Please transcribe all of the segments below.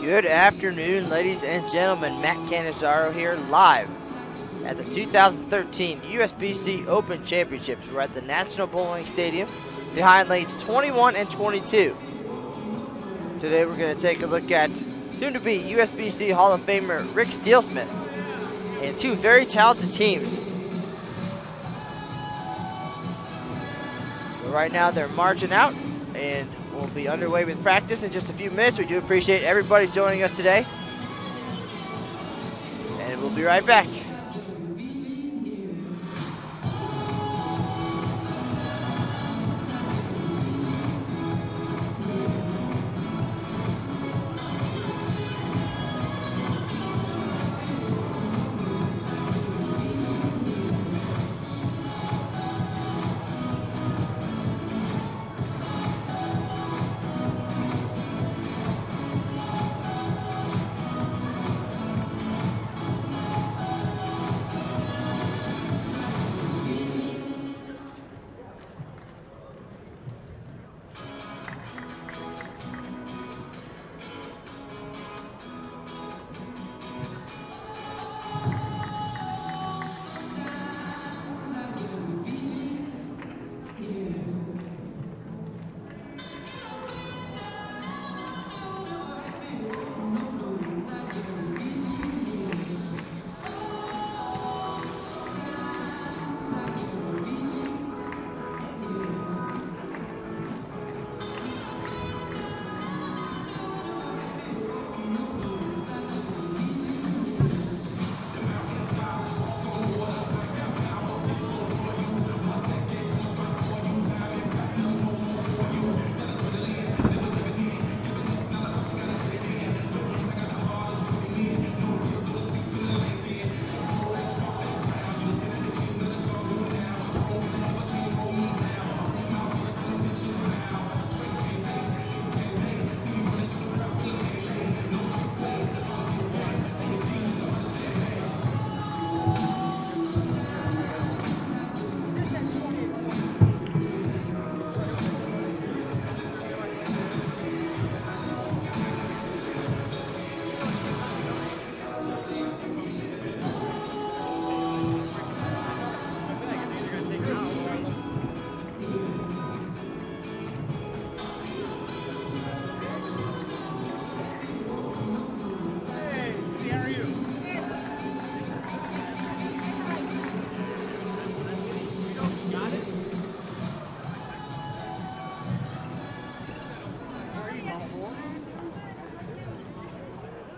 Good afternoon, ladies and gentlemen. Matt Cannizzaro here, live at the 2013 USBC Open Championships. We're at the National Bowling Stadium behind lanes 21 and 22. Today we're going to take a look at soon-to-be USBC Hall of Famer Rick Steelsmith and two very talented teams. So right now they're marching out, and we'll be underway with practice in just a few minutes. We do appreciate everybody joining us today. And we'll be right back.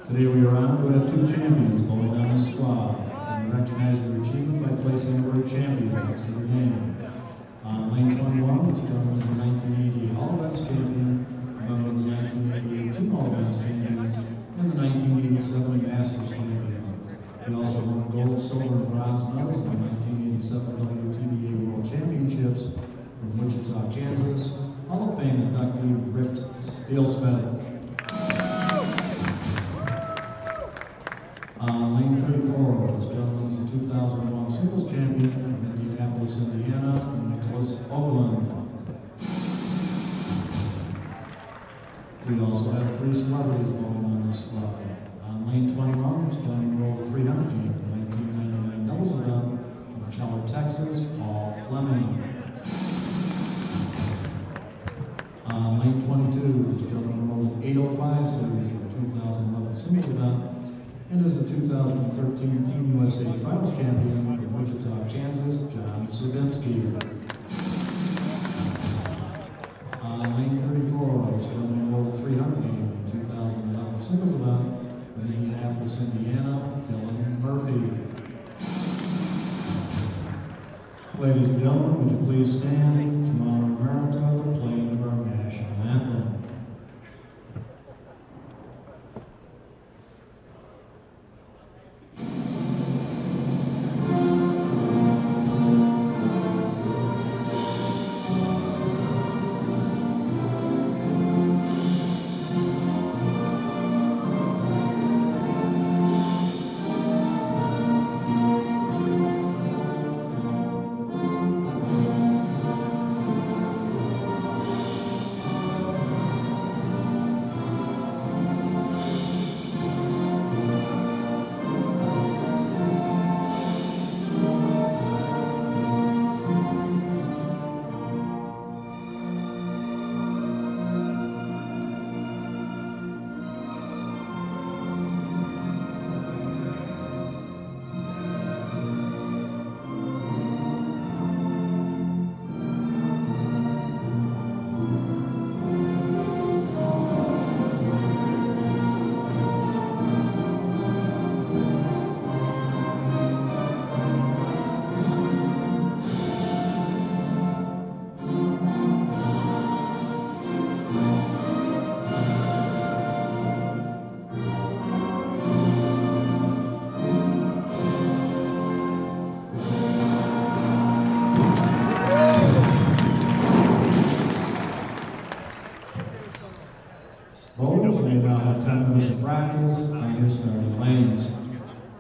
Today we are honored to have two champions bowling on the squad, and we recognize their achievement by placing the word champion next to their name. On lane 21, this gentleman is the 1980 All Events champion, among the 1988 Team All Events champions, and the 1987 Masters champion. He also won gold, silver, and bronze medals in the 1987 WTBA World Championships from Wichita, Kansas. Hall of Fame inductee Rick Steelsmith. Lane 34, this gentleman is the 2001 singles champion from Indianapolis, Indiana, Nicholas Oberlin. We also have three celebrities bowling on this squad. On lane 21, this gentleman rolled the 300 team for 1999 doubles event from Keller, Texas, Paul Fleming. On lane 22, this gentleman rolled an 805 series for the 2011 singles event, and is the 2013 Team USA Trials champion from Wichita, Kansas, John Szczerbinski. On lane 34, this gentleman rolled the 300 game in the 2011 singles event from Indianapolis, Indiana, Dylan Murphy. Ladies and gentlemen, would you please stand to honor America for playing of our national anthem.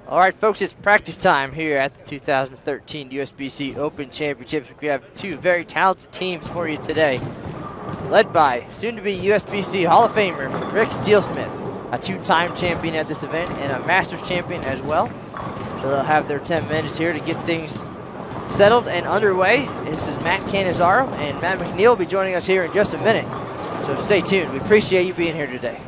All right, folks, it's practice time here at the 2013 USBC Open Championships. We have two very talented teams for you today, led by soon-to-be USBC Hall of Famer Rick Steelsmith, a two-time champion at this event and a Masters champion as well. So they'll have their 10 minutes here to get things settled and underway. This is Matt Cannizzaro, and Matt McNeil will be joining us here in just a minute. So stay tuned. We appreciate you being here today.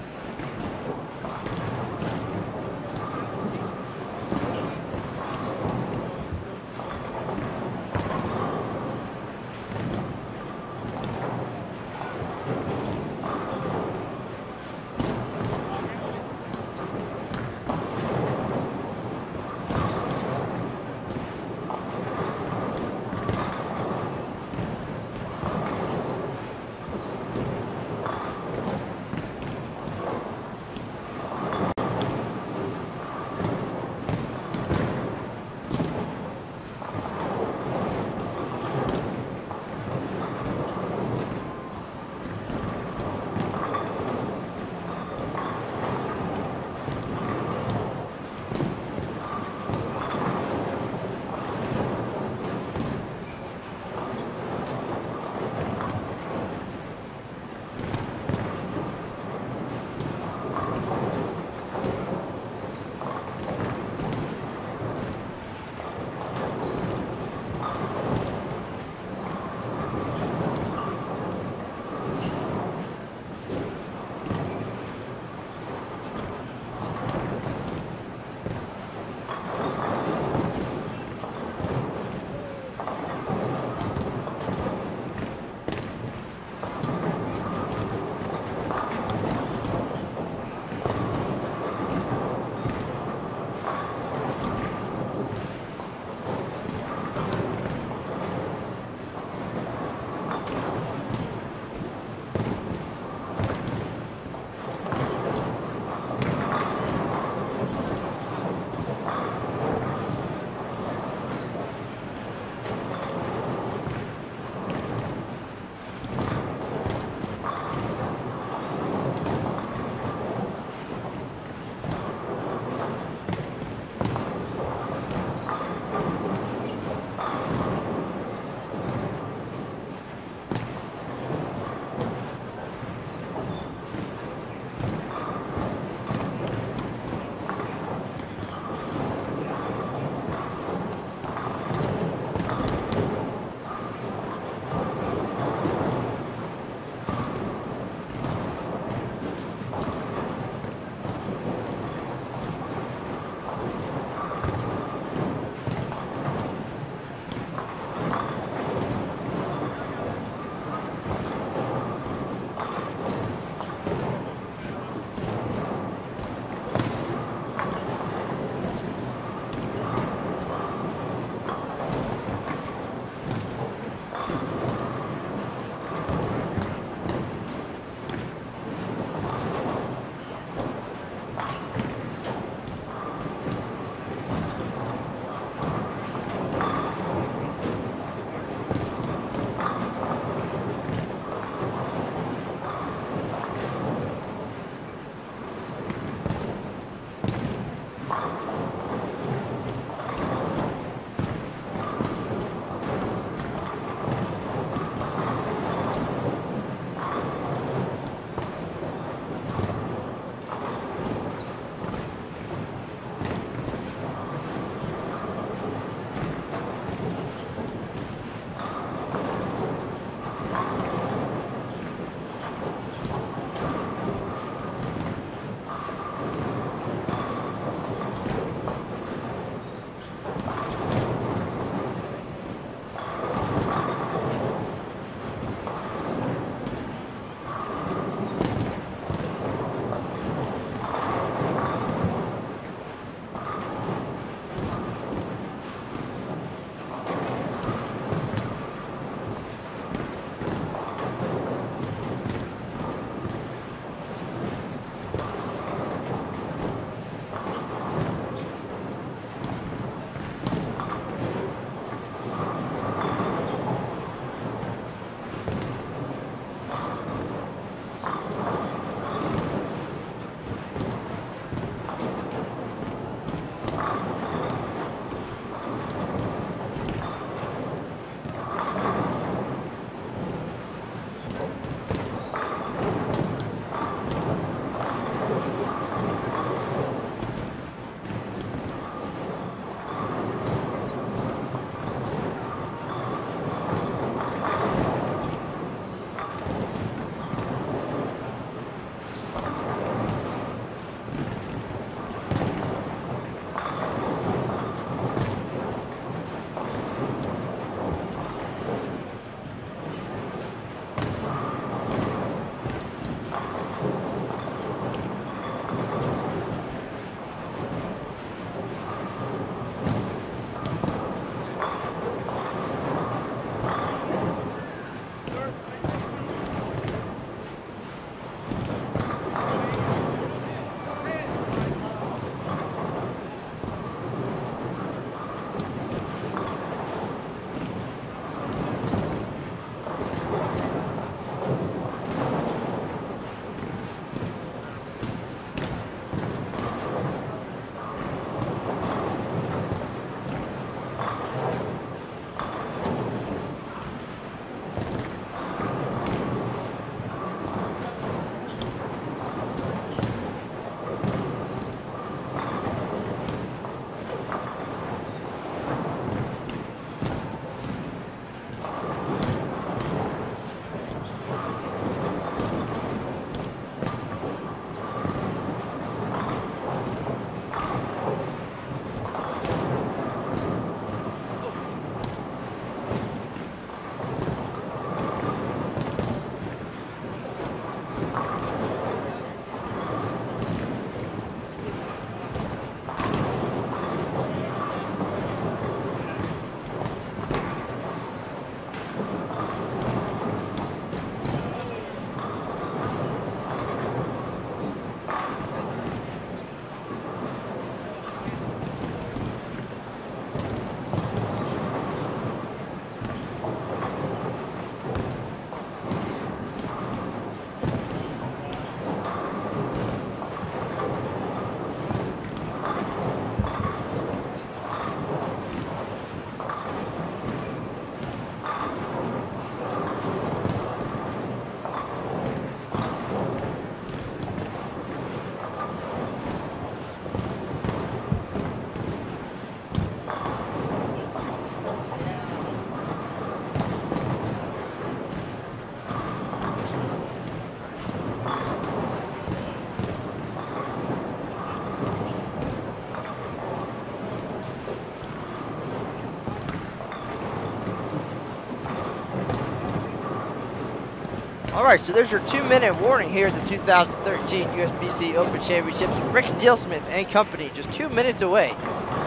All right, so there's your 2-minute warning here at the 2013 USBC Open Championships. Rick Steelsmith and company just 2 minutes away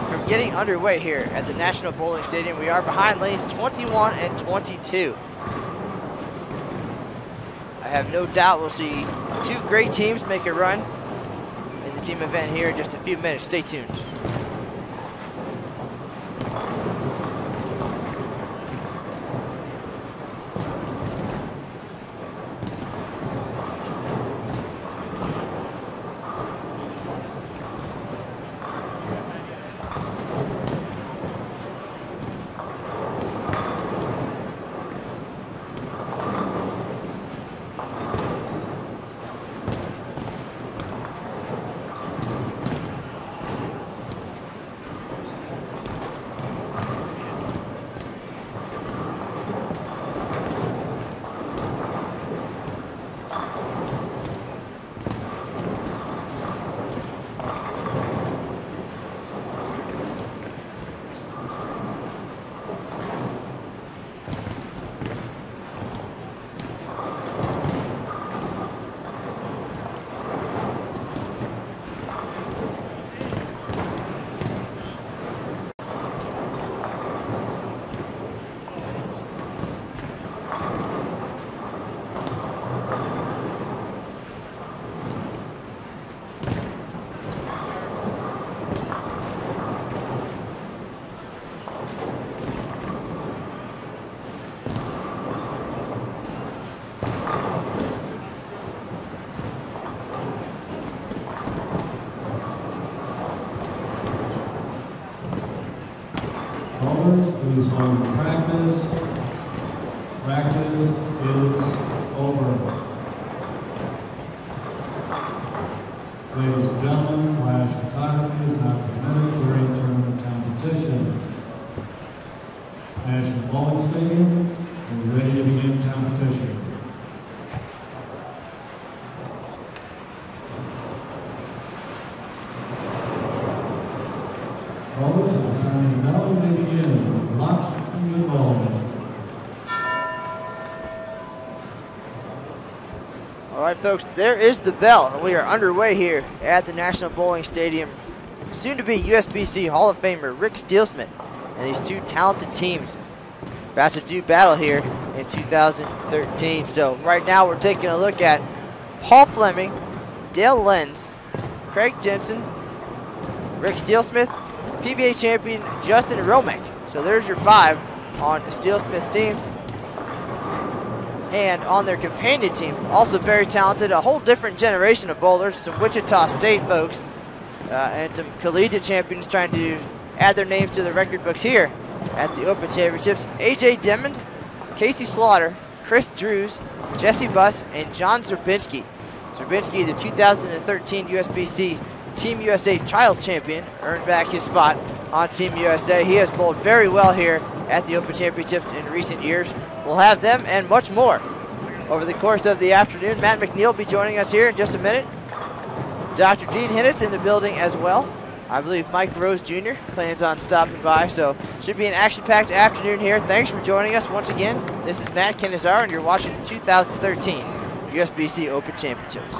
from getting underway here at the National Bowling Stadium. We are behind lanes 21 and 22. I have no doubt we'll see two great teams make a run in the team event here in just a few minutes. Stay tuned. Please hold practice. Practice is over. Ladies and gentlemen, flash photography is not permitted during tournament competition. National Bowling Stadium is ready to begin competition. Bowlers are signing bell and they begin. Lock the ball. All right, folks, there is the bell, and we are underway here at the National Bowling Stadium. Soon to be USBC Hall of Famer Rick Steelsmith and these two talented teams about to do battle here in 2013. So right now we're taking a look at Paul Fleming, Dale Lenz, Craig Jensen, Rick Steelsmith, PBA champion Justin Hromek. So there's your 5 on Steelsmith's team. And on their companion team, also very talented, a whole different generation of bowlers, some Wichita State folks, and some collegiate champions trying to add their names to the record books here at the Open Championships. AJ Demond, Casey Slaughter, Chris Drews, Jesse Buss, and John Szczerbinski. Szczerbinski, the 2013 USBC Team USA Trials champion, earned back his spot on Team USA. He has bowled very well here at the Open Championships in recent years. We'll have them and much more over the course of the afternoon. Matt McNeil will be joining us here in just a minute. Dr. Dean Hinnett's in the building as well. I believe Mike Rose Jr. plans on stopping by, so should be an action-packed afternoon here. Thanks for joining us once again. This is Matt Canizaro, and you're watching the 2013 USBC Open Championships.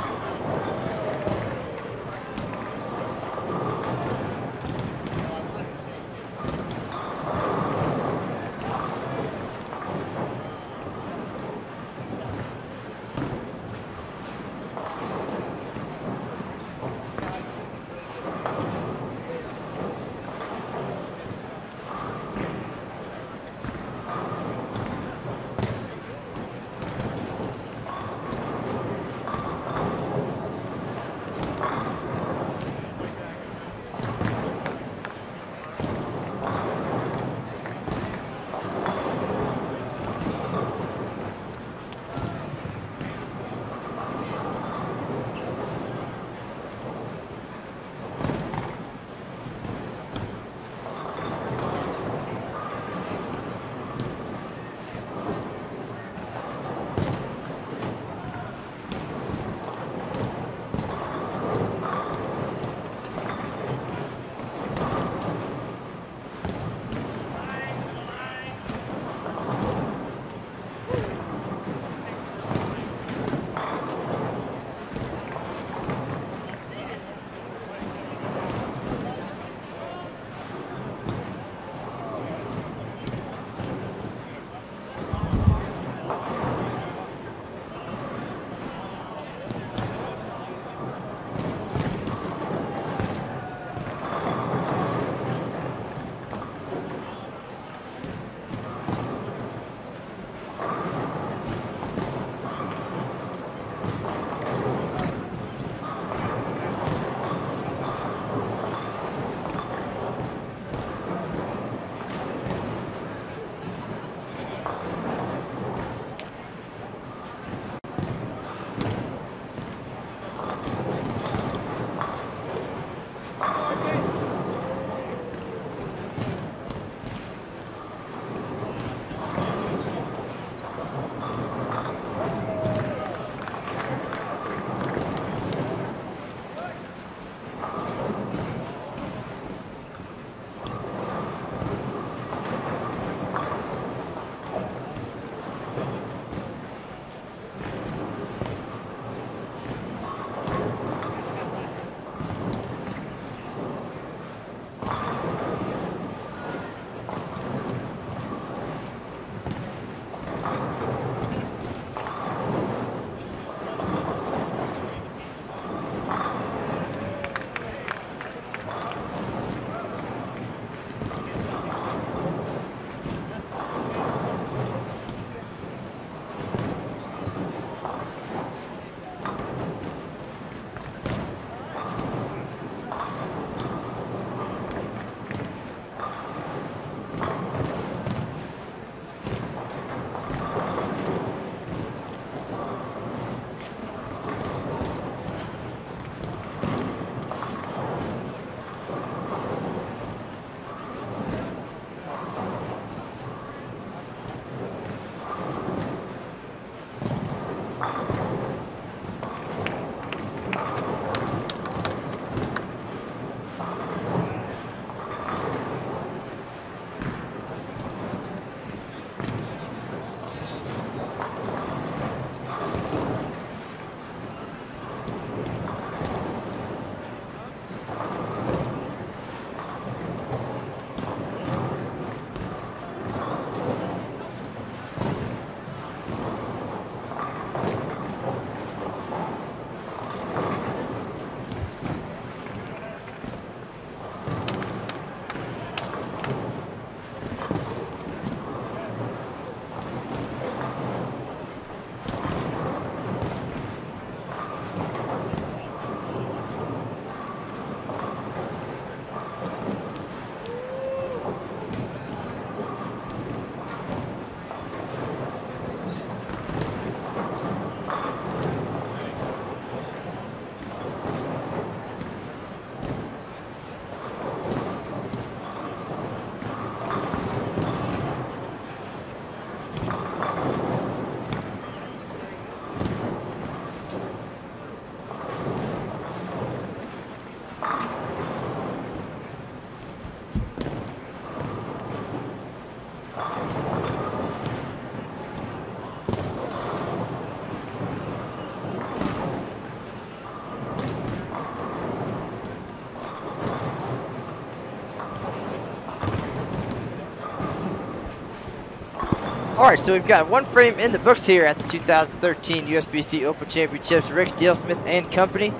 All right, so we've got one frame in the books here at the 2013 USBC Open Championships. Rick Steelsmith and company.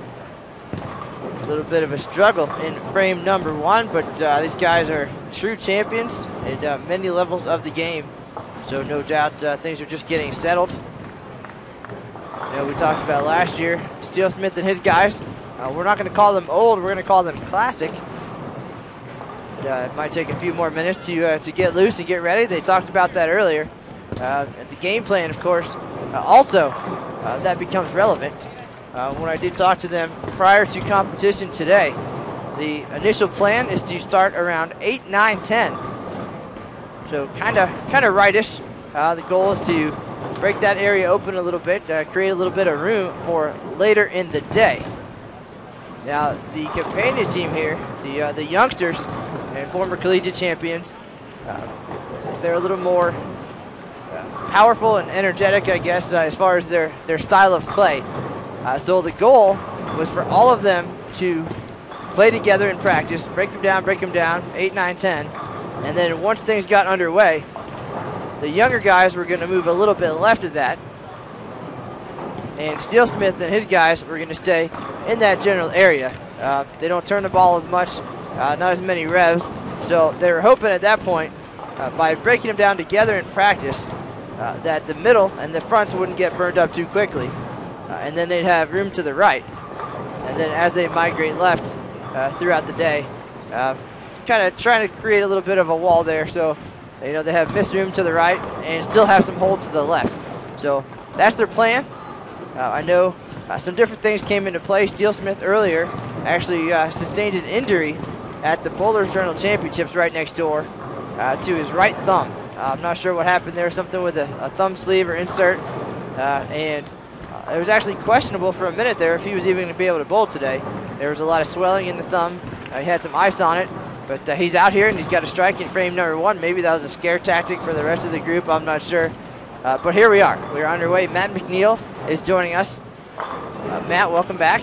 A little bit of a struggle in frame number one, but these guys are true champions at many levels of the game. So no doubt things are just getting settled. You know, we talked about last year, Steelsmith and his guys. We're not going to call them old, we're going to call them classic. It might take a few more minutes to get loose and get ready. They talked about that earlier. The game plan, of course, also that becomes relevant. When I did talk to them prior to competition today, the initial plan is to start around 8, 9, 10. So kind of rightish. The goal is to break that area open a little bit, create a little bit of room for later in the day. Now the companion team here, the youngsters and former collegiate champions, they're a little more powerful and energetic, I guess, as far as their style of play. So the goal was for all of them to play together in practice, break them down, 8, 9, 10. And then once things got underway, the younger guys were going to move a little bit left of that. And Steelsmith and his guys were going to stay in that general area. They don't turn the ball as much, not as many revs. So they were hoping at that point, by breaking them down together in practice, that the middle and the fronts wouldn't get burned up too quickly. And then they'd have room to the right. And then as they migrate left throughout the day, kind of trying to create a little bit of a wall there so You know, they have missed room to the right and still have some hold to the left. So that's their plan. I know some different things came into play. Steelsmith earlier actually sustained an injury at the Bowlers Journal Championships right next door to his right thumb. I'm not sure what happened there, something with a thumb sleeve or insert, and it was actually questionable for a minute there if he was even going to be able to bowl today. There was a lot of swelling in the thumb. He had some ice on it, but he's out here and he's got a strike in frame number 1. Maybe that was a scare tactic for the rest of the group, I'm not sure. But here we are. We are underway. Matt McNeil is joining us. Matt, welcome back.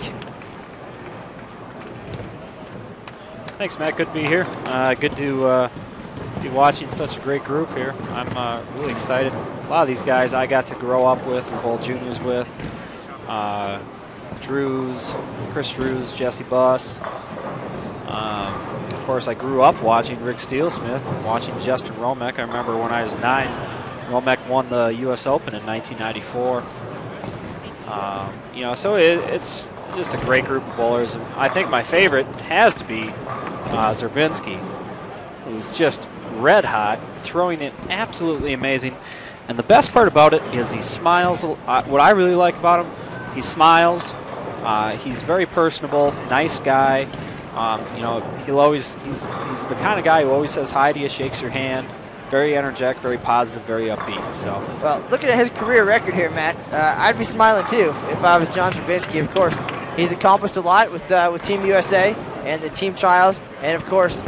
Thanks, Matt. Good to be here. Good to be watching such a great group here. I'm really excited. A lot of these guys I got to grow up with or bowl juniors with. Chris Drews, Jesse Buss. Of course, I grew up watching Rick Steelsmith, watching Justin Hromek. I remember when I was 9, Hromek won the U.S. Open in 1994. You know, so it's just a great group of bowlers. And I think my favorite has to be Szczerbinski, who's just red hot, throwing it absolutely amazing. And the best part about it is he smiles. What I really like about him, he smiles. He's very personable, nice guy. You know, he's the kind of guy who always says hi to you, shakes your hand. Very energetic, very positive, very upbeat. So, well, looking at his career record here, Matt, I'd be smiling too if I was John Szczerbinski. Of course, he's accomplished a lot with Team USA and the team trials, and of course,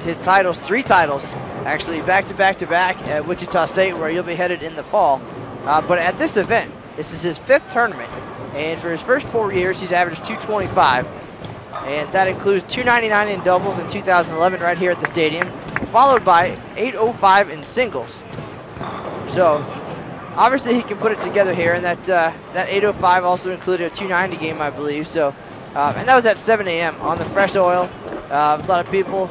his titles, 3 titles, actually back to back at Wichita State, where you'll be headed in the fall. But at this event, this is his 5th tournament, and for his first 4 years, he's averaged 225, and that includes 299 in doubles in 2011 right here at the stadium, followed by 805 in singles. So obviously he can put it together here, and that 805 also included a 290 game, I believe. So and that was at 7 a.m. on the fresh oil. A lot of people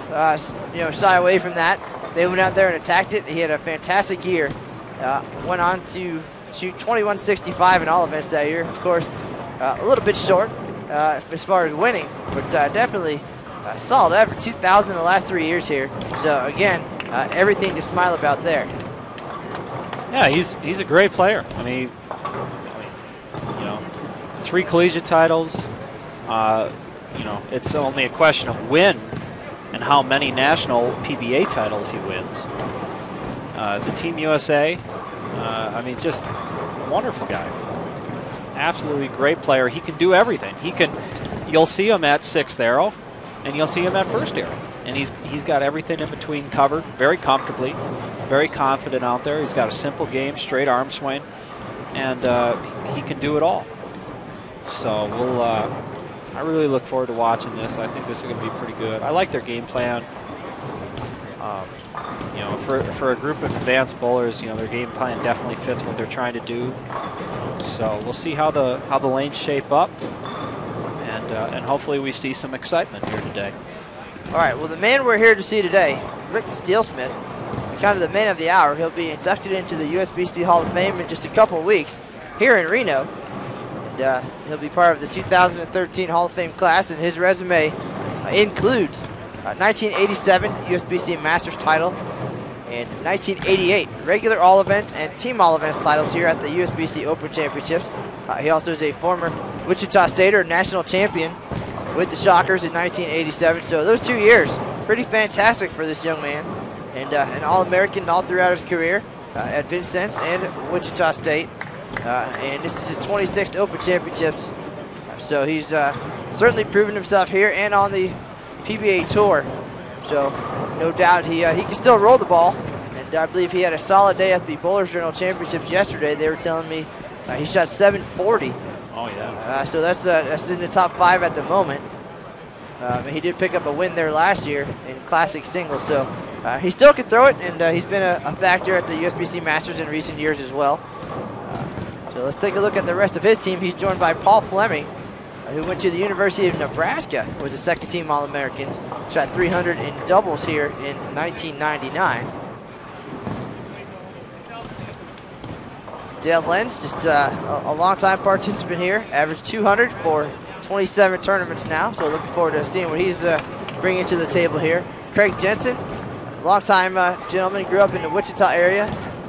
you know, shy away from that. They went out there and attacked it. He had a fantastic year. Went on to shoot 2165 in all events that year. Of course, a little bit short as far as winning, but definitely solid effort. 2,000 in the last 3 years here. So again, everything to smile about there. Yeah, he's a great player. I mean, you know, 3 collegiate titles. You know, it's only a question of when and how many national PBA titles he wins. The Team USA, I mean, just wonderful guy. Absolutely great player. He can do everything. You'll see him at 6th arrow, and you'll see him at 1st arrow. And he's got everything in between covered very comfortably, very confident out there. He's got a simple game, straight arm swing, and he can do it all. So I really look forward to watching this. I think this is going to be pretty good. I like their game plan. You know, for a group of advanced bowlers, you know, their game plan definitely fits what they're trying to do. So we'll see how the lanes shape up, and hopefully we see some excitement here today. All right. Well, the man we're here to see today, Rick Steelsmith, kind of the man of the hour. He'll be inducted into the USBC Hall of Fame in just a couple of weeks here in Reno. And he'll be part of the 2013 Hall of Fame class, and his resume includes 1987 USBC Masters title and 1988 regular all events and team all events titles here at the USBC Open Championships. He also is a former Wichita Stater national champion with the Shockers in 1987. So those 2 years, pretty fantastic for this young man, and an All-American all throughout his career at Vincennes and Wichita State. And this is his 26th Open Championships. So he's certainly proven himself here and on the PBA Tour. So no doubt he can still roll the ball. And I believe he had a solid day at the Bowlers Journal Championships yesterday. They were telling me he shot 740. Oh, yeah. So that's in the top 5 at the moment. He did pick up a win there last year in Classic Singles. So he still can throw it, and he's been a factor at the USBC Masters in recent years as well. So let's take a look at the rest of his team. He's joined by Paul Fleming, who went to the University of Nebraska, was a 2nd team All-American, shot 300 in doubles here in 1999. Dale Lenz, just a long-time participant here, averaged 200 for 27 tournaments now, so looking forward to seeing what he's bringing to the table here. Craig Jensen, longtime gentleman, grew up in the Wichita area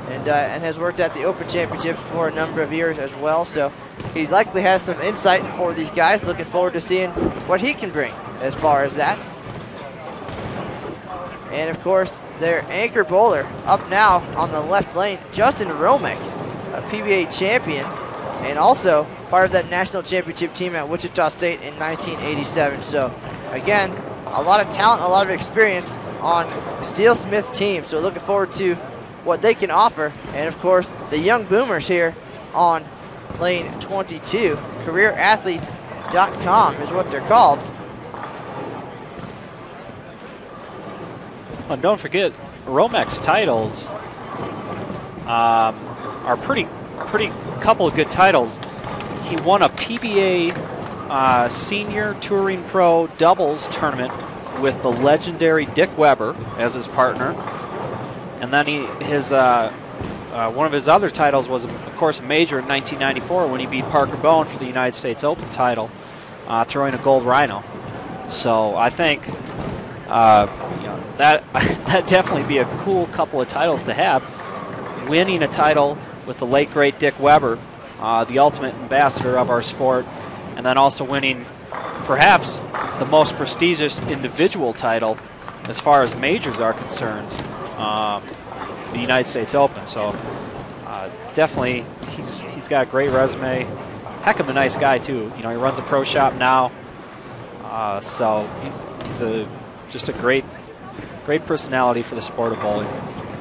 and has worked at the Open Championships for a number of years as well. So he likely has some insight for these guys. Looking forward to seeing what he can bring as far as that. And of course, their anchor bowler up now on the left lane, Justin Hromek, a PBA champion, and also part of that national championship team at Wichita State in 1987. So again, a lot of talent, a lot of experience on Steelsmith team. So looking forward to what they can offer. And of course, the young boomers here on lane 22, careerathletes.com is what they're called. And don't forget, Hromek's titles are pretty couple of good titles. He won a PBA Senior Touring Pro Doubles tournament with the legendary Dick Weber as his partner, and then one of his other titles was, of course, a major in 1994 when he beat Parker Bowen for the United States Open title, throwing a gold rhino. So I think that definitely be a cool couple of titles to have. Winning a title with the late great Dick Weber, the ultimate ambassador of our sport, and then also winning perhaps the most prestigious individual title as far as majors are concerned, the United States Open. So definitely he's got a great resume. Heck of a nice guy too. You know, he runs a pro shop now, so he's just a great personality for the sport of bowling.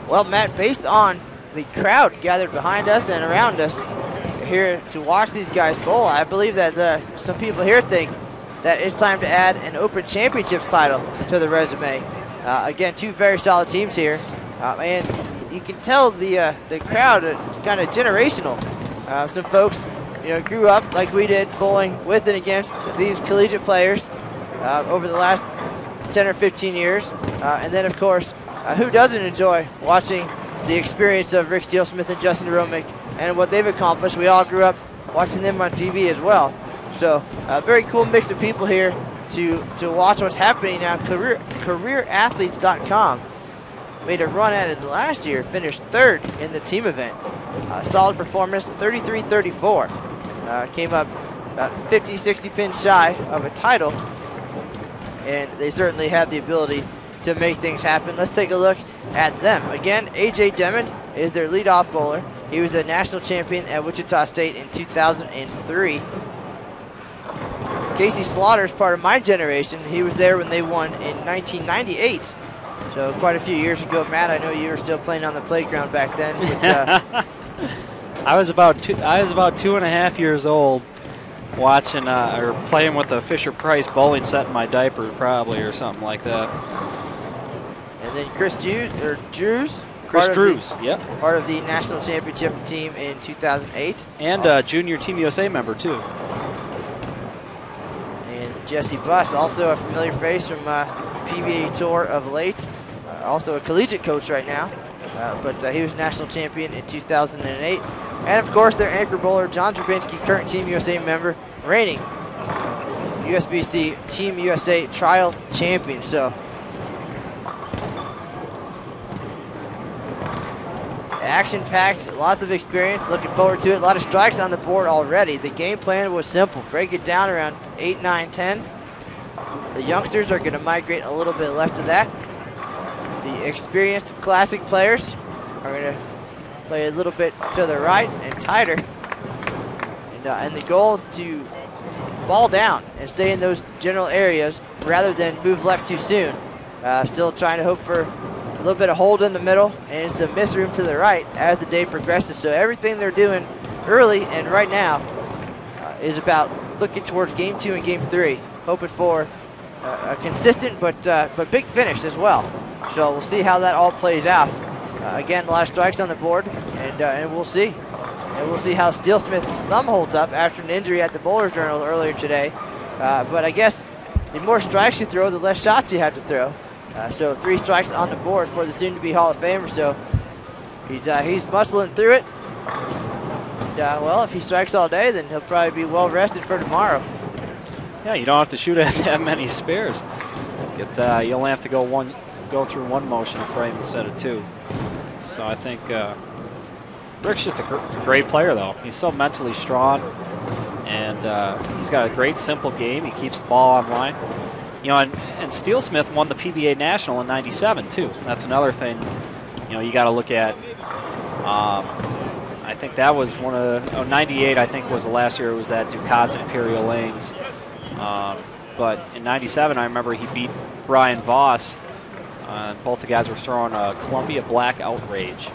Well, Matt, based on the crowd gathered behind us and around us here to watch these guys bowl, I believe that some people here think that it's time to add an Open Championships title to the resume. Again, two very solid teams here, and you can tell the crowd kind of generational. Some folks, you know, grew up like we did bowling with and against these collegiate players over the last 10 or 15 years, and then of course, who doesn't enjoy watching the experience of Rick Steelsmith and Justin Hromek and what they've accomplished? We all grew up watching them on TV as well. So a very cool mix of people here to watch what's happening now. Careerathletes.com made a run at it last year, finished third in the team event. Solid performance, 33-34. Came up about 50, 60 pins shy of a title, and they certainly have the ability to make things happen. Let's take a look at them. Again, A.J. Demond is their leadoff bowler. He was a national champion at Wichita State in 2003. Casey Slaughter is part of my generation. He was there when they won in 1998. So quite a few years ago. Matt, I know you were still playing on the playground back then. But, I was about 2.5 years old, watching or playing with the Fisher-Price bowling set in my diaper, probably, or something like that. And then Chris Drews. Yep. Part of the national championship team in 2008. And junior Team USA member, too. And Jesse Buss, also a familiar face from PBA Tour of late. Also a collegiate coach right now. But he was national champion in 2008. And of course, their anchor bowler, John Szczerbinski, current Team USA member, reigning USBC Team USA Trials champion. So action-packed, lots of experience, looking forward to it. A lot of strikes on the board already. The game plan was simple. Break it down around 8, 9, 10. The youngsters are going to migrate a little bit left of that. The experienced classic players are going to play a little bit to the right and tighter. And the goal to ball down and stay in those general areas rather than move left too soon. Still trying to hope for a little bit of hold in the middle, and it's a miss room to the right as the day progresses. So everything they're doing early and right now is about looking towards Game 2 and Game 3, hoping for a consistent but big finish as well. So we'll see how that all plays out. Again, a lot of strikes on the board, and we'll see. And we'll see how Steelsmith's thumb holds up after an injury at the Bowler's Journal earlier today. But I guess the more strikes you throw, the less shots you have to throw. So 3 strikes on the board for the soon-to-be Hall of Famer. So he's muscling through it. And, well, if he strikes all day, then he'll probably be well rested for tomorrow. Yeah, you don't have to shoot at that many spares. You only have to go one go through one motion of frame instead of two. So I think Rick's just a great player, though. He's so mentally strong, and he's got a great simple game. He keeps the ball online. You know, and Steelsmith won the PBA National in '97 too. That's another thing, you know, you got to look at. I think that was one of '98. I think was the last year it was at Ducat's Imperial Lanes. But in '97, I remember he beat Brian Voss. Both the guys were throwing a Columbia Black Outrage,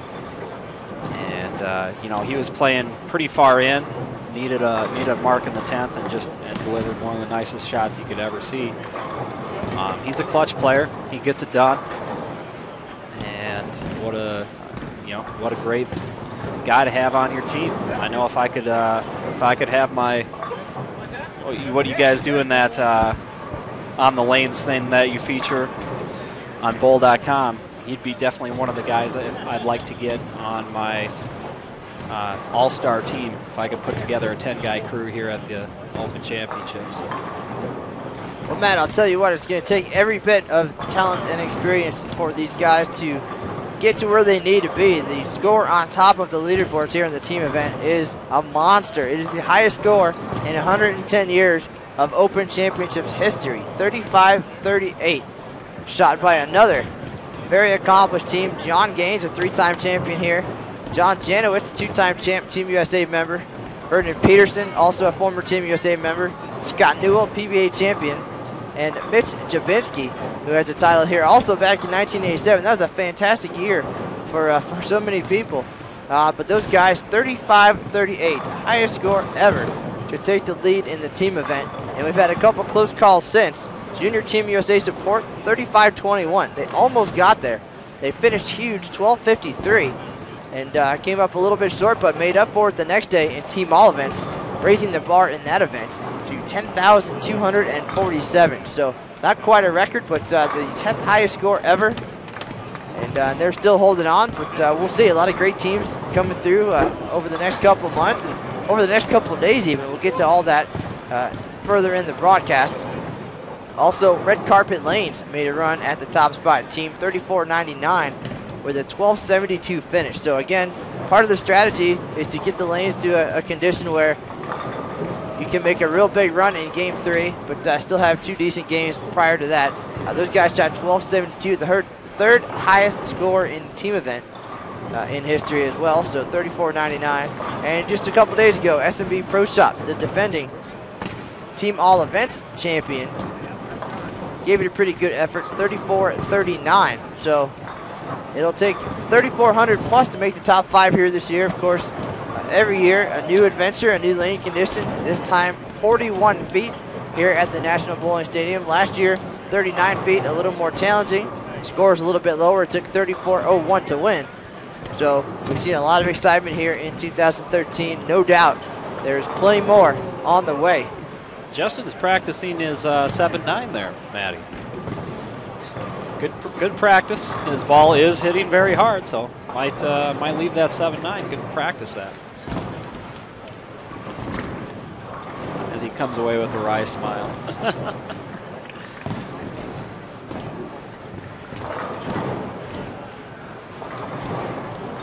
and you know, he was playing pretty far in. Needed a mark in the 10th and delivered one of the nicest shots you could ever see. He's a clutch player. He gets it done, and what a great guy to have on your team. I know if I could have my what do you guys do in that on the lanes thing that you feature on bowl.com, he'd be definitely one of the guys that I'd like to get on my all-star team if I could put together a 10-guy crew here at the Open Championships. Well, Matt, I'll tell you what, it's going to take every bit of talent and experience for these guys to get to where they need to be. The score on top of the leaderboards here in the team event is a monster. It is the highest score in 110 years of Open Championships history, 35-38. Shot by another very accomplished team. John Gaines, a 3-time champion here. John Janowitz, 2-time champ, Team USA member. Vernon Peterson, also a former Team USA member. Scott Newell, PBA champion. And Mitch Jabinski, who has a title here, also back in 1987. That was a fantastic year for so many people. But those guys, 35-38, highest score ever to take the lead in the team event. And we've had a couple close calls since. Junior Team USA support, 35-21. They almost got there. They finished huge, 12-53. And came up a little bit short, but made up for it the next day in team all events, raising the bar in that event to 10,247. So not quite a record, but the 10th highest score ever. And they're still holding on, but we'll see a lot of great teams coming through over the next couple of months and over the next couple of days even. We'll get to all that further in the broadcast. Also, Red Carpet Lanes made a run at the top spot, team 34.99. with a 12.72 finish. So again, part of the strategy is to get the lanes to a condition where you can make a real big run in game 3, but still have 2 decent games prior to that. Those guys shot 12.72, the third highest score in team event in history as well, so 34.99. And just a couple days ago, SMB Pro Shop, the defending team all events champion, gave it a pretty good effort, 34.39. So it'll take 3,400 plus to make the top 5 here this year. Of course, every year a new adventure, a new lane condition. This time 41 feet here at the National Bowling Stadium. Last year 39 feet, a little more challenging. Scores a little bit lower. It took 34.01 to win. So we've seen a lot of excitement here in 2013. No doubt there's plenty more on the way. Justin's practicing his 7.9 there, Matty. Good practice. His ball is hitting very hard, so might leave that 7.9. Good practice that. As he comes away with a wry smile.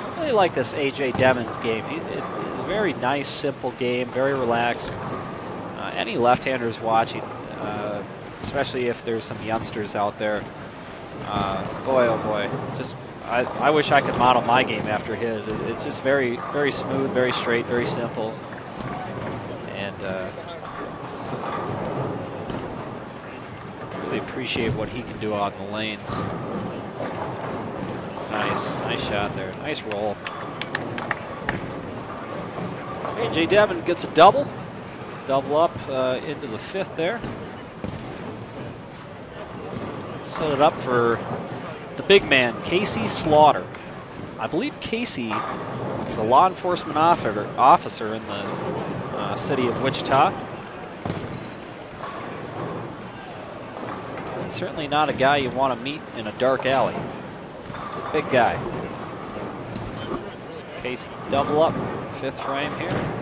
I really like this A.J. Demons game. It's a very nice, simple game, very relaxed. Any left-handers watching, especially if there's some youngsters out there, boy, oh boy, just I wish I could model my game after his. It's just very, very smooth, very straight, very simple, and really appreciate what he can do on the lanes. It's nice shot there, nice roll. So A.J. Devon gets a double up into the 5th there. Set it up for the big man, Casey Slaughter. I believe Casey is a law enforcement officer in the city of Wichita. And certainly not a guy you want to meet in a dark alley. Big guy. So Casey double up, 5th frame here.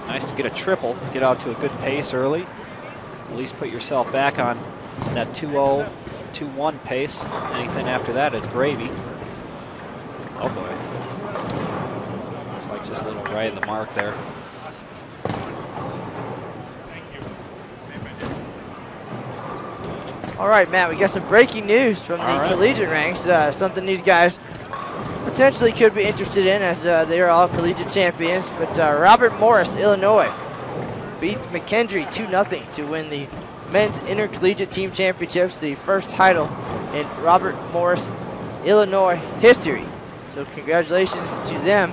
Nice to get a triple, get out to a good pace early. At least put yourself back on that 2-0 2-1 pace. Anything after that is gravy. Oh boy. Looks like just a little right of the mark there. All right, Matt, we got some breaking news from the collegiate ranks. Something these guys potentially could be interested in, as they are all collegiate champions. But Robert Morris, Illinois, beat McKendree 2-0 to win the men's intercollegiate team championships, the first title in Robert Morris, Illinois history. So congratulations to them.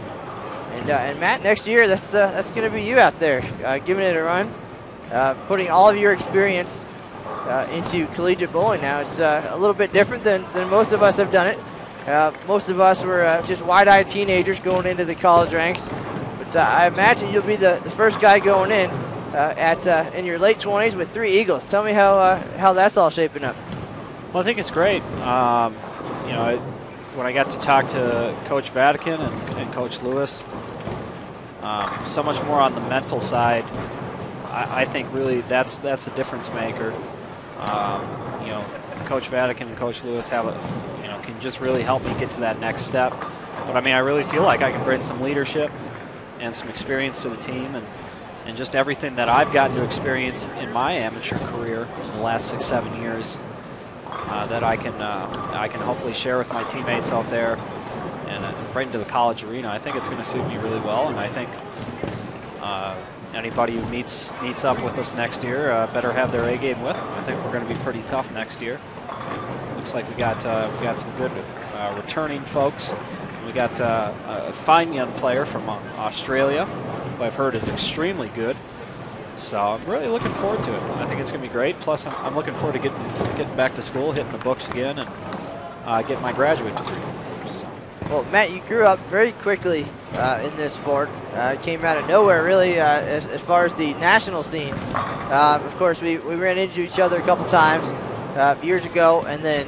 And Matt, next year that's going to be you out there, giving it a run, putting all of your experience into collegiate bowling now. It's a little bit different than most of us have done it. Most of us were just wide-eyed teenagers going into the college ranks. But I imagine you'll be the first guy going in in your late 20s with 3 Eagles. Tell me how that's all shaping up. Well, I think it's great. You know, when I got to talk to Coach Vatican and Coach Lewis, so much more on the mental side. I think really that's the difference maker. You know, Coach Vatican and Coach Lewis can just really help me get to that next step. But I mean, I really feel like I can bring some leadership and some experience to the team, and just everything that I've gotten to experience in my amateur career in the last 6-7 years that I can hopefully share with my teammates out there and bring to the college arena. I think it's going to suit me really well, and I think anybody who meets up with us next year better have their A game with them. I think we're going to be pretty tough next year. Looks like we got some good returning folks. We got a fine young player from Australia, who I've heard is extremely good. So I'm really looking forward to it. I think it's going to be great. Plus, I'm looking forward to getting back to school, hitting the books again, and getting my graduate degree. So. Well, Matt, you grew up very quickly in this sport. Came out of nowhere, really, as far as the national scene. Of course, we ran into each other a couple times years ago, and then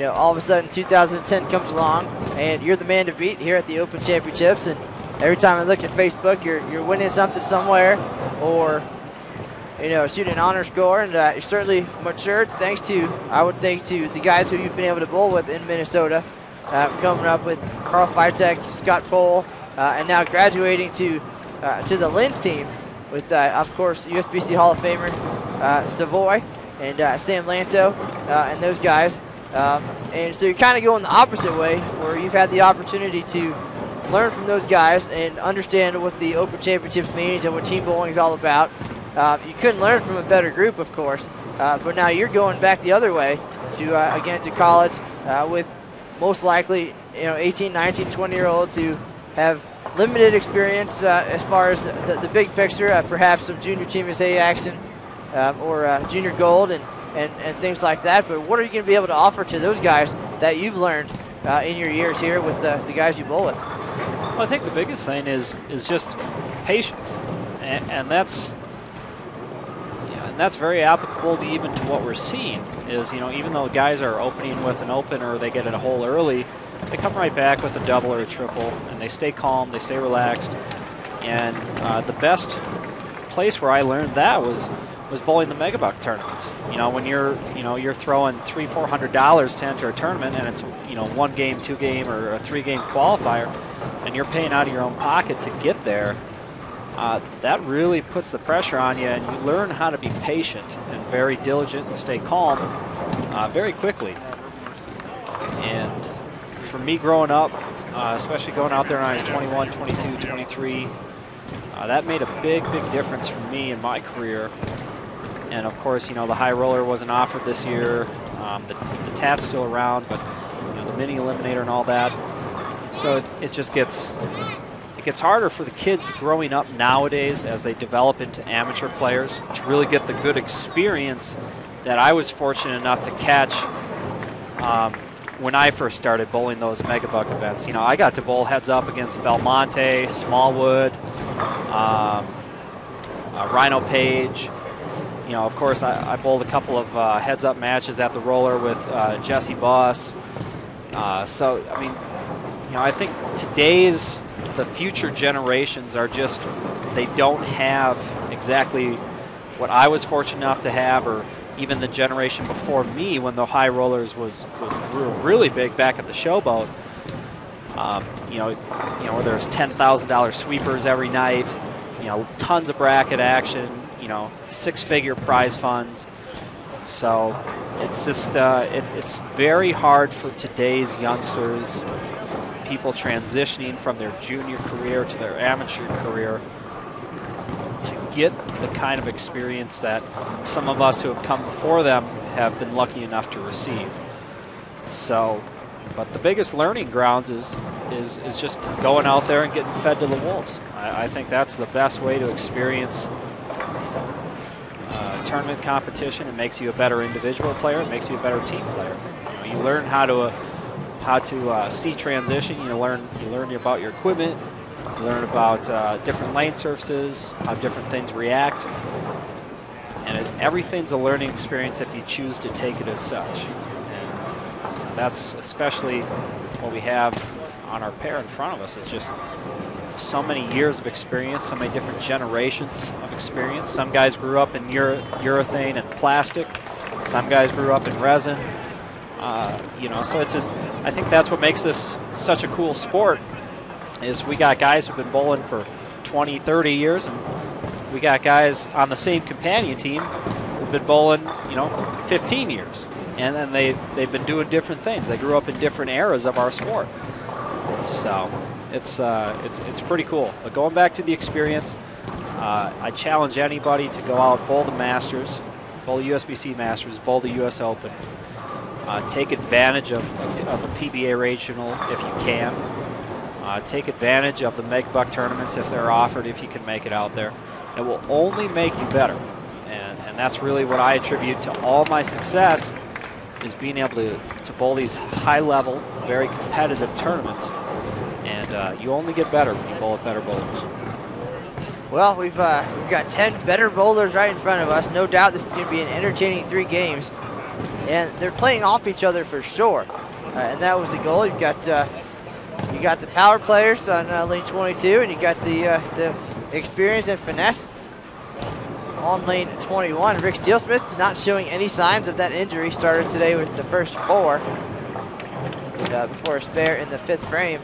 all of a sudden 2010 comes along, and you're the man to beat here at the Open Championships. And every time I look at Facebook, you're winning something somewhere, or shooting an honor score, and you're certainly matured thanks to, I would think, to the guys who you've been able to bowl with in Minnesota. Coming up with Carl Fitek, Scott Cole, and now graduating to the Linz team with, of course, USBC Hall of Famer Savoy and Sam Lanto and those guys. And so you're kind of going the opposite way, where you've had the opportunity to learn from those guys and understand what the Open Championships means and what team bowling is all about. You couldn't learn from a better group, of course, but now you're going back the other way to, again, to college with most likely, 18, 19, 20-year-olds who have limited experience as far as the big picture, perhaps some junior Team USA action or junior gold and things like that. But what are you going to be able to offer to those guys that you've learned in your years here with the guys you bowl with? Well, I think the biggest thing is just patience, and that's very applicable to even to what we're seeing. Is even though guys are opening with an open or they get in a hole early, they come right back with a double or a triple, and they stay calm, they stay relaxed. And the best place where I learned that was bowling the Megabuck tournaments. When you're throwing $300-400 to enter a tournament, and it's 1 game, 2 game, or a 3 game qualifier, and you're paying out of your own pocket to get there. That really puts the pressure on you, and you learn how to be patient and very diligent and stay calm very quickly. And for me growing up, especially going out there when I was 21, 22, 23, that made a big difference for me in my career. And of course, the high roller wasn't offered this year. The TAT's still around, but the mini eliminator and all that. So it just gets harder for the kids growing up nowadays as they develop into amateur players to really get the good experience that I was fortunate enough to catch when I first started bowling those Megabuck events. I got to bowl heads up against Belmonte, Smallwood, Rhino Page. Of course, I bowled a couple of heads up matches at the roller with Jesse Boss. So, I mean, I think the future generations are just, they don't have exactly what I was fortunate enough to have, or even the generation before me, when the high rollers was really big back at the Showboat. You know, where there's $10,000 sweepers every night. You know, tons of bracket action. You know, 6-figure prize funds. So it's just it's very hard for today's youngsters, people transitioning from their junior career to their amateur career, to get the kind of experience that some of us who have come before them have been lucky enough to receive. So, but the biggest learning grounds is just going out there and getting fed to the wolves. I think that's the best way to experience tournament competition. It makes you a better individual player. It makes you a better team player. You know, you learn how to see transition. You learn about your equipment. You learn about different lane surfaces, how different things react, and everything's a learning experience if you choose to take it as such. And that's especially what we have on our pair in front of us. Is just so many years of experience, so many different generations of experience. Some guys grew up in urethane and plastic. Some guys grew up in resin. You know, so it's just, I think that's what makes this such a cool sport, is we got guys who've been bowling for 20, 30 years, and we got guys on the same companion team who've been bowling, you know, 15 years. And then they've been doing different things. They grew up in different eras of our sport. So it's pretty cool. But going back to the experience, I challenge anybody to go out, bowl the Masters, bowl the USBC Masters, bowl the US Open. Take advantage of a PBA regional if you can. Take advantage of the Meg Buck tournaments if they're offered, if you can make it out there. It will only make you better. And that's really what I attribute to all my success, is being able to bowl these high-level, very competitive tournaments. And you only get better when you bowl with better bowlers. Well, we've got 10 better bowlers right in front of us. No doubt this is going to be an entertaining 3 games. And they're playing off each other for sure. And that was the goal. You got the power players on lane 22, and you got the experience and finesse on lane 21. Rick Steelsmith not showing any signs of that injury. Started today with the first 4 before a spare in the 5th frame.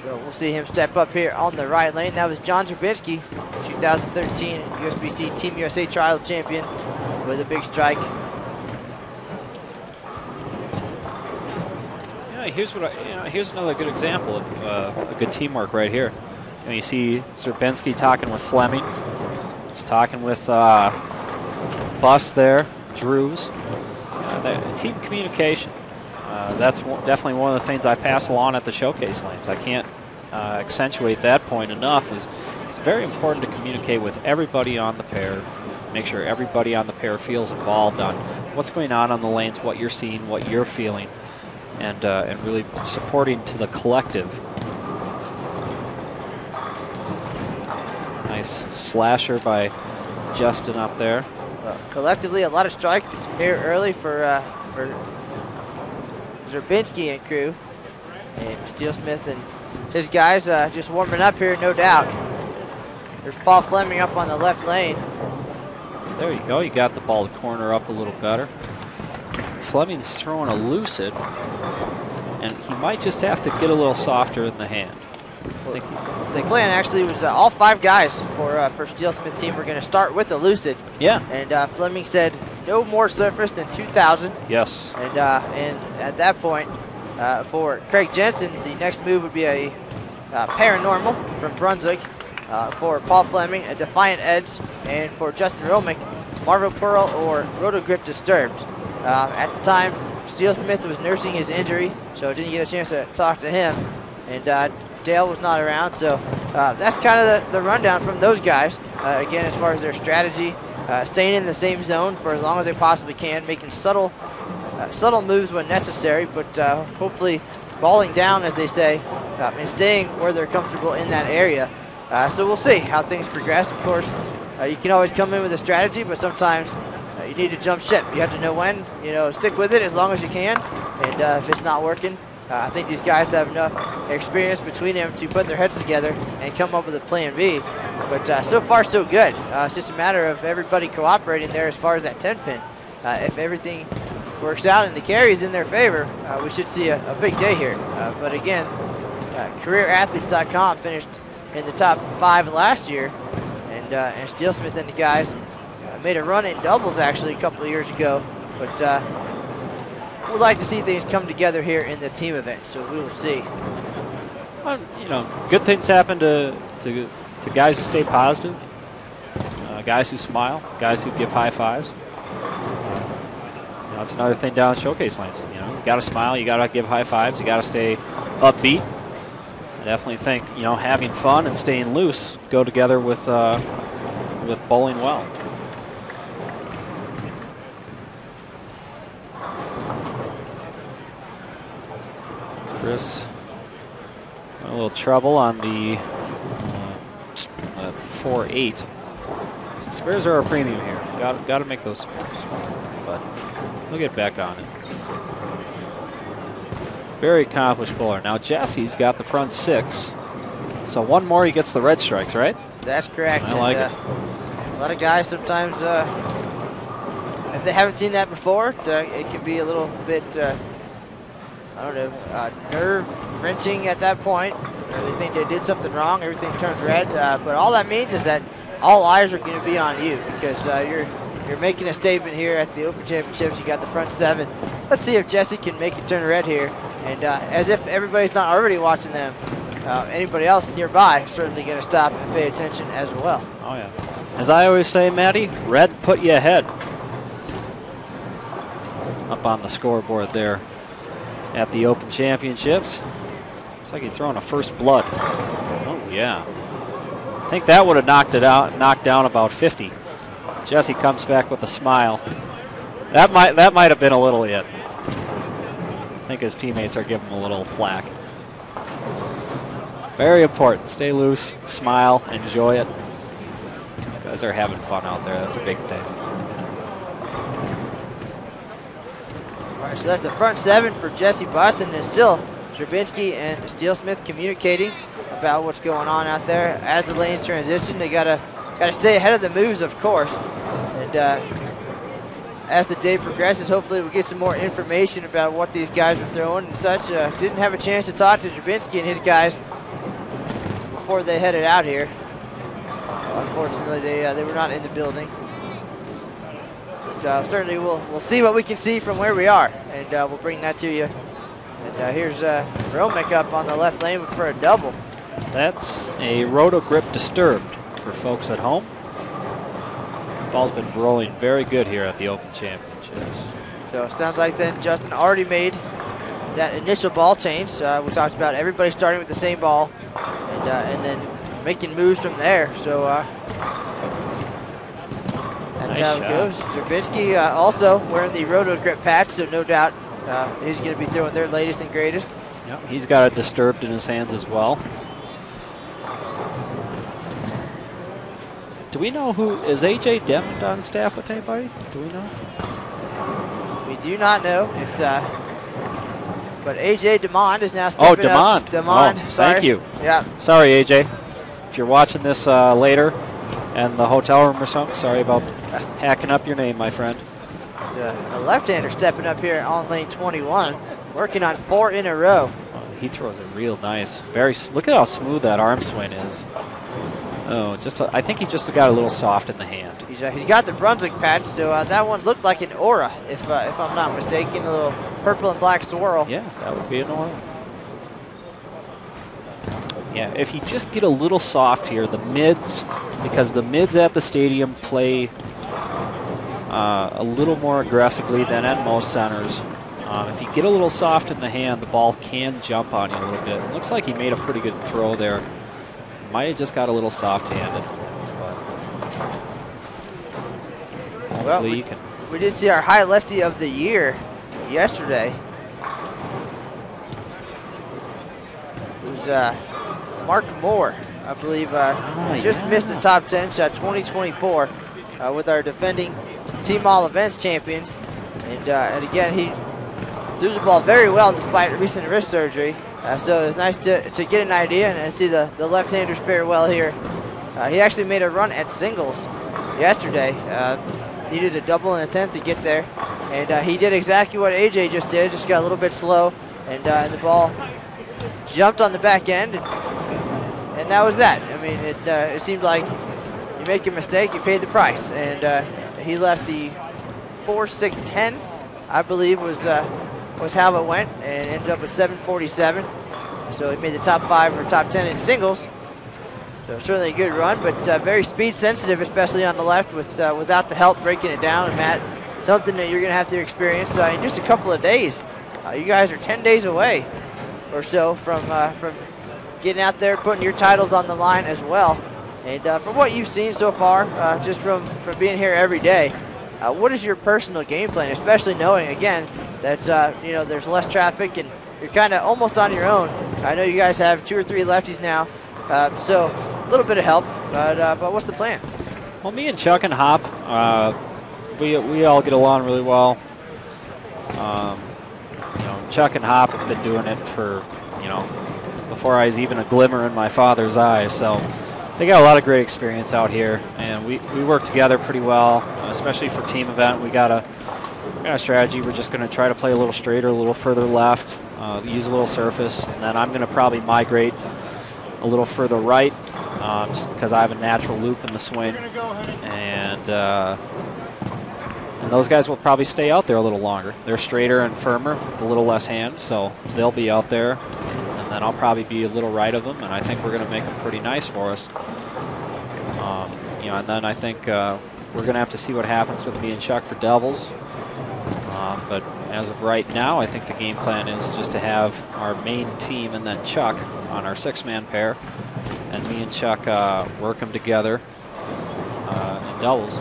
So we'll see him step up here on the right lane. That was John Szczerbinski, 2013 USBC Team USA Trials champion, with a big strike. Yeah, here's another good example of a good teamwork right here. You know, you see Szczerbinski talking with Fleming. He's talking with Bus there, Drews. Team communication. That's definitely one of the things I pass along at the showcase lanes. I can't accentuate that point enough. It's very important to communicate with everybody on the pair, make sure everybody on the pair feels involved on what's going on the lanes, what you're seeing, what you're feeling, and really supporting to the collective. Nice slasher by Justin up there. Collectively, a lot of strikes here early for Szczerbinski and crew, and Steelsmith and his guys just warming up here, no doubt. There's Paul Fleming up on the left lane. There you go. You got the ball to corner up a little better. Fleming's throwing a lucid, and he might just have to get a little softer in the hand. The plan actually was all 5 guys for Steelsmith's team were going to start with a lucid. Yeah. And Fleming said no more surface than 2,000. Yes. And at that point, for Craig Jensen, the next move would be a paranormal from Brunswick. For Paul Fleming, a Defiant Edge, and for Justin Hromek, Marvel Pearl or Rotogrip Disturbed. At the time, Steelsmith was nursing his injury, so didn't get a chance to talk to him. And Dale was not around, so that's kind of the rundown from those guys. Again, as far as their strategy, staying in the same zone for as long as they possibly can, making subtle moves when necessary, but hopefully balling down, as they say, and staying where they're comfortable in that area. So we'll see how things progress. Of course, you can always come in with a strategy, but sometimes you need to jump ship. You have to know when, stick with it as long as you can. And if it's not working, I think these guys have enough experience between them to put their heads together and come up with a plan B. But so far, so good. It's just a matter of everybody cooperating there as far as that 10 pin. If everything works out and the carries in their favor, we should see a big day here. But again, careerathletes.com finished in the top 5 last year, and Steelsmith and the guys made a run in doubles actually a couple of years ago. But we'd like to see things come together here in the team event, so we will see. Well, you know, good things happen to guys who stay positive, guys who smile, guys who give high fives. That's another thing down at Showcase Lanes. You know, you got to smile, you got to give high fives, you got to stay upbeat. I definitely think, you know, having fun and staying loose go together with bowling well. Chris, a little trouble on the 4-8. Spares are a premium here. Got to make those spares, but we'll get back on it. Very accomplished bowler. Now Jesse's got the front 6, so one more he gets the red strikes, right? That's correct. I like it. A lot of guys sometimes, if they haven't seen that before, it can be a little bit, I don't know, nerve-wrenching at that point. Or they think they did something wrong, everything turns red. But all that means is that all eyes are going to be on you, because you're making a statement here at the Open Championships. You got the front 7. Let's see if Jesse can make it turn red here. And as if everybody's not already watching them, anybody else nearby certainly going to stop and pay attention as well. Oh yeah. As I always say, Matty, red put you ahead. Up on the scoreboard there at the Open Championships. Looks like he's throwing a first blood. Oh yeah. I think that would have knocked down about 50. Jesse comes back with a smile. That might have been a little it. I think his teammates are giving him a little flack. Very important. Stay loose, smile, enjoy it. You guys are having fun out there. That's a big thing. All right, so that's the front 7 for Jesse Boston, and still Szczerbinski and Steelsmith communicating about what's going on out there. As the lanes transition, they gotta stay ahead of the moves, of course. And as the day progresses, hopefully we'll get some more information about what these guys are throwing and such. Didn't have a chance to talk to Szczerbinski and his guys before they headed out here. Unfortunately, they were not in the building. But certainly we'll see what we can see from where we are, and we'll bring that to you. And here's Hromek up on the left lane for a double. That's a roto grip disturbed for folks at home. Ball's been rolling very good here at the Open Championships. So it sounds like then Justin already made that initial ball change. We talked about everybody starting with the same ball and then making moves from there. So that's nice how it goes. Szczerbinski also wearing the roto grip patch, so no doubt he's going to be throwing their latest and greatest. Yep, he's got it disturbed in his hands as well. Do we know who is AJ Demond on staff with anybody? Do we know? We do not know. It's but AJ Demond is now stepping up. Demond. Oh, thank you. Yeah. Sorry, AJ. If you're watching this later in the hotel room or something, sorry about hacking up your name, my friend. It's a left-hander stepping up here on lane 21, working on 4 in a row. He throws it real nice. Look at how smooth that arm swing is. Oh, I think he just got a little soft in the hand. He's got the Brunswick patch, so that one looked like an aura, if I'm not mistaken, a little purple and black swirl. Yeah, that would be an aura. Yeah, if you just get a little soft here, the mids, because the mids at the stadium play a little more aggressively than at most centers. If you get a little soft in the hand, the ball can jump on you a little bit. It looks like he made a pretty good throw there. Might have just got a little soft-handed. Well, we did see our high lefty of the year yesterday. It was Mark Moore, I believe, just missed the top 10 shot 2024 with our defending Team All Events champions. And again, he threw the ball very well despite recent wrist surgery. So it was nice to get an idea and see the left-handers fare well here He actually made a run at singles yesterday. Needed a double and a 10th to get there. And he did exactly what AJ just did, just got a little bit slow. And the ball jumped on the back end. And that was that. I mean, it seemed like you make a mistake, you paid the price. And he left the 4.6.10, I believe, was how it went, and ended up with 7.47. So he made the top 5 or top 10 in singles. So certainly a good run, but very speed sensitive, especially on the left without the help breaking it down. And Matt, something that you're going to have to experience in just a couple of days. You guys are 10 days away or so from getting out there, putting your titles on the line as well. And from what you've seen so far, just from being here every day, what is your personal game plan, especially knowing, again, that there's less traffic and you're kind of almost on your own. I know you guys have 2 or 3 lefties now, so a little bit of help, but what's the plan? Well, me and Chuck and Hop, we all get along really well. Chuck and Hop have been doing it for, before I was even a glimmer in my father's eye. So they got a lot of great experience out here, and we work together pretty well, especially for team event. We got a strategy. We're just going to try to play a little straighter, a little further left, use a little surface, and then I'm going to probably migrate a little further right, just because I have a natural loop in the swing, and those guys will probably stay out there a little longer. They're straighter and firmer with a little less hand, so they'll be out there, and then I'll probably be a little right of them, and I think we're going to make them pretty nice for us. And then I think we're going to have to see what happens with me and Chuck for doubles. But as of right now, I think the game plan is just to have our main team and then Chuck on our 6-man pair, and me and Chuck work them together in doubles.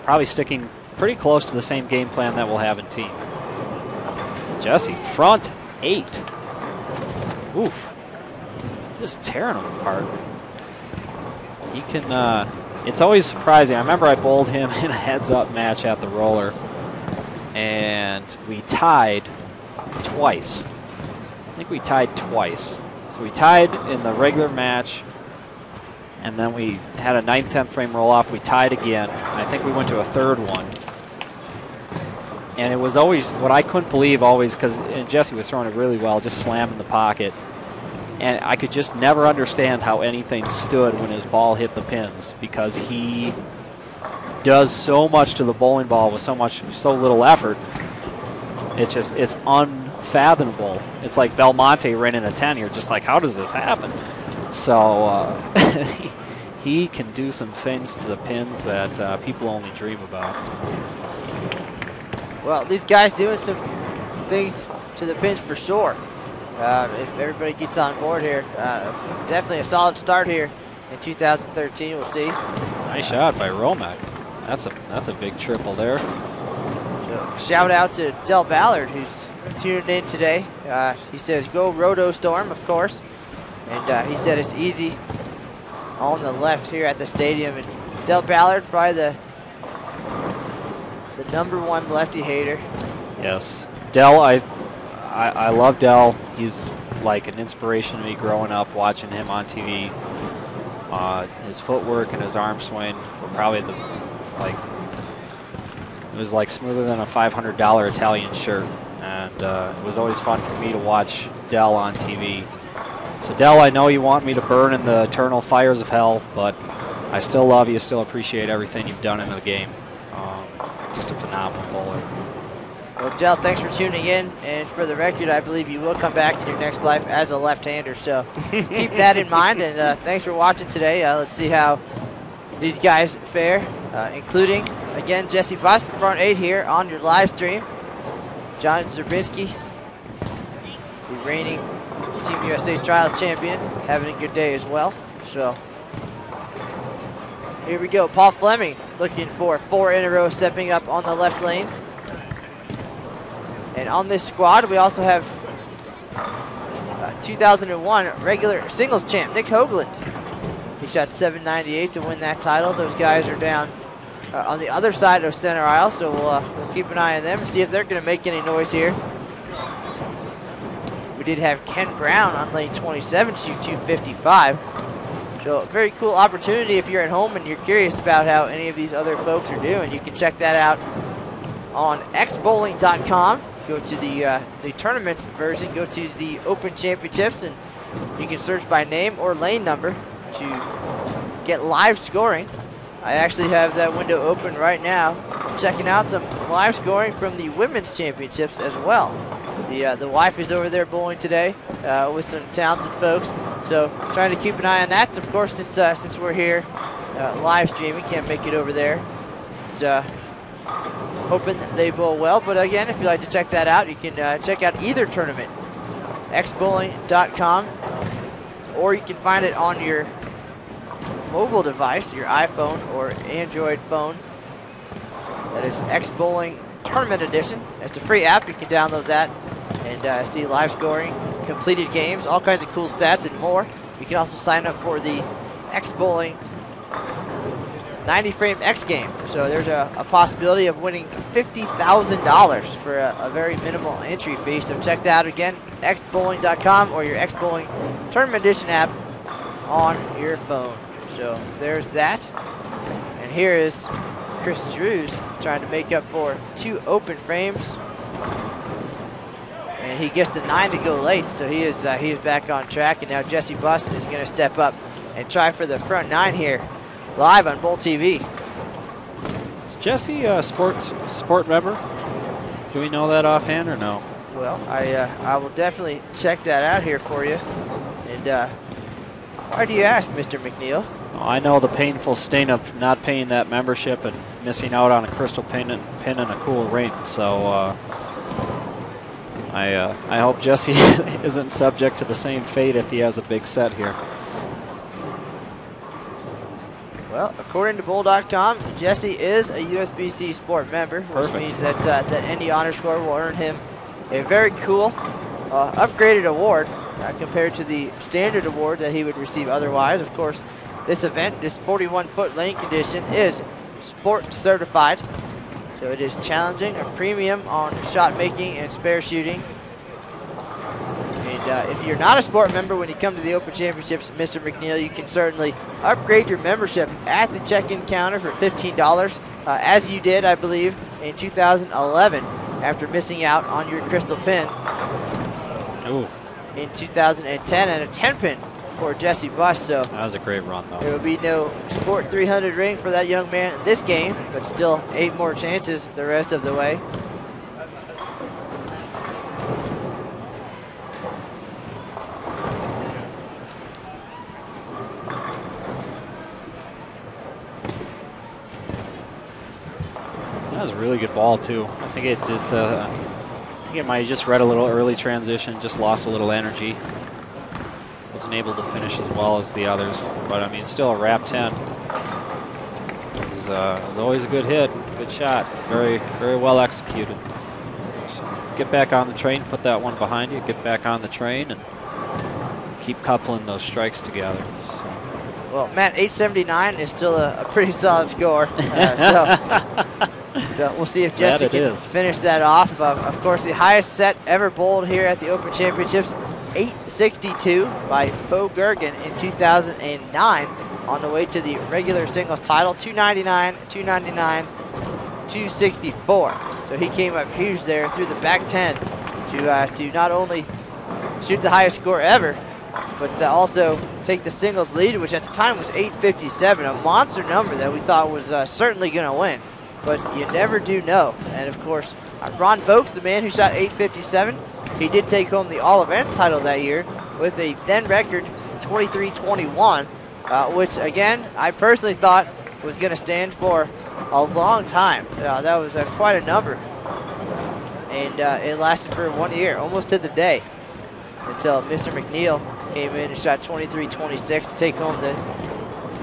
Probably sticking pretty close to the same game plan that we'll have in team. Jesse, front 8. Oof. Just tearing them apart. He can, it's always surprising. I remember I bowled him in a heads-up match at the roller, and we tied twice. I think we tied twice. So we tied in the regular match, and then we had a 9th, 10th frame roll-off. We tied again. I think we went to a 3rd one. And it was always, what I couldn't believe always, because Jesse was throwing it really well, just slamming the pocket. And I could just never understand how anything stood when his ball hit the pins, because he does so much to the bowling ball with so little effort. It's unfathomable. It's like Belmonte running a 10. You're just like, how does this happen? So he can do some things to the pins that people only dream about. Well, these guys doing some things to the pins for sure. If everybody gets on board here, definitely a solid start here in 2013. We'll see. Nice shot by Hromek. That's a big triple there. So, shout out to Del Ballard, who's tuned in today. He says, "Go Roto Storm," of course, and he said it's easy on the left here at the stadium. And Del Ballard, probably the #1 lefty hater. Yes, Del. I love Del. He's like an inspiration to me growing up, watching him on TV. His footwork and his arm swing were probably it was like smoother than a $500 Italian shirt, and it was always fun for me to watch Del on TV. So Del, I know you want me to burn in the eternal fires of hell, but I still love you, still appreciate everything you've done in the game. Just a phenomenal bowler. Well, Del, thanks for tuning in, and for the record, I believe you will come back in your next life as a left-hander, so keep that in mind, and thanks for watching today. Let's see how these guys fare, including, again, Jesse Buss, front 8 here on your live stream. John Szczerbinski, the reigning Team USA Trials champion, having a good day as well. So here we go. Paul Fleming looking for 4 in a row, stepping up on the left lane. And on this squad, we also have 2001 regular singles champ, Nick Hoagland. He shot 798 to win that title. Those guys are down on the other side of center aisle, so we'll keep an eye on them and see if they're going to make any noise here. We did have Ken Brown on lane 27 shoot 255. So very cool opportunity if you're at home and you're curious about how any of these other folks are doing. You can check that out on xbowling.com. Go to the tournaments version, go to the Open Championships, and you can search by name or lane number to get live scoring. I actually have that window open right now, checking out some live scoring from the Women's Championships as well. The wife is over there bowling today with some talented folks, so trying to keep an eye on that. Of course, since we're here live streaming, can't make it over there. But, hoping they bowl well, but again, if you'd like to check that out, you can check out either tournament, xbowling.com, or you can find it on your mobile device, your iPhone or Android phone. That is X-Bowling Tournament Edition. It's a free app. You can download that and see live scoring, completed games, all kinds of cool stats and more. You can also sign up for the X-Bowling 90 frame X game. So there's a possibility of winning $50,000 for a very minimal entry fee. So check that out again, xbowling.com or your X-Bowling Tournament Edition app on your phone. So there's that. And here is Chris Drews trying to make up for 2 open frames. And he gets the 9 to go late, so he is back on track. And now Jesse Buss is going to step up and try for the front 9 here, live on Bowl TV. Is Jesse a sport member? Do we know that offhand or no? Well, I will definitely check that out here for you. And why do you ask, Mr. McNeil? Well, I know the painful stain of not paying that membership and missing out on a crystal pin and a cool ring. So I hope Jesse isn't subject to the same fate if he has a big set here. Well, according to Bowl.com, Jesse is a USBC Sport member, which means that that any honor score will earn him a very cool upgraded award compared to the standard award that he would receive otherwise. Of course, this event, this 41-foot lane condition, is sport certified, so it is challenging, a premium on shot making and spare shooting. And if you're not a sport member when you come to the Open Championships, Mr. McNeil, you can certainly upgrade your membership at the check-in counter for $15, as you did, I believe, in 2011 after missing out on your crystal pin. Ooh. In 2010, and a 10-pin for Jesse Buss. So that was a great run, though. There will be no Sport 300 ring for that young man in this game, but still 8 more chances the rest of the way. That was a really good ball, too. I think it just, I think it might have just read a little early transition, just lost a little energy. Wasn't able to finish as well as the others, but I mean, still a wrap 10. It was always a good hit, good shot, very, very well executed. So get back on the train, put that one behind you, get back on the train, and keep coupling those strikes together. So. Well, Matt, 879 is still a pretty solid score. So we'll see if Jesse can finish that off. Of course, the highest set ever bowled here at the Open Championships, 862 by Bo Gergen in 2009, on the way to the regular singles title, 299, 299, 264. So he came up huge there through the back 10 to not only shoot the highest score ever, but also take the singles lead, which at the time was 857, a monster number that we thought was certainly going to win. But you never do know. And of course, Ron Vokes, the man who shot 857, he did take home the All Events title that year with a then record 23-21, which again, I personally thought was going to stand for a long time. That was quite a number. And it lasted for 1 year, almost to the day, until Mr. McNeil came in and shot 23-26 to take home the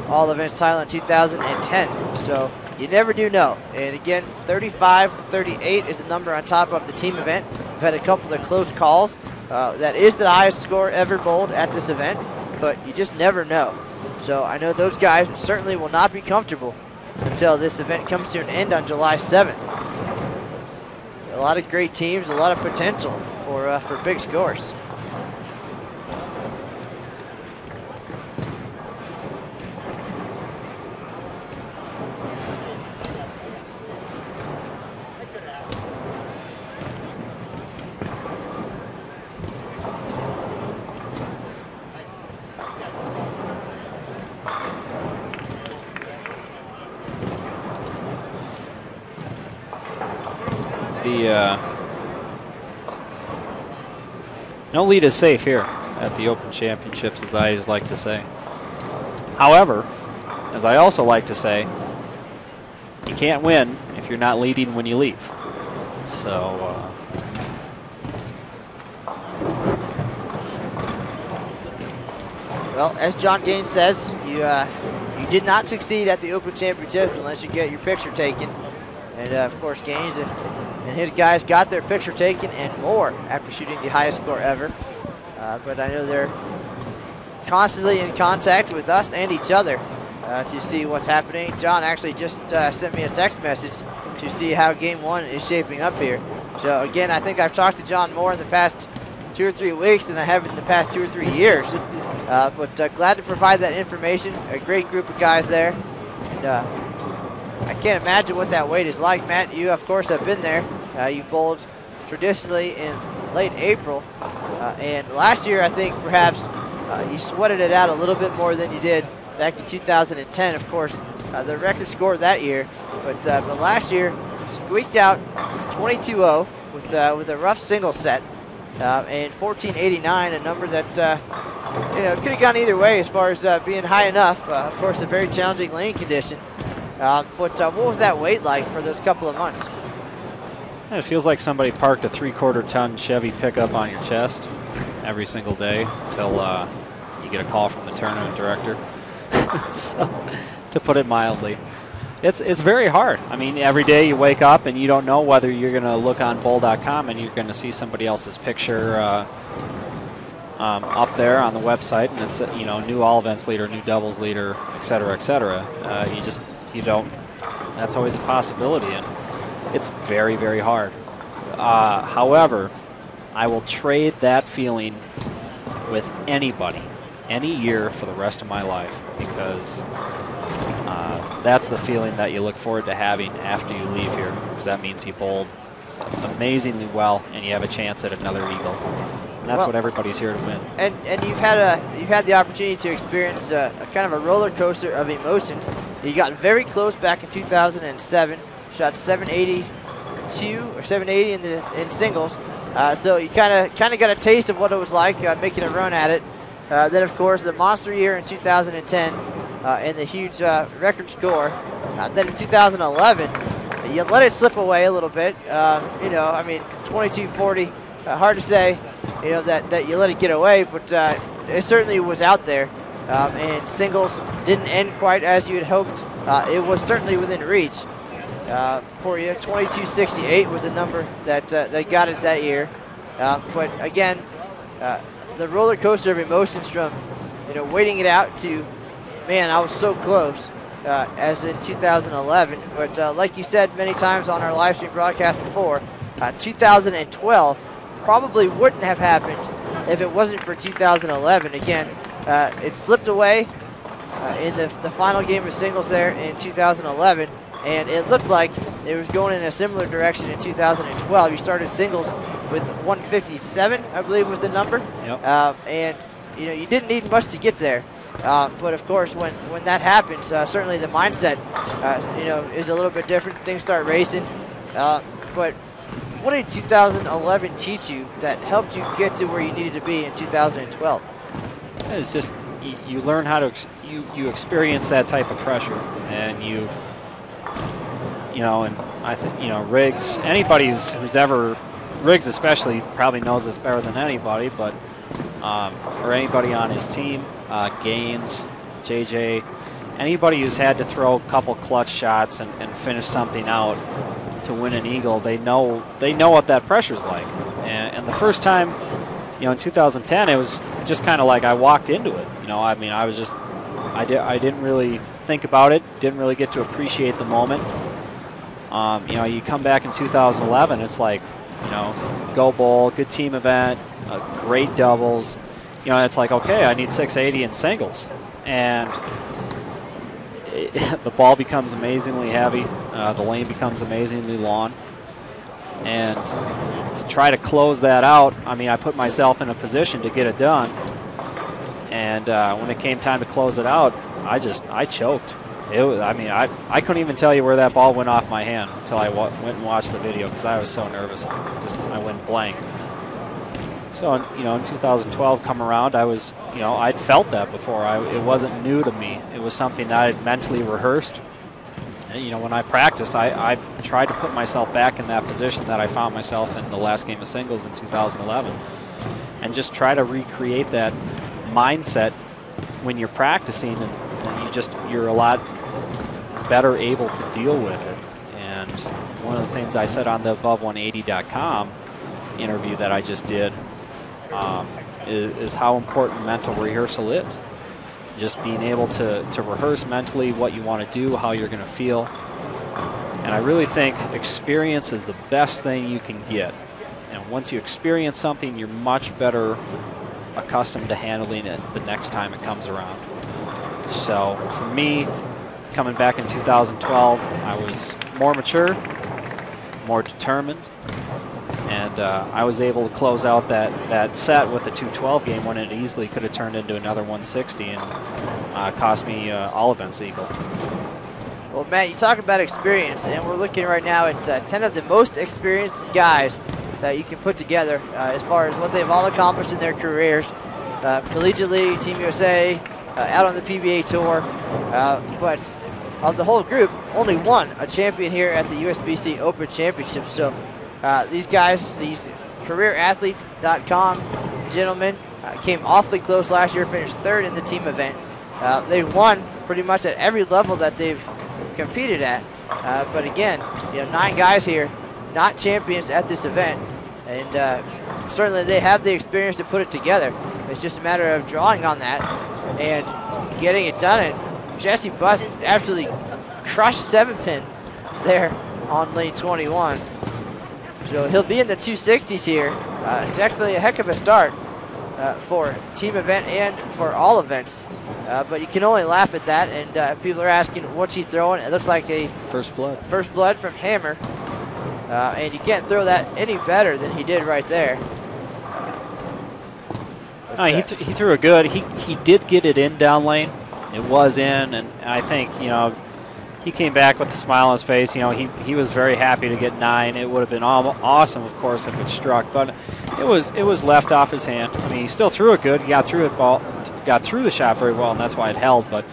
All Events title in 2010. So you never do know. And again, 35-38 is the number on top of the team event. We've had a couple of close calls. That is the highest score ever bowled at this event, but you just never know. So I know those guys certainly will not be comfortable until this event comes to an end on July 7th. A lot of great teams, a lot of potential for big scores. no lead is safe here at the Open Championships, as I always like to say. However, as I also like to say, you can't win if you're not leading when you leave. So. Well, as John Gaines says, you did not succeed at the Open Championships unless you get your picture taken. And of course, Gaines and his guys got their picture taken and more after shooting the highest score ever. But I know they're constantly in contact with us and each other to see what's happening. John actually just sent me a text message to see how game one is shaping up here. So again, I think I've talked to John more in the past 2 or 3 weeks than I have in the past 2 or 3 years. But glad to provide that information. A great group of guys there. And, I can't imagine what that wait is like. Matt, you of course have been there. You bowled traditionally in late April. And last year I think perhaps you sweated it out a little bit more than you did back in 2010. Of course, the record score that year. But last year squeaked out 22-0 with a rough single set. And 1489, a number that could have gone either way as far as being high enough. Of course, a very challenging lane condition. But what was that weight like for those couple of months? It feels like somebody parked a 3/4 ton Chevy pickup on your chest every single day until you get a call from the tournament director. So, to put it mildly. It's very hard. I mean, every day you wake up and you don't know whether you're going to look on bowl.com and you're going to see somebody else's picture up there on the website, and it's new all events leader, new doubles leader, et cetera, et cetera. You don't. That's always a possibility, and it's very, very hard. However, I will trade that feeling with anybody, any year for the rest of my life, because that's the feeling that you look forward to having after you leave here, because that means you bowled amazingly well and you have a chance at another eagle. And that's what everybody's here to win. And you've had the opportunity to experience a kind of a roller coaster of emotions. You got very close back in 2007, shot 782 or 780 in singles. So you kind of got a taste of what it was like making a run at it. Then of course the monster year in 2010 and the huge record score. Then in 2011, you let it slip away a little bit. I mean, 2240. Hard to say, that you let it get away, but it certainly was out there. And singles didn't end quite as you had hoped. It was certainly within reach for you. 2268 was the number that got it that year. But again, the roller coaster of emotions from, waiting it out to, man, I was so close, as in 2011. But like you said many times on our live stream broadcast before, 2012 probably wouldn't have happened if it wasn't for 2011. Again, it slipped away in the final game of singles there in 2011, and it looked like it was going in a similar direction in 2012. You started singles with 157, I believe was the number. Yep. And you didn't need much to get there. But of course, when that happens, certainly the mindset, is a little bit different. Things start racing. But what did 2011 teach you that helped you get to where you needed to be in 2012? It's just you learn how to you experience that type of pressure, and and I think Riggs, anybody who's ever, Riggs especially probably knows this better than anybody, but or anybody on his team, Gaines, JJ, anybody who's had to throw a couple clutch shots and finish something out to win an eagle, they know what that pressure's like. And the first time, in 2010, it was just kind of like I walked into it. I didn't really think about it, didn't really get to appreciate the moment. You come back in 2011, it's like, go bowl, good team event, great doubles. It's like, okay, I need 680 in singles, and the ball becomes amazingly heavy, the lane becomes amazingly long, and to try to close that out, I put myself in a position to get it done, and when it came time to close it out, I choked. I mean, I couldn't even tell you where that ball went off my hand until I went and watched the video because I was so nervous. I went blank. So, you know, in 2012 come around, I'd felt that before. It wasn't new to me. It was something that I had mentally rehearsed. And, you know, when I practiced, I tried to put myself back in that position that I found myself in the last game of singles in 2011 and just try to recreate that mindset when you're practicing, and you're a lot better able to deal with it. And one of the things I said on the above180.com interview that I just did is how important mental rehearsal is. Just being able to rehearse mentally what you want to do, how you're going to feel. And I really think experience is the best thing you can get. And once you experience something, you're much better accustomed to handling it the next time it comes around. So for me, coming back in 2012, I was more mature, more determined, and I was able to close out that set with a 212 game when it easily could have turned into another 160 and cost me all events equal. Well, Matt, you talk about experience, and we're looking right now at 10 of the most experienced guys that you can put together as far as what they've all accomplished in their careers, collegiately, Team USA, out on the PBA Tour, but of the whole group, only one a champion here at the USBC Open Championship. So these guys, these careerathletes.com gentlemen, came awfully close last year, finished third in the team event. They've won pretty much at every level that they've competed at. But again, you know, 9 guys here, not champions at this event, and certainly they have the experience to put it together. It's just a matter of drawing on that and getting it done. And Jesse Buss absolutely crushed 7-pin there on lane 21. So he'll be in the 260s here. Definitely a heck of a start for team event and for all events. But you can only laugh at that, and people are asking what's he throwing. It looks like a first blood from Hammer, and you can't throw that any better than he did right there. No, he threw it good. He did get it in down lane. It was in, and I think, you know, he came back with a smile on his face. You know, he was very happy to get 9. It would have been awesome, of course, if it struck, but it was left off his hand. I mean, he still threw it good. He got through the shot very well, and that's why it held. But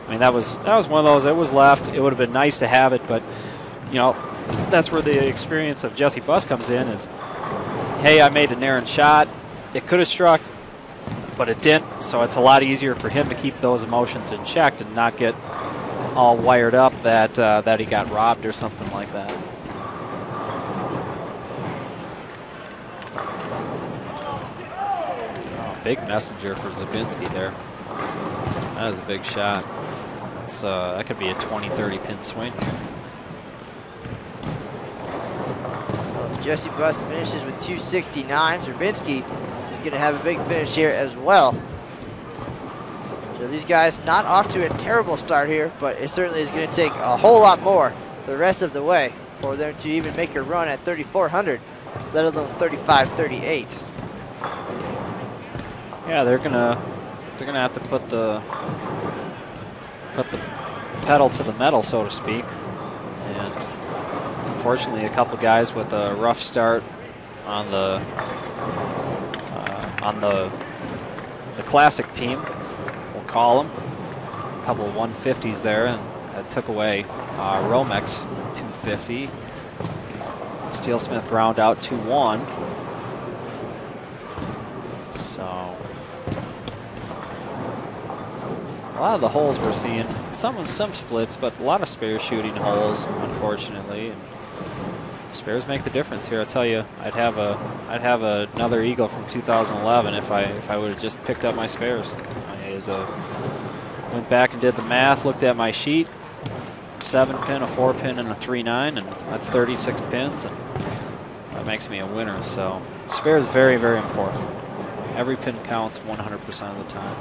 I mean, that was one of those that was left. It would have been nice to have it, but you know, that's where the experience of Jesse Buss comes in. Is, hey, I made an errant shot. It could have struck, but it didn't. So it's a lot easier for him to keep those emotions in check and not get all wired up that he got robbed or something like that. Oh, big messenger for Szczerbinski there. That was a big shot. That could be a 20-30 pin swing here. Jesse Buss finishes with 269. Szczerbinski is going to have a big finish here as well. So these guys not off to a terrible start here, but it certainly is going to take a whole lot more the rest of the way for them to even make a run at 3,400, let alone 35-38. Yeah, they're gonna have to put the pedal to the metal, so to speak. And unfortunately, a couple guys with a rough start on the classic team, we'll call them. A couple of 150s there, and that took away Hromek's 250. Steelsmith ground out 2-1. So a lot of the holes we're seeing, some splits, but a lot of spare shooting holes, unfortunately. And spares make the difference here. I tell you, I'd have another eagle from 2011 if I would have just picked up my spares. Went back and did the math, looked at my sheet, 7-pin, a 4-pin, and a 3-9, and that's 36 pins, and that makes me a winner. So spares very, very important. Every pin counts 100% of the time.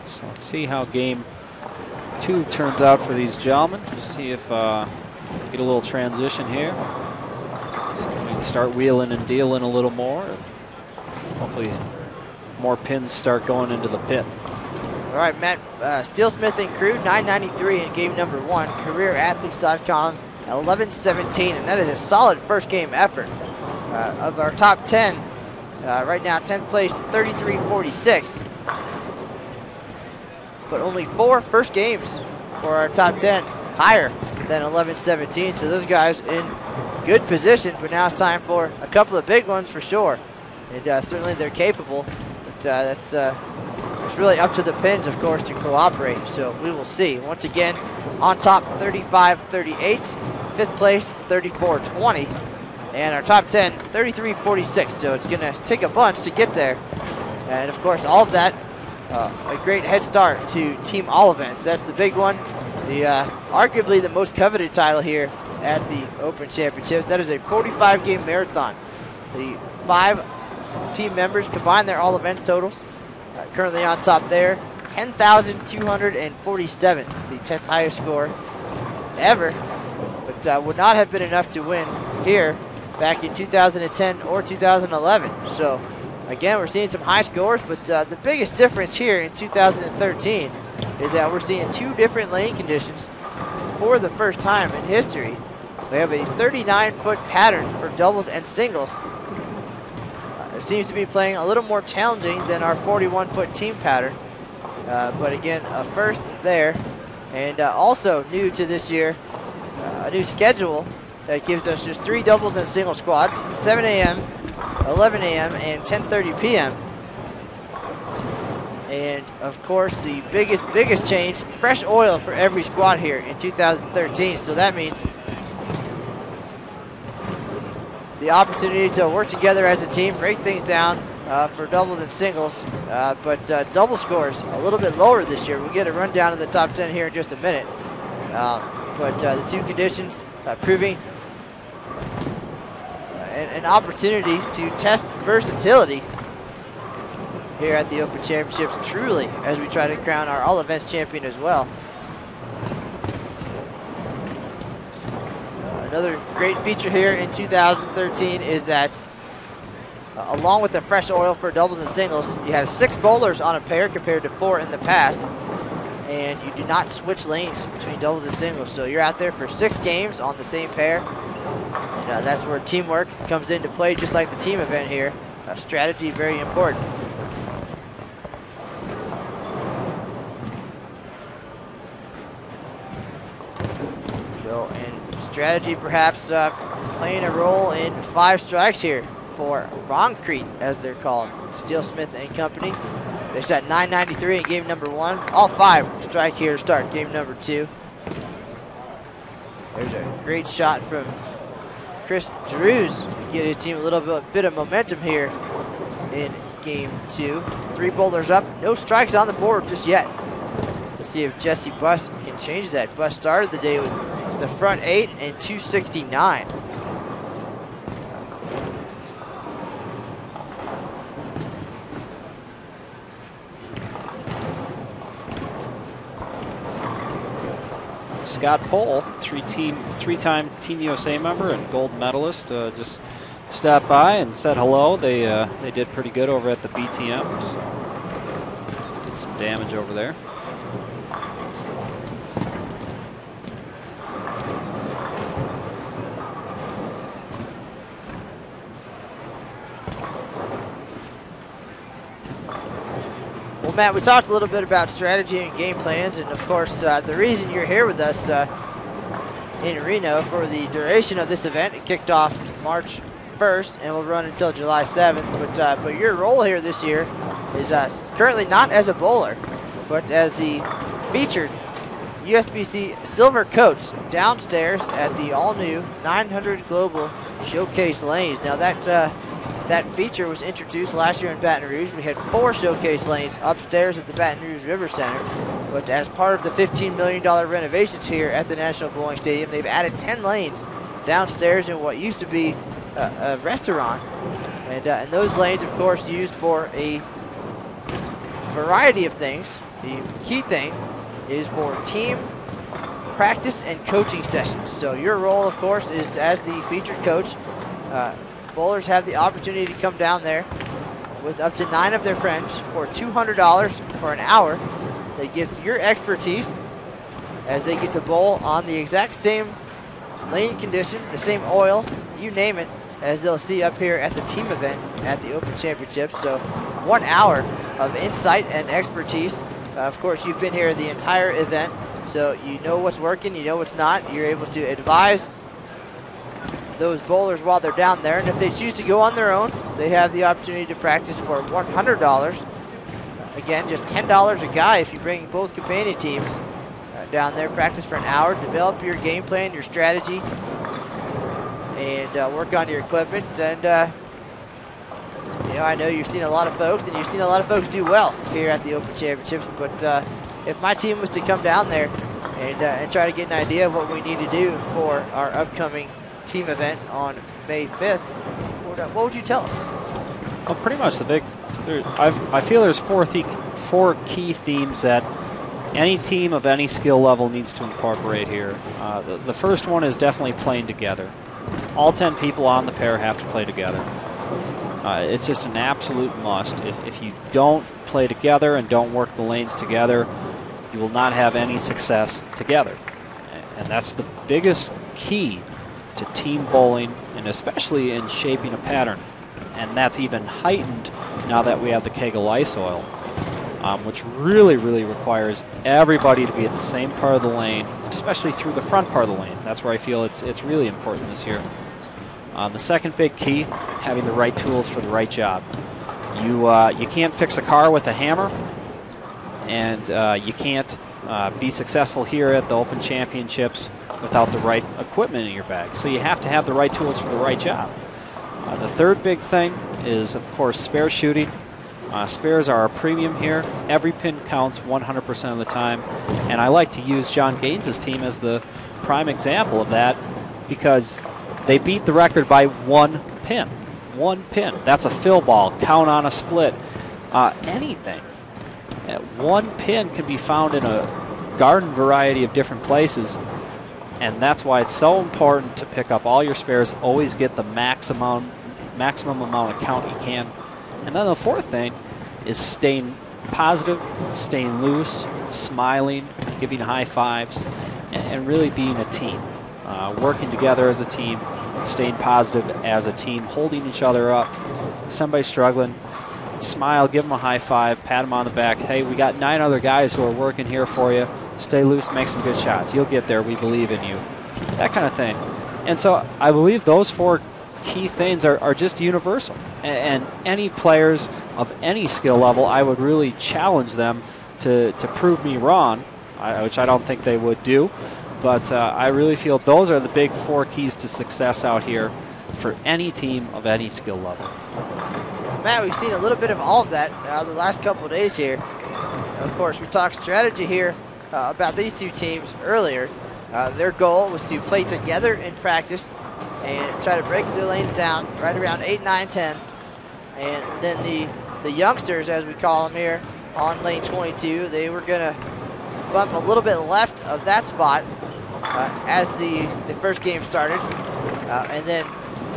So let's see how game 2 turns out for these gentlemen. Just see if get a little transition here. So we can start wheeling and dealing a little more. Hopefully more pins start going into the pit. All right, Matt, Steelsmith and crew, 993 in game number 1. CareerAthletes.com, 11-17, and that is a solid first game effort. Of our top 10, right now, 10th place, 33-46. But only 4 first games for our top 10, higher than 11-17. So those guys in good position, but now it's time for a couple of big ones for sure. And certainly they're capable, but it's really up to the pins, of course, to cooperate. So we will see. Once again, on top 35-38, 5th place 34-20, and our top 10 33-46. So it's going to take a bunch to get there. And of course, all of that, a great head start to Team All Events. That's the big one. The arguably the most coveted title here at the Open Championships. That is a 45-game marathon. The 5 team members combine their all events totals. Currently on top there, 10,247, the 10th highest score ever, but would not have been enough to win here back in 2010 or 2011. So again, we're seeing some high scores, but the biggest difference here in 2013 is that we're seeing 2 different lane conditions for the first time in history. We have a 39-foot pattern for doubles and singles. It seems to be playing a little more challenging than our 41-foot team pattern. But again, a first there. And also new to this year, a new schedule that gives us just 3 doubles and single squads, 7 a.m., 11 a.m., and 10:30 p.m. And of course, the biggest change, fresh oil for every squad here in 2013. So that means the opportunity to work together as a team, break things down for doubles and singles, but double scores a little bit lower this year. We'll get a rundown of the top 10 here in just a minute. But the 2 conditions proving an opportunity to test versatility here at the Open Championships, truly, as we try to crown our all events champion as well. Another great feature here in 2013 is that along with the fresh oil for doubles and singles, you have 6 bowlers on a pair compared to 4 in the past, and you do not switch lanes between doubles and singles. So you're out there for 6 games on the same pair. And, that's where teamwork comes into play, just like the team event here. Strategy very important. So, and strategy perhaps playing a role in 5 strikes here for Concrete, as they're called, Steelsmith and company. They shot 993 in game number 1. All 5 strike here to start game number 2. There's a great shot from Chris Drews to get his team a little bit of momentum here in game 2. 3 bowlers up, no strikes on the board just yet. Let's see if Jesse Buss can change that. Buss started the day with the front 8 and 269. Scott Pohl, 3-time Team USA member and gold medalist, just stopped by and said hello. They did pretty good over at the BTM, so did some damage over there. Well, Matt, we talked a little bit about strategy and game plans, and of course, the reason you're here with us in Reno for the duration of this event, it kicked off March 1st and will run until July 7th, but your role here this year is currently not as a bowler, but as the featured USBC Silver Coach downstairs at the all-new 900 Global Showcase Lanes. Now that feature was introduced last year in Baton Rouge. We had 4 showcase lanes upstairs at the Baton Rouge River Center. But as part of the $15 million renovations here at the National Bowling Stadium, they've added 10 lanes downstairs in what used to be a restaurant. And those lanes, of course, used for a variety of things. The key thing is for team practice and coaching sessions. So your role, of course, is as the featured coach. Bowlers have the opportunity to come down there with up to 9 of their friends for $200 for an hour. That gives your expertise as they get to bowl on the exact same lane condition, the same oil, you name it, as they'll see up here at the team event at the Open Championships. So 1 hour of insight and expertise. Of course, you've been here the entire event, so you know what's working, you know what's not. You're able to advise those bowlers while they're down there, and if they choose to go on their own, they have the opportunity to practice for $100. Again, just $10 a guy if you bring both companion teams down there. Practice for an hour, develop your game plan, your strategy, and work on your equipment. And you know, I know you've seen a lot of folks, and you've seen a lot of folks do well here at the Open Championships, but if my team was to come down there and try to get an idea of what we need to do for our upcoming team event on May 5th, what would you tell us? Well, pretty much I feel there's four key themes that any team of any skill level needs to incorporate here. The first one is definitely playing together. All 10 people on the pair have to play together. It's just an absolute must. If you don't play together and don't work the lanes together, you will not have any success together. And that's the biggest key to team bowling, and especially in shaping a pattern. And that's even heightened now that we have the Kegel ice oil, which really requires everybody to be in the same part of the lane, especially through the front part of the lane. That's where I feel it's really important this year. The second big key, having the right tools for the right job. You can't fix a car with a hammer, and you can't be successful here at the Open Championships without the right equipment in your bag. So you have to have the right tools for the right job. The third big thing is, of course, spare shooting. Spares are a premium here. Every pin counts 100% of the time. And I like to use John Gaines's team as the prime example of that, because they beat the record by 1 pin. 1 pin. That's a fill ball. Count on a split. Anything. 1 pin can be found in a garden variety of different places. And that's why it's so important to pick up all your spares. Always get the maximum amount of count you can. And then the fourth thing is staying positive, staying loose, smiling, giving high fives, and really being a team. Working together as a team, staying positive as a team, holding each other up. Somebody's struggling, smile, give them a high five, pat them on the back. Hey, we got 9 other guys who are working here for you. Stay loose, make some good shots. You'll get there. We believe in you. That kind of thing. And so I believe those 4 key things are just universal. And any players of any skill level, I would really challenge them to prove me wrong, which I don't think they would do. But I really feel those are the big 4 keys to success out here for any team of any skill level. Matt, we've seen a little bit of all of that the last couple of days here. Of course, we talked strategy here about these 2 teams earlier. Their goal was to play together in practice and try to break the lanes down right around 8, 9, 10. And then the youngsters, as we call them here, on lane 22, they were going to bump a little bit left of that spot as the first game started. And then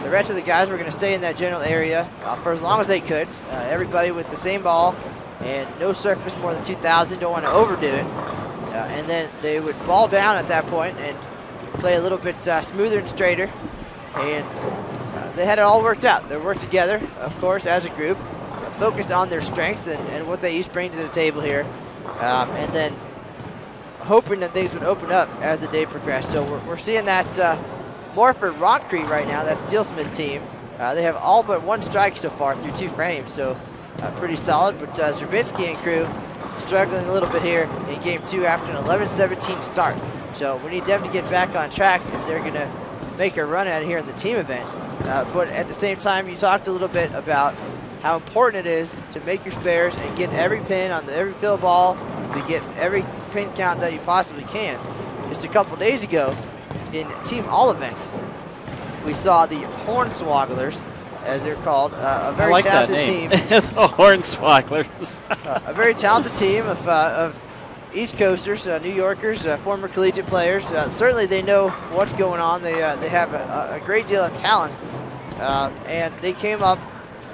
the rest of the guys were going to stay in that general area for as long as they could. Everybody with the same ball and no surface more than 2,000, don't want to overdo it. And then they would ball down at that point and play a little bit smoother and straighter. And they had it all worked out. They worked together, of course, as a group, focused on their strengths and what they each bring to the table here. And then hoping that things would open up as the day progressed. So we're seeing that more for Rock Creek right now, that Steelsmith team. They have all but 1 strike so far through 2 frames, so pretty solid. But Szczerbinski and crew struggling a little bit here in game 2 after an 11-17 start. So we need them to get back on track if they're going to make a run at it here in the team event. But at the same time, you talked a little bit about how important it is to make your spares and get every pin on every fill ball, to get every pin count that you possibly can. Just a couple days ago in team all events, we saw the Hornswogglers, as they're called, a very talented team. The Hornswogglers. A very talented team of East Coasters, New Yorkers, former collegiate players. Certainly they know what's going on. They have a great deal of talent, and they came up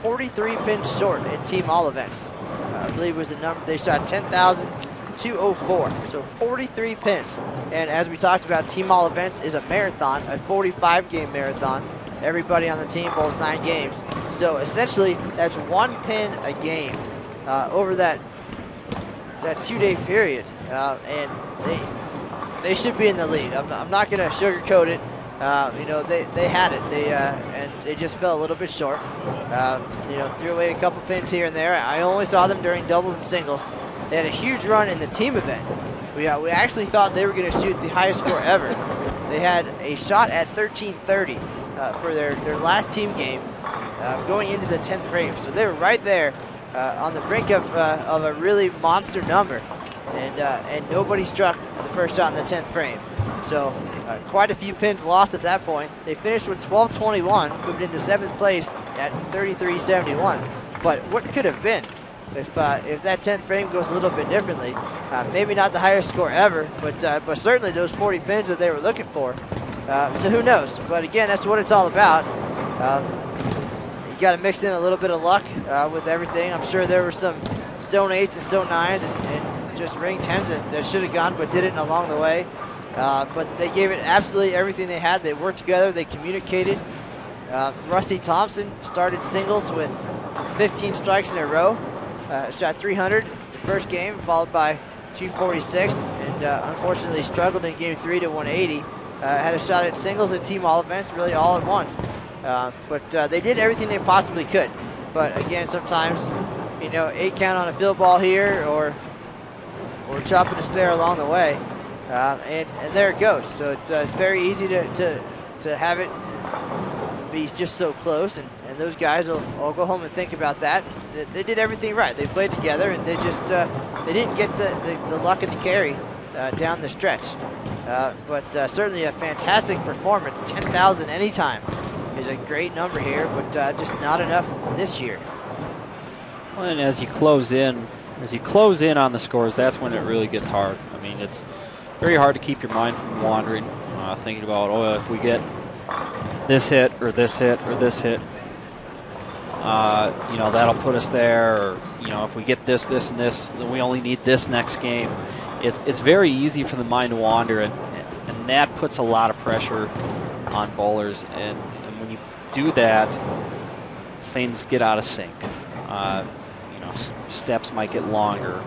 43 pins short in team all events. I believe was the number. They shot 10,204, so 43 pins. And as we talked about, team all events is a marathon, a 45-game marathon. Everybody on the team bowls 9 games. So essentially, that's 1 pin a game over that 2-day period. And they should be in the lead. I'm not going to sugarcoat it. You know, they had it. And they just fell a little bit short. You know, threw away a couple pins here and there. I only saw them during doubles and singles. They had a huge run in the team event. We actually thought they were going to shoot the highest score ever. They had a shot at 1330 for their last team game going into the 10th frame. So they were right there on the brink of a really monster number. And nobody struck the first shot in the 10th frame. So quite a few pins lost at that point. They finished with 1221, moved into 7th place at 3371. But what could have been if that 10th frame goes a little bit differently? Maybe not the highest score ever, but certainly those 40 pins that they were looking for. So who knows? But again, that's what it's all about. You got to mix in a little bit of luck with everything. I'm sure there were some stone 8s and stone 9s and just ring 10s that should have gone but didn't along the way. But they gave it absolutely everything they had. They worked together. They communicated. Rusty Thompson started singles with 15 strikes in a row. Shot 300 the first game, followed by 246, and unfortunately struggled in game 3 to 180. Had a shot at singles and team all events really all at once. But they did everything they possibly could. But again, sometimes, you know, 8 count on a field ball here or chopping a spare along the way. And there it goes. So it's very easy to have it be just so close, and those guys will go home and think about that. They did everything right. They played together, and they just they didn't get the luck and the carry down the stretch. But certainly a fantastic performance. 10,000 anytime is a great number here, but just not enough this year. Well, and as you close in on the scores, that's when it really gets hard. I mean, it's very hard to keep your mind from wandering, thinking about, oh, if we get this hit or this hit or this hit, you know, that'll put us there. Or, you know, if we get this, this, and this, then we only need this next game. It's very easy for the mind to wander, and that puts a lot of pressure on bowlers. And when you do that, things get out of sync. You know, steps might get longer,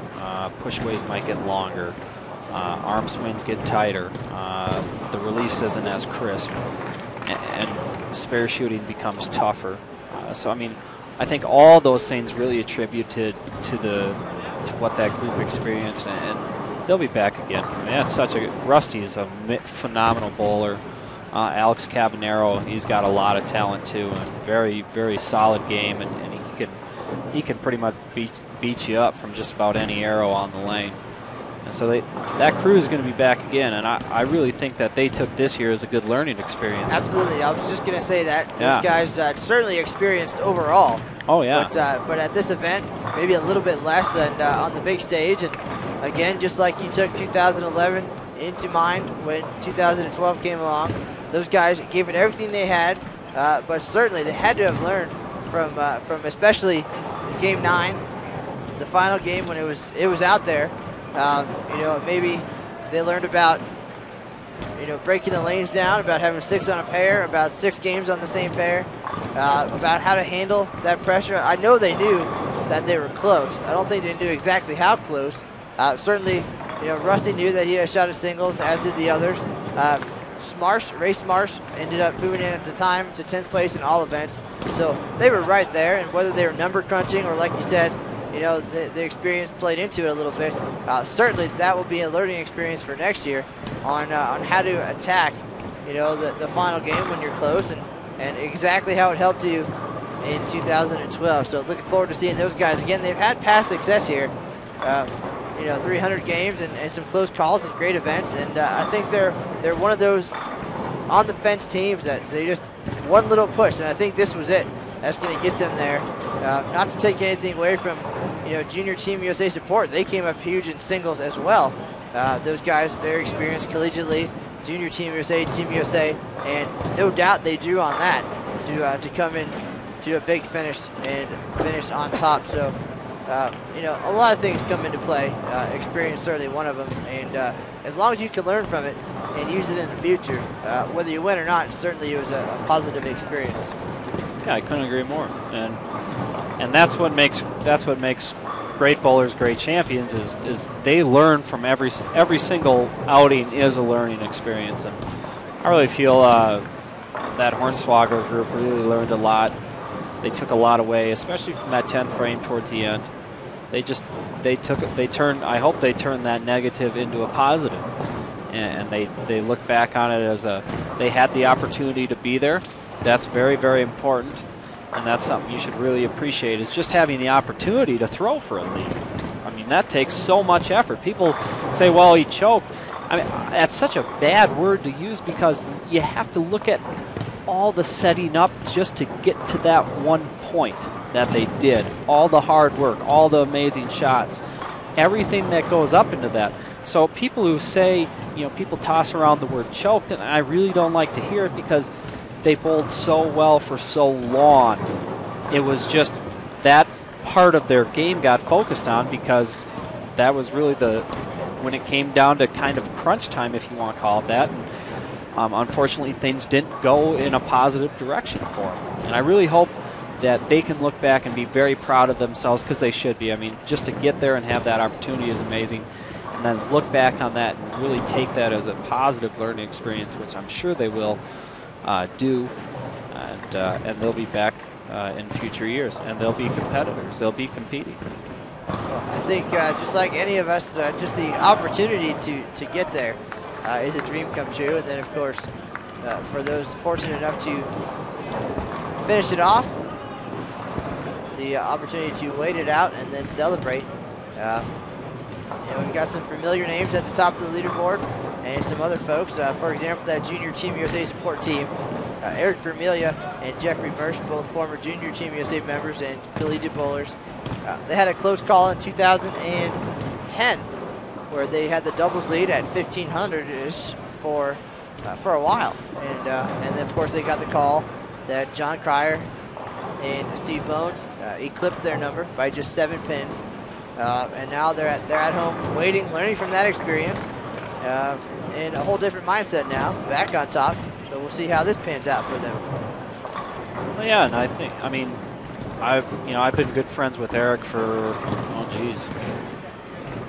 pushways might get longer. Arm swings get tighter, the release isn't as crisp, and spare shooting becomes tougher. So I mean, I think all those things really attributed to what that group experienced, and they'll be back again. I mean, that's Rusty's a phenomenal bowler. Alex Cabanero, he's got a lot of talent too, and very, very solid game, and he can pretty much beat you up from just about any arrow on the lane. And so that crew is going to be back again, and I really think that they took this year as a good learning experience. Absolutely. I was just going to say that. Those guys certainly experienced overall. Oh, yeah. But at this event, maybe a little bit less, and on the big stage. And again, just like you took 2011 into mind when 2012 came along, those guys gave it everything they had, but certainly they had to have learned from especially Game 9, the final game when it was out there. You know, maybe they learned about, you know, breaking the lanes down, about having 6 on a pair, about 6 games on the same pair, about how to handle that pressure. I know they knew that they were close. I don't think they knew exactly how close. Certainly, you know, Rusty knew that he had a shot at singles, as did the others. Ray Smarsh ended up moving in at the time to 10th place in all events. So they were right there, and whether they were number crunching or, like you said, you know, the experience played into it a little bit. Certainly that will be a learning experience for next year on how to attack, you know, the final game when you're close, and exactly how it helped you in 2012. So looking forward to seeing those guys again. They've had past success here, you know, 300 games and some close calls and great events, and I think they're one of those on the fence teams that they just one little push, and I think this was it. That's going to get them there. Not to take anything away from, you know, Junior Team USA support. They came up huge in singles as well. Those guys very experienced collegiately, Junior Team USA, Team USA, and no doubt they drew on that to come in to a big finish and finish on top. So, you know, a lot of things come into play. Experience certainly one of them, and as long as you can learn from it and use it in the future, whether you win or not, certainly it was a positive experience. Yeah, I couldn't agree more. And that's what makes great bowlers great champions is they learn from every single outing is a learning experience. And I really feel that Hornswoggle group really learned a lot. They took a lot away, especially from that 10th frame towards the end. I hope they turned that negative into a positive. And they look back on it as they had the opportunity to be there. That's very, very important. And that's something you should really appreciate, is just having the opportunity to throw for a lead. I mean, that takes so much effort. People say, well, he choked. I mean, that's such a bad word to use, because you have to look at all the setting up just to get to that one point that they did. All the hard work, all the amazing shots, everything that goes up into that. So people who say, you know, people toss around the word choked, and I really don't like to hear it, because they bowled so well for so long. It was just that part of their game got focused on, because that was really when it came down to kind of crunch time, if you want to call it that. And, unfortunately, things didn't go in a positive direction for them. And I really hope that they can look back and be very proud of themselves, because they should be. I mean, just to get there and have that opportunity is amazing. And then look back on that and really take that as a positive learning experience, which I'm sure they will do, and they'll be back in future years, and they'll be competitors. They'll be competing. Well, I think just like any of us, just the opportunity to get there is a dream come true. And then, of course, for those fortunate enough to finish it off, the opportunity to wait it out and then celebrate. You know, we've got some familiar names at the top of the leaderboard, and some other folks. For example, that Junior Team USA support team, Eric Vermelia and Jeffrey Mersch, both former Junior Team USA members and collegiate bowlers. They had a close call in 2010, where they had the doubles lead at 1,500-ish for a while, and then of course they got the call that John Cryer and Steve Bone eclipsed their number by just 7 pins, and now they're at home waiting, learning from that experience. In a whole different mindset now, back on top. So we'll see how this pans out for them. Well, yeah, and I mean, I've been good friends with Eric for, oh geez,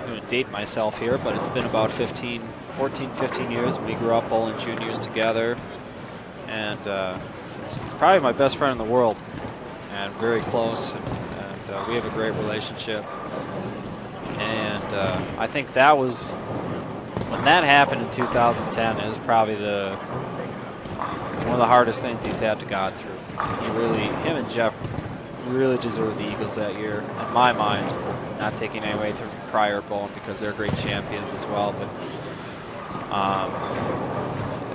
I'm going to date myself here, but it's been about 14, 15 years. We grew up bowling juniors together, and he's probably my best friend in the world, and very close, and we have a great relationship. And I think that was, when that happened in 2010, is probably one of the hardest things he's had to go through. Him and Jeff really deserved the Eagles that year, in my mind. Not taking any away from Cryer bowling, because they're great champions as well, but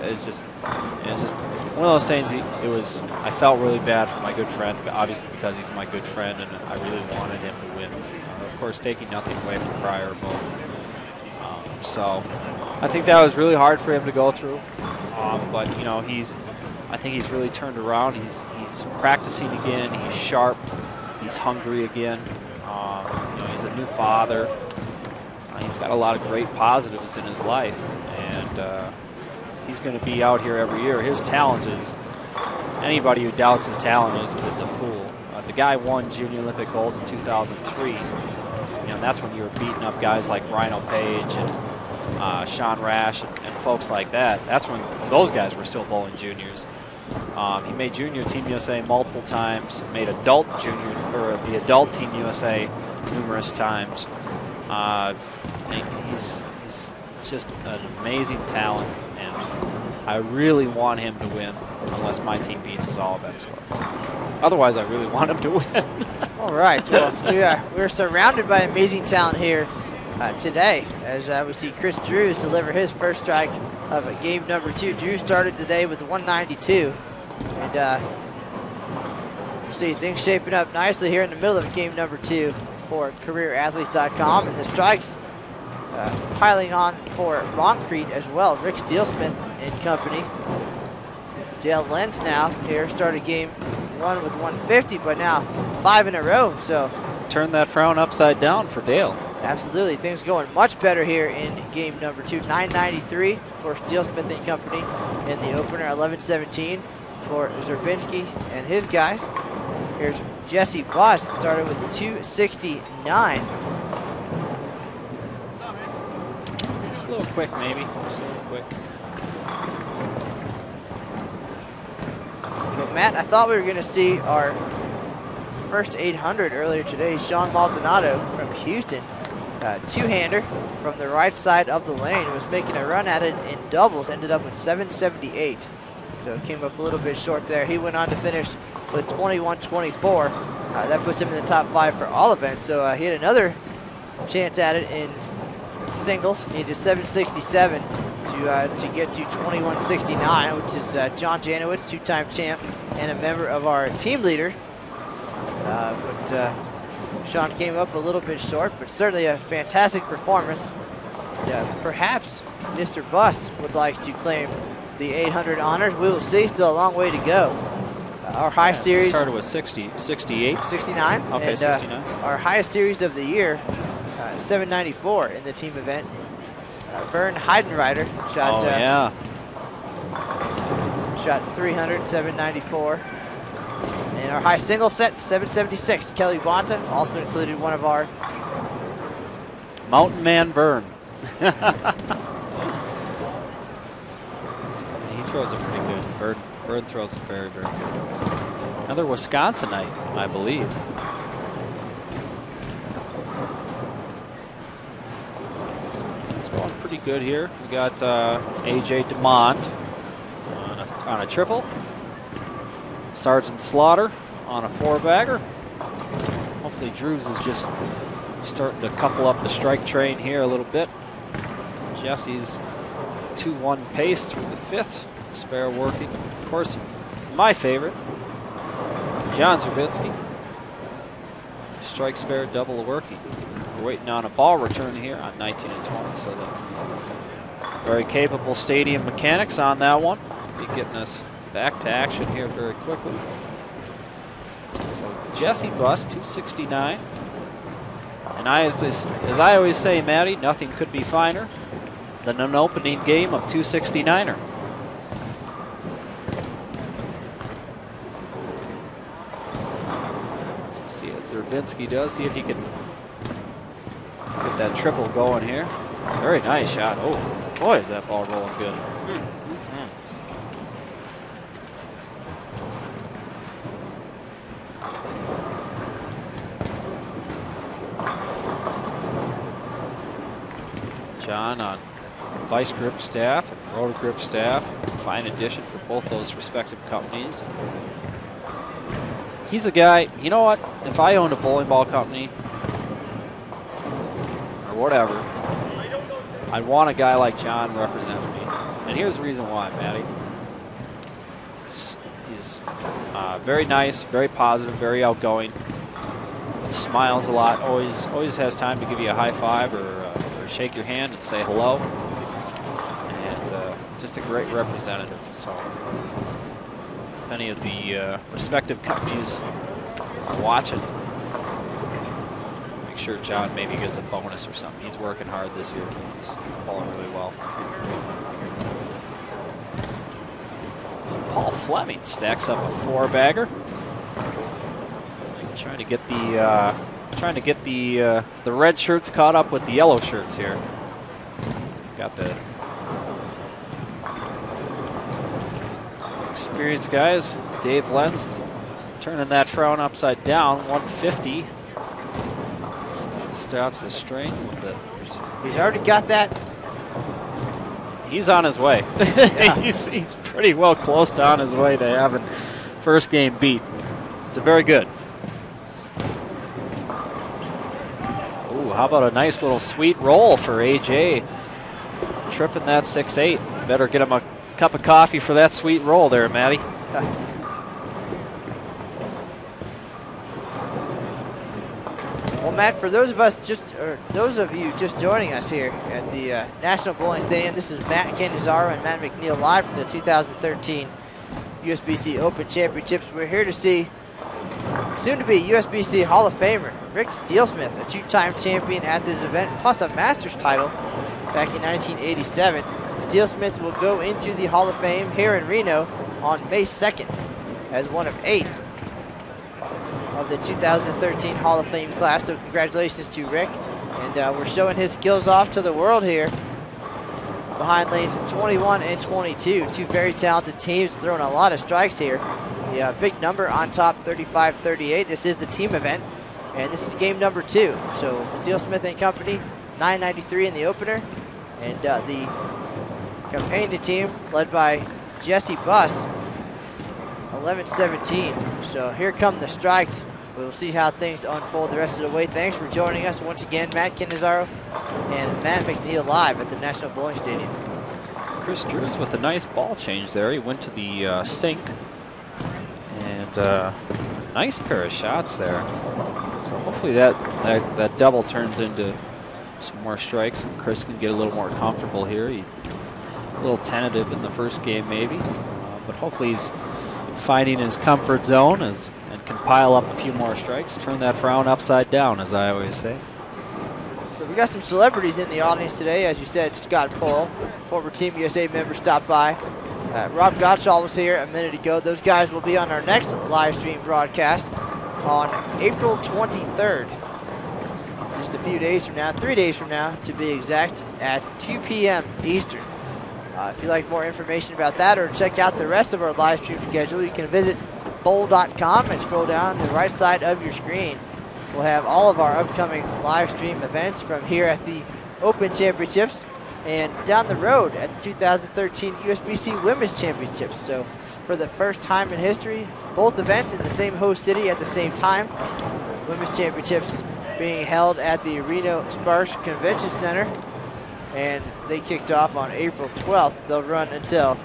it's just one of those things. I felt really bad for my good friend, obviously because he's my good friend, and I really wanted him to win. Of course, taking nothing away from Cryer bowling. So I think that was really hard for him to go through, but you know, I think he's really turned around. He's practicing again. He's sharp. He's hungry again. You know, he's a new father. He's got a lot of great positives in his life, and he's going to be out here every year. His talent is, anybody who doubts his talent is a fool. The guy won Junior Olympic gold in 2003. You know, and that's when you were beating up guys like Rhino Page and Sean Rash and folks like that. That's when those guys were still bowling juniors. He made Junior Team USA multiple times, made adult the Adult Team USA numerous times. He's just an amazing talent, and I really want him to win, unless my team beats us all bets score. Otherwise, I really want him to win. All right. Well, we're surrounded by amazing talent here today, as we see Chris Drews deliver his first strike of game number 2. Drews started today with 192, and you see things shaping up nicely here in the middle of game number 2 for CareerAthletes.com, and the strikes piling on for Montcrete as well. Rick Steelsmith and company. Dale Lenz now here started game won with 150, but now 5 in a row. So turn that frown upside down for Dale. absolutely, things going much better here in game number 2. 993 for Steelsmith and company in the opener. 11-17 for Szczerbinski and his guys. Here's Jesse Buss, started with a 269. Just a little quick, maybe. Just a little quick. But Matt, I thought we were going to see our first 800 earlier today. Sean Maldonado from Houston, two-hander from the right side of the lane, was making a run at it in doubles, ended up with 778. So came up a little bit short there. He went on to finish with 21-24. That puts him in the top 5 for all events. So he had another chance at it in singles. Needed 767 to get to 21-69, which is John Janowitz, two-time champ and a member of our team leader. But Sean came up a little bit short, but certainly a fantastic performance. Perhaps Mr. Buss would like to claim the 800 honors. We will see. Still a long way to go. Our high series started with 68. 69. Okay, and, 69. Our highest series of the year, 794 in the team event. Vern Heidenreiter shot. Shot 300, 794. And our high single set, 776. Kelly Bonta also included one of our Mountain Man Vern. He throws it pretty good. Vern throws it very, very good. Another Wisconsinite, I believe. So it's going pretty good here. We got AJ DeMond on a triple. Sergeant Slaughter on a 4-bagger. Hopefully Drews is just starting to couple up the strike train here a little bit. Jesse's 2-1 pace through the 5th. Spare working. Of course, my favorite, John Szczerbinski. Strike spare, double working. We're waiting on a ball return here on 19 and 20. So the very capable stadium mechanics on that one. Be getting us back to action here very quickly. So Jesse Buss, 269. And as I always say, Matty, nothing could be finer than an opening game of 269er. So see what Szczerbinski does. See if he can get that triple going here. Very nice shot. Oh, boy, is that ball rolling good. John on vice grip staff and rotor grip staff. Fine addition for both those respective companies. He's a guy, you know what? If I owned a bowling ball company or whatever, I'd want a guy like John representing me. And here's the reason why, Matty. He's very nice, very positive, very outgoing. Smiles a lot. Always has time to give you a high five or shake your hand and say hello. And just a great representative. So if any of the respective companies are watching, make sure John maybe gets a bonus or something. He's working hard this year. He's bowling really well. So Paul Fleming stacks up a 4-bagger. Trying to get the red shirts caught up with the yellow shirts here. Got the experienced guys. Dave Lenz turning that frown upside down. 150. Stops the strain a little bit. He's already got that. He's on his way. Yeah. he's pretty well close to on his way to having first game beat. It's very good. How about a nice little sweet roll for AJ? Tripping that 6-8. Better get him a cup of coffee for that sweet roll there, Matty. Well, Matt, for those of you just joining us here at the National Bowling Stadium, this is Matt Cannizzaro and Matt McNeil live from the 2013 USBC Open Championships. We're here to see soon-to-be USBC Hall of Famer Rick Steelsmith, a two-time champion at this event, plus a Masters title back in 1987. Steelsmith will go into the Hall of Fame here in Reno on May 2nd as one of 8 of the 2013 Hall of Fame class. So congratulations to Rick. And we're showing his skills off to the world here behind lanes 21 and 22. Two very talented teams throwing a lot of strikes here. The big number on top, 35-38. This is the team event, and this is game number 2. So Steelsmith and company, 993 in the opener. And the companion team led by Jesse Buss, 11-17. So here come the strikes. We'll see how things unfold the rest of the way. Thanks for joining us once again, Matt Cannizzaro and Matt McNeil live at the National Bowling Stadium. Chris Drews with a nice ball change there. He went to the sink, and nice pair of shots there. So hopefully that double turns into some more strikes, and Chris can get a little more comfortable here. He's a little tentative in the first game maybe, but hopefully he's finding his comfort zone and can pile up a few more strikes, turn that frown upside down, as I always say. So we got some celebrities in the audience today. As you said, Scott Pohl, former Team USA member, stopped by. Rob Gottschall was here a minute ago. Those guys will be on our next live stream broadcast on April 23rd. Just a few days from now, 3 days from now to be exact, at 2 p.m. Eastern. If you'd like more information about that or check out the rest of our live stream schedule, you can visit bowl.com and scroll down to the right side of your screen. We'll have all of our upcoming live stream events from here at the Open Championships and down the road at the 2013 USBC Women's Championships. So for the first time in history, both events in the same host city at the same time. Women's Championships being held at the Reno Sparks Convention Center, and they kicked off on April 12th. They'll run until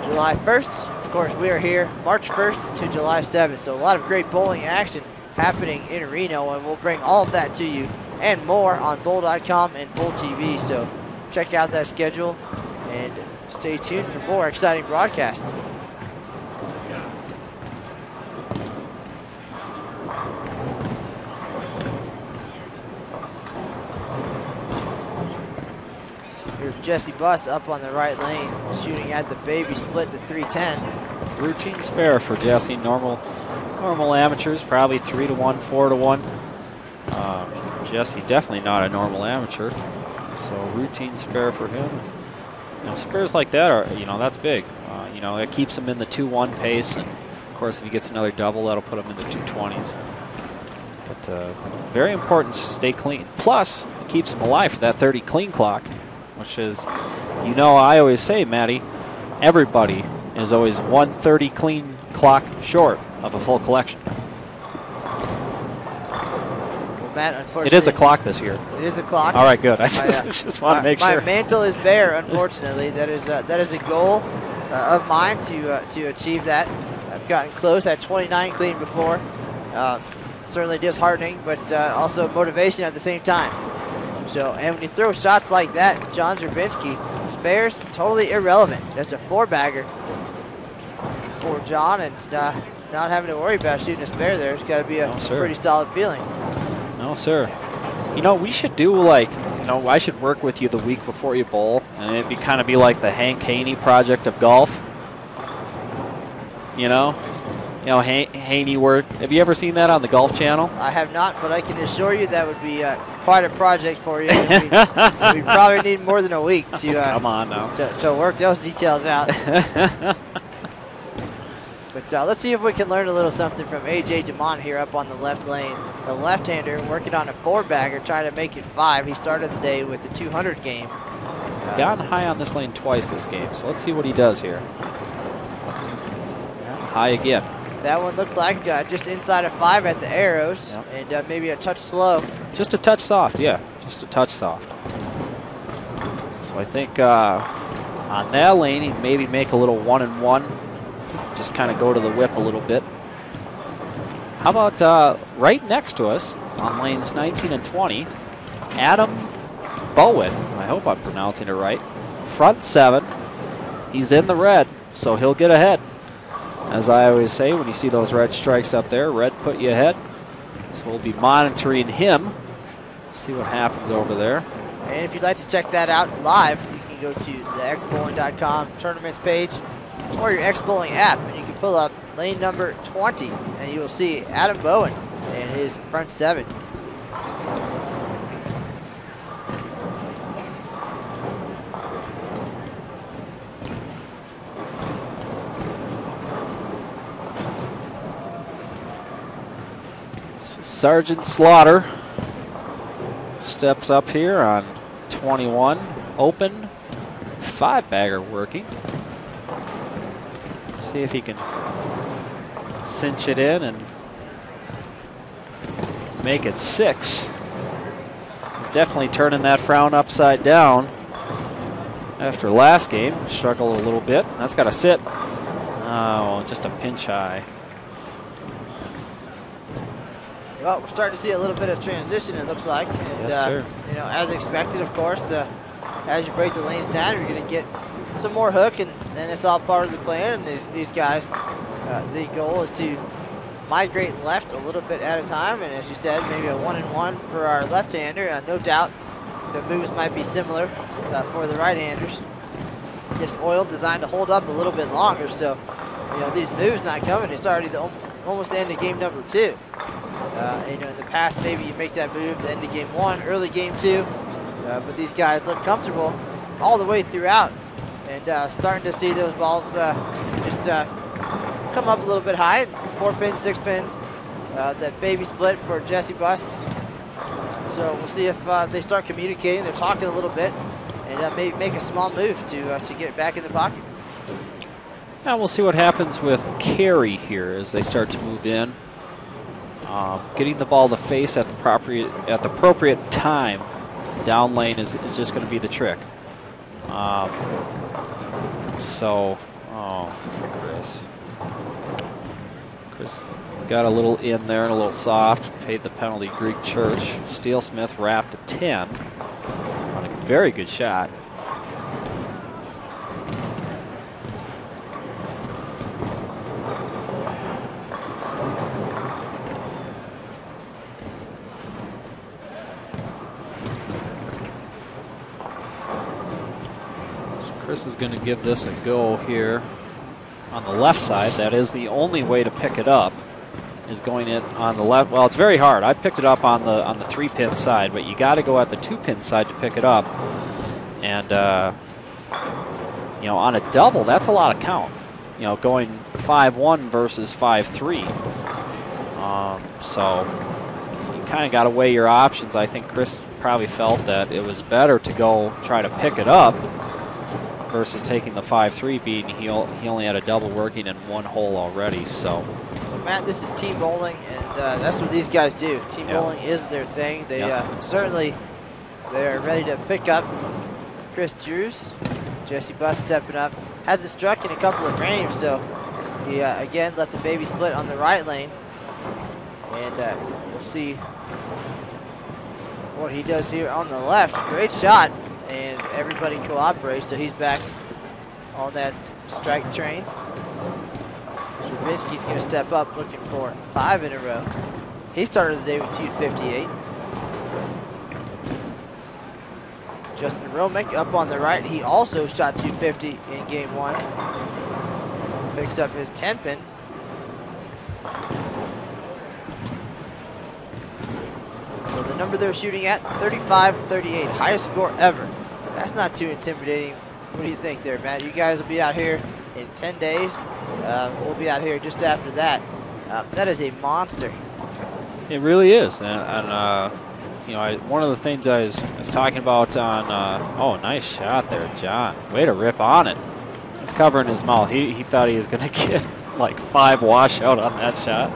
July 1st. Of course, we are here March 1st to July 7th. So a lot of great bowling action happening in Reno, and we'll bring all of that to you and more on bowl.com and Bowl TV. So check out that schedule and stay tuned for more exciting broadcasts. Here's Jesse Buss up on the right lane, shooting at the baby split to 310. Routine spare for Jesse. Normal amateurs, probably 3-1, 4-1. Jesse definitely not a normal amateur, so routine spare for him. You know, spares like that are, that's big. You know, it keeps him in the 2-1 pace, and of course, if he gets another double, that'll put him in the 220s. But very important to stay clean. Plus, it keeps him alive for that 30 clean clock, which is, I always say, Matty, everybody is always 130 clean clock short of a full collection. Well, Matt, unfortunately, it is a clock this year. It is a clock. All right, good. I just want to make sure. My mantle is bare, unfortunately. That is a goal of mine to achieve that. I've gotten close. I had 29 clean before. Certainly disheartening, but also motivation at the same time. So, and when you throw shots like that, John Szczerbinski, spares totally irrelevant. That's a 4-bagger for John, and not having to worry about shooting a spare there. It's got to be a pretty solid feeling. No, sir. We should do I should work with you the week before you bowl, and it'd kind of be like the Hank Haney project of golf. Haney work. Have you ever seen that on the Golf Channel? I have not, but I can assure you that would be quite a project for you. We probably need more than a week to come on now to work those details out. But let's see if we can learn a little something from A.J. DeMont here up on the left lane. The left-hander working on a 4-bagger, trying to make it 5. He started the day with the 200 game. He's gotten high on this lane twice this game, so let's see what he does here. High again. That one looked like just inside of 5 at the arrows, and maybe a touch slow. Just a touch soft, yeah. Just a touch soft. So I think on that lane, he'd maybe make a little 1-and-1. Just kind of go to the whip a little bit. How about right next to us on lanes 19 and 20, Adam Bowen. I hope I'm pronouncing it right. Front 7. He's in the red. so he'll get ahead. As I always say, when you see those red strikes up there, red put you ahead. So we'll be monitoring him, see what happens over there. And if you'd like to check that out live, you can go to the xbowling.com tournaments page or your xbowling app, and you can pull up lane number 20, and you will see Adam Bowen and his front seven. Sergeant Slaughter steps up here on 21, open, 5-bagger working. See if he can cinch it in and make it 6. He's definitely turning that frown upside down after last game. Struggled a little bit. That's got to sit. Oh, just a pinch high. Well, we're starting to see a little bit of transition, it looks like. And, yes, sir. You know, as expected, of course, as you break the lanes down, you're going to get some more hook, and then it's all part of the plan. And these guys, the goal is to migrate left a little bit at a time. And as you said, maybe a 1-and-1 for our left-hander. No doubt the moves might be similar for the right-handers. This oil designed to hold up a little bit longer, so you know these moves not coming. It's already almost the end of game number 2. You know, in the past, maybe you make that move the end of game 1, early game 2, but these guys look comfortable all the way throughout, and starting to see those balls just come up a little bit high. 4 pins, 6 pins, that baby split for Jesse Buss. So we'll see if they start communicating. They're talking a little bit, and maybe make a small move to get back in the pocket. Now we'll see what happens with carry here as they start to move in. Getting the ball to face at the appropriate time down lane is just going to be the trick. Chris got a little in there and a little soft, paid the penalty Greek Church. Steelsmith wrapped a 10 on a very good shot. Chris is going to give this a go here on the left side. That is the only way to pick it up, is going it on the left. Well, it's very hard. I picked it up on the 3-pin side, but you got to go at the 2-pin side to pick it up. And you know, on a double, that's a lot of count. You know, going 5-1 versus 5-3. So you kind of got to weigh your options. I think Chris probably felt that it was better to go try to pick it up versus taking the 5-3 beat, and he only had a double working in 1 hole already. So, well, Matt, this is team bowling, and that's what these guys do. Team bowling is their thing. They certainly they are ready to pick up Chris Drews. Jesse Buss stepping up, hasn't struck in a couple of frames, so he again left the baby split on the right lane, and we'll see what he does here on the left. Great shot. And everybody cooperates, so he's back on that strike train. Szczerbinski's going to step up looking for 5 in a row. He started the day with 258. Justin Hromek up on the right. He also shot 250 in game 1. Picks up his 10-pin. So the number they're shooting at, 35-38, highest score ever. That's not too intimidating. What do you think there, Matt? You guys will be out here in 10 days. We'll be out here just after that. That is a monster. It really is. And you know, one of the things I was talking about on, oh, nice shot there, John. Way to rip on it. He's covering his mouth. He thought he was going to get like 5 washout on that shot.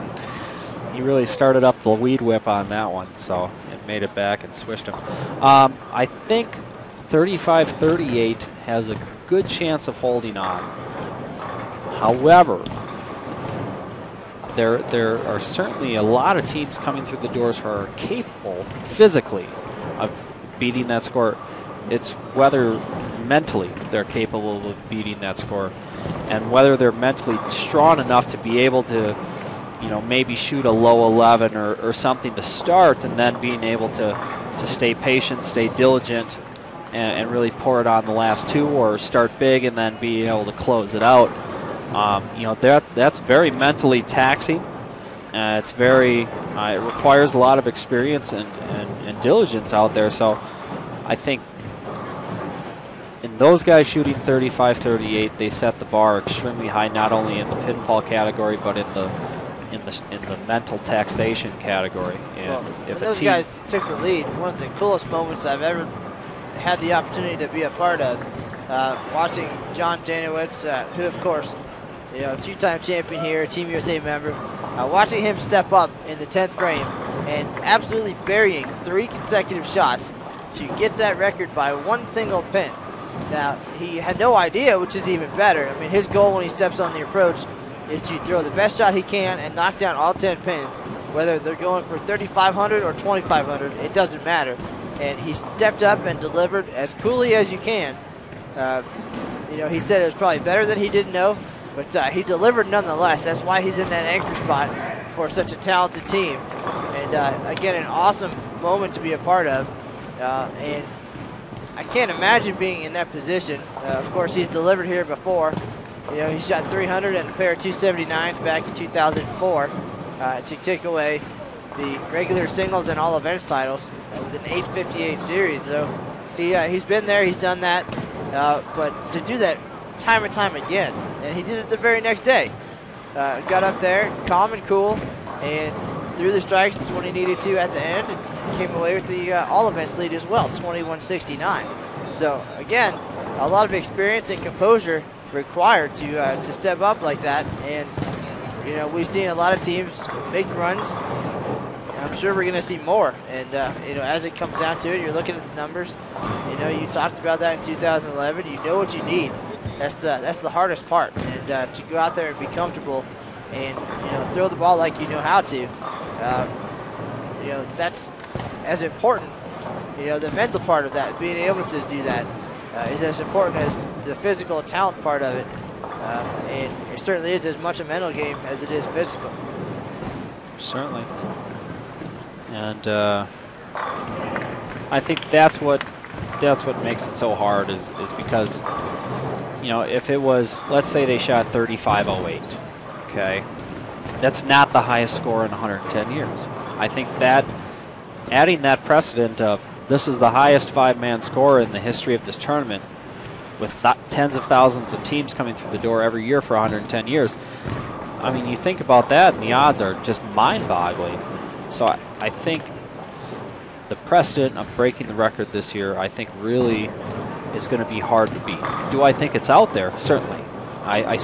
He really started up the weed whip on that one, so it made it back and swished him. I think 35-38 has a good chance of holding on. However, there are certainly a lot of teams coming through the doors who are capable physically of beating that score. It's whether mentally they're capable of beating that score, and whether they're mentally strong enough to be able to, you know, maybe shoot a low 11 or something to start, and then being able to stay patient, stay diligent, and really pour it on the last two, or start big and then be able to close it out. You know, that's very mentally taxing. It's very, it requires a lot of experience and diligence out there. So I think in those guys shooting 35-38, they set the bar extremely high, not only in the pinfall category, but in the mental taxation category. And well, if when those guys took the lead, one of the coolest moments I've ever had the opportunity to be a part of, watching John Janowitz, who of course, you know, two-time champion here, Team USA member, watching him step up in the 10th frame and absolutely burying 3 consecutive shots to get that record by 1 single pin. Now, he had no idea, which is even better. I mean, his goal when he steps on the approach is to throw the best shot he can and knock down all 10 pins, whether they're going for 3,500 or 2,500, it doesn't matter. And he stepped up and delivered as coolly as you can. You know, he said it was probably better than he didn't know, but he delivered nonetheless. That's why he's in that anchor spot for such a talented team. And again, an awesome moment to be a part of. And I can't imagine being in that position. Of course, he's delivered here before. You know, he shot 300 and a pair of 279s back in 2004 to take away the regular singles and all events titles with an 858 series. So he's been there, he's done that, but to do that time and time again, and he did it the very next day. Got up there, calm and cool, and threw the strikes when he needed to at the end, and came away with the all events lead as well, 21-69. So again, a lot of experience and composure required to step up like that. And you know, we've seen a lot of teams make runs. I'm sure we're going to see more. And you know, as it comes down to it, you're looking at the numbers. You know, you talked about that in 2011. You know what you need. That's the hardest part. And to go out there and be comfortable and, you know, throw the ball like you know how to. You know, that's as important. You know, the mental part of that, being able to do that, is as important as the physical talent part of it. And it certainly is as much a mental game as it is physical. Certainly. And I think that's what makes it so hard is because, you know, if it was, let's say they shot 35.08, okay, that's not the highest score in 110 years. I think that adding that precedent of this is the highest 5-man score in the history of this tournament, with tens of thousands of teams coming through the door every year for 110 years. I mean, you think about that, and the odds are just mind-boggling. So I think the precedent of breaking the record this year, I think, really is going to be hard to beat. Do I think it's out there? Certainly. I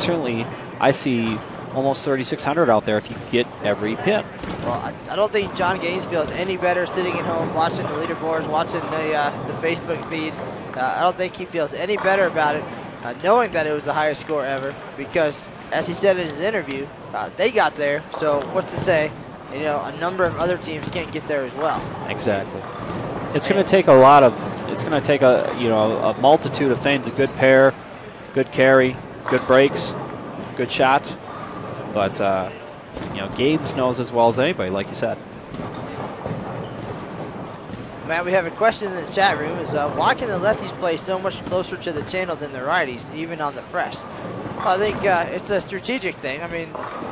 see almost 3,600 out there if you get every pin. Well, I don't think John Gaines feels any better sitting at home watching the leaderboards, watching the Facebook feed. I don't think he feels any better about it, knowing that it was the highest score ever, because, as he said in his interview, they got there. So what's to say, you know, a number of other teams can't get there as well. Exactly. It's going to take a lot of. It's going to take a multitude of things: a good pair, good carry, good breaks, good shot. But you know, Gaines knows as well as anybody, like you said. Matt, we have a question in the chat room: is why can the lefties play so much closer to the channel than the righties, even on the fresh? Well, I think it's a strategic thing. I mean,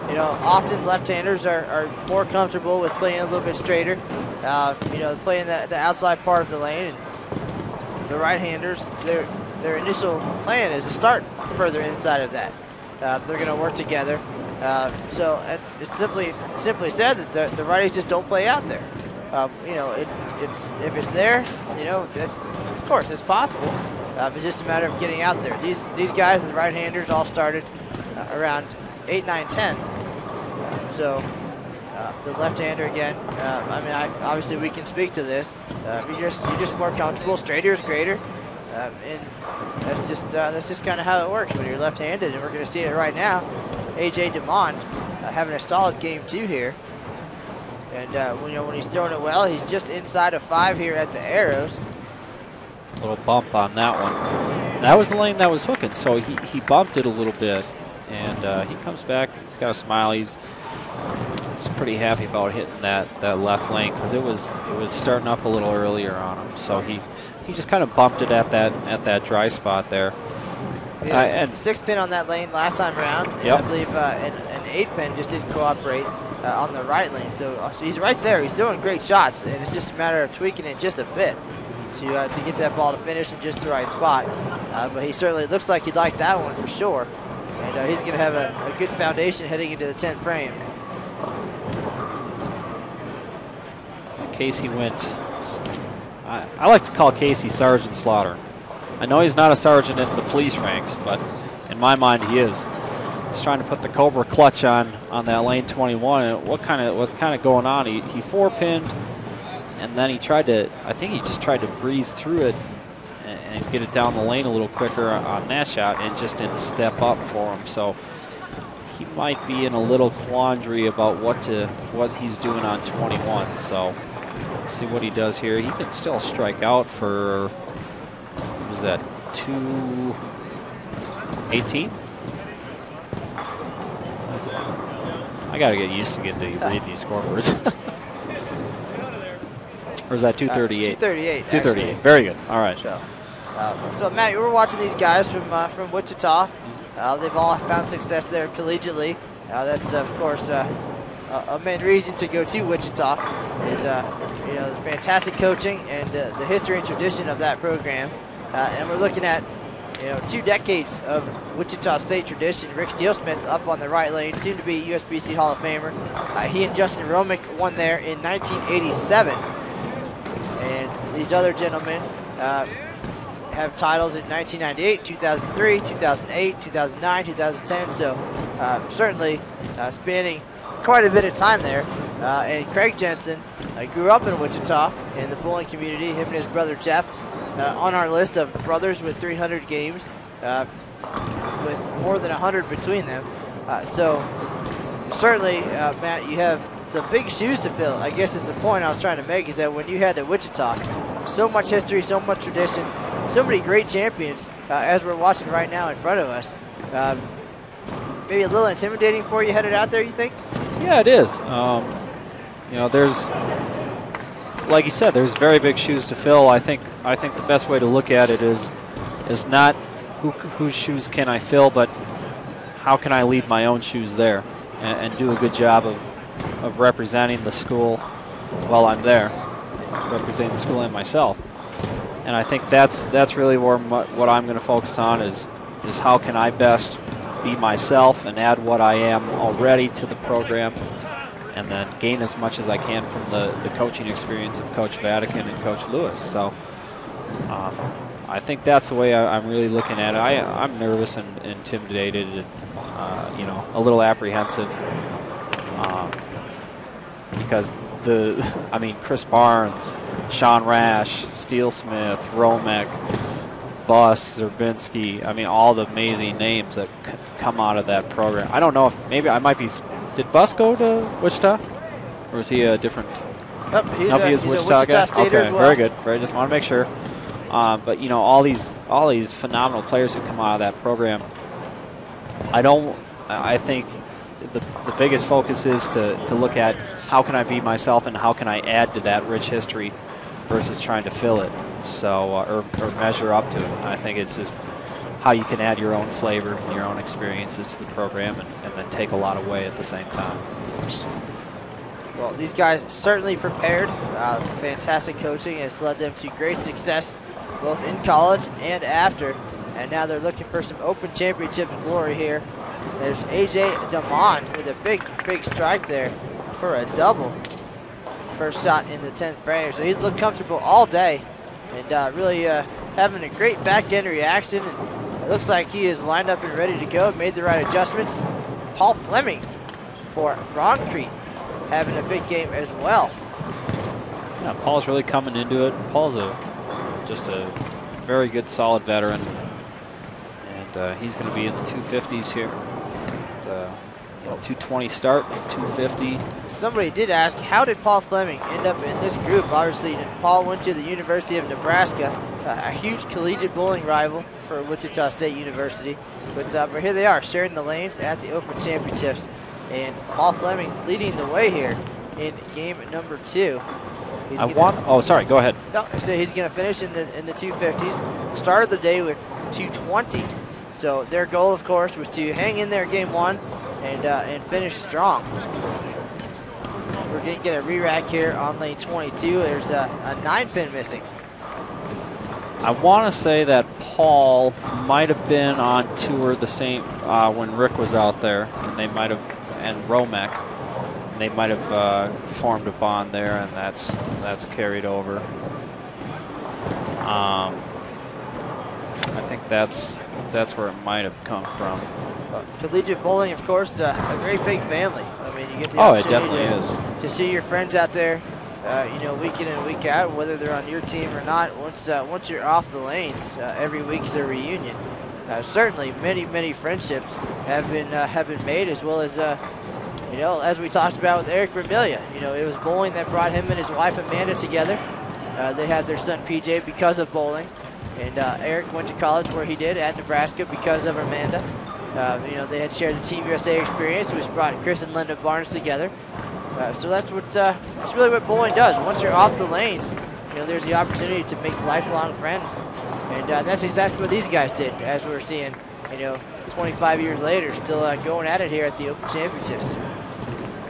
you know, often left-handers are more comfortable with playing a little bit straighter. You know, playing the outside part of the lane, and the right-handers, their initial plan is to start further inside of that. They're going to work together. So it's simply said that the righties just don't play out there. You know, if it's there, you know, of course it's possible. It's just a matter of getting out there. These guys, the right-handers, all started around 8, 9, 10. So the left-hander again. I mean, obviously we can speak to this. You're just more comfortable. Straighter is greater, and that's just kind of how it works when you're left-handed. And we're going to see it right now. AJ DeMond having a solid game too here. And you know, when he's throwing it well, he's just inside of 5 here at the arrows. A little bump on that one. And that was the lane that was hooking, so he bumped it a little bit. And he comes back, he's got a smile. He's pretty happy about hitting that left lane because it was starting up a little earlier on him. So he just kind of bumped it at that dry spot there. Yeah, and 6 pin on that lane last time around. Yep. I believe an 8 pin just didn't cooperate on the right lane. So he's right there. He's doing great shots, and it's just a matter of tweaking it just a bit to get that ball to finish in just the right spot. But he certainly looks like he'd like that one for sure. And he's going to have a good foundation heading into the 10th frame. Casey went, I like to call Casey Sergeant Slaughter. I know he's not a sergeant in the police ranks, but in my mind he is. He's trying to put the Cobra clutch on that lane 21. And what's kind of going on? He 4-pinned, and then I think he just tried to breeze through it and get it down the lane a little quicker on that shot, and just didn't step up for him. So he might be in a little quandary about what he's doing on 21. So let's see what he does here. He can still strike out for, what was that, 218? I got to get used to reading these scoreboards. Or is that 238? 238. 238. Actually. Very good. All right. So Matt, you were watching these guys from Wichita. They've all found success there collegiately. That's of course a main reason to go to Wichita is the fantastic coaching and the history and tradition of that program. And we're looking at 2 decades of Wichita State tradition. Rick Steelsmith up on the right lane, soon to be USBC Hall of Famer. He and Justin Hromek won there in 1987. And these other gentlemen have titles in 1998, 2003, 2008, 2009, 2010. So certainly spanning quite a bit of time there. And Craig Jensen grew up in Wichita in the bowling community. Him and his brother Jeff on our list of brothers with 300 games, with more than 100 between them. So certainly, Matt, you have some big shoes to fill. I guess is the point I was trying to make, is that when you had to Wichita, so much history, so much tradition, so many great champions, as we're watching right now in front of us. Maybe a little intimidating for you headed out there, you think? Yeah, it is. There's, like you said, there's very big shoes to fill. I think the best way to look at it is not whose shoes can I fill, but how can I leave my own shoes there and do a good job of representing the school while I'm there, representing the school and myself. And I think that's really where what I'm going to focus on is how can I best be myself and add what I am already to the program, and then gain as much as I can from the coaching experience of Coach Vatican and Coach Lewis. So I think that's the way I'm really looking at it. I'm nervous and intimidated and a little apprehensive because Chris Barnes, Sean Rash, Steelsmith, Hromek, Buss, Szczerbinski, all the amazing names that come out of that program. I don't know if maybe I might be. Did Buss go to Wichita, or is he a different? Nope, he's a Wichita guy. Stater Okay, as well. very good. Very, just want to make sure. But all these phenomenal players who come out of that program. I think the biggest focus is to look at how can I be myself and how can I add to that rich history versus trying to fill it. So or measure up to it. I think it's just how you can add your own flavor and your own experiences to the program and then take a lot away at the same time. Well, these guys certainly prepared. Fantastic coaching has led them to great success both in college and after. And now they're looking for some Open Championship glory here. There's A.J. Damond with a big strike there for a double. First shot in the 10th frame. So he's looked comfortable all day and really having a great back end reaction. And it looks like he is lined up and ready to go, made the right adjustments. Paul Fleming for Roncrete having a big game as well. Yeah, Paul's really coming into it. Paul's just a very good, solid veteran. And he's going to be in the 250s here. 220 start, 250. Somebody did ask, how did Paul Fleming end up in this group? Obviously, Paul went to the University of Nebraska a huge collegiate bowling rival for Wichita State University. But here they are, sharing the lanes at the Open Championships. And Paul Fleming leading the way here in game number 2. Oh, sorry, go ahead. No, so he's going to finish in the 250s. Started the day with 220. So their goal, of course, was to hang in there game 1 and finish strong. We're going to get a re-rack here on lane 22. There's a 9-pin missing. I want to say that Paul might have been on tour the same when Rick was out there, and they might have, and Hromek, and they might have formed a bond there, and that's carried over. I think that's where it might have come from. Collegiate bowling, of course, a very big family. I mean, you get the it opportunity definitely to see your friends out there, you know, week in and week out, whether they're on your team or not. Once you're off the lanes, every week is a reunion. Certainly, many friendships have been made, as well as you know, as we talked about with Eric Vermillion. You know, it was bowling that brought him and his wife Amanda together. They had their son PJ because of bowling, and Eric went to college where he did at Nebraska because of Amanda. You know, they had shared the Team USA experience, which brought Chris and Linda Barnes together. So that's really what bowling does. Once you're off the lanes, you know, there's the opportunity to make lifelong friends, and that's exactly what these guys did, as we're seeing, you know, 25 years later, still going at it here at the Open Championships.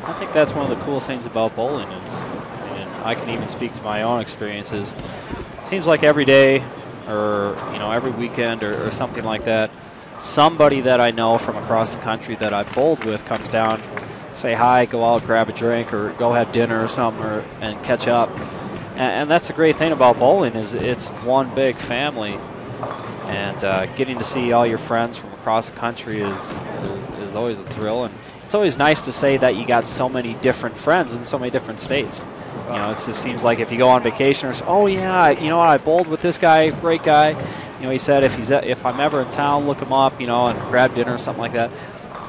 I think that's one of the cool things about bowling is, and I can even speak to my own experiences. It seems like every day, or you know, every weekend, or something like that, somebody that I know from across the country that I've bowled with comes down, say hi, go out, grab a drink, or go have dinner or something, and catch up. And that's the great thing about bowling is it's one big family, and getting to see all your friends from across the country is always a thrill. And it's always nice to say that you got so many different friends in so many different states. You know, it just seems like if you go on vacation or say, oh yeah, you know, I bowled with this guy, great guy. You know, he said if I'm ever in town, look him up, you know, and grab dinner or something like that.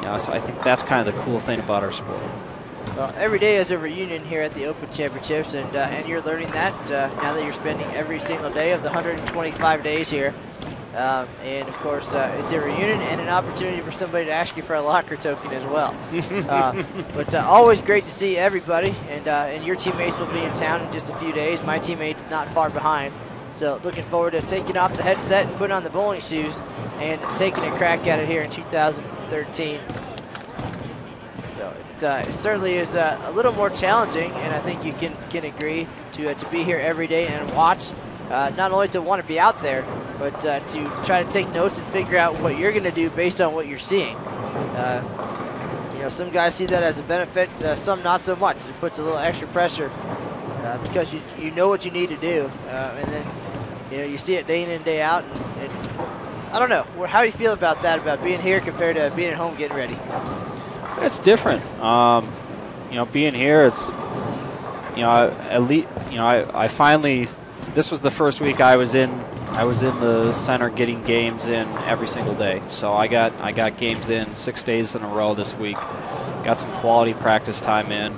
You know, so I think that's kind of the cool thing about our sport. Well, every day is a reunion here at the Open Championships, and you're learning that now that you're spending every single day of the 125 days here. And of course, it's a reunion and an opportunity for somebody to ask you for a locker token as well. But always great to see everybody, and your teammates will be in town in just a few days. My teammates not far behind. So looking forward to taking off the headset and putting on the bowling shoes and taking a crack at it here in 2013. So it certainly is a little more challenging, and I think you can agree to be here every day and watch. Not only to want to be out there, but to try to take notes and figure out what you're going to do based on what you're seeing. You know, some guys see that as a benefit, some not so much. It puts a little extra pressure because you know what you need to do, and then you know you see it day in and day out. And I don't know how you feel about that, about being here compared to being at home getting ready. It's different. You know, being here, it's at least I finally. This was the first week I was in the center getting games in every single day. So I got games in 6 days in a row this week. Got some quality practice time in.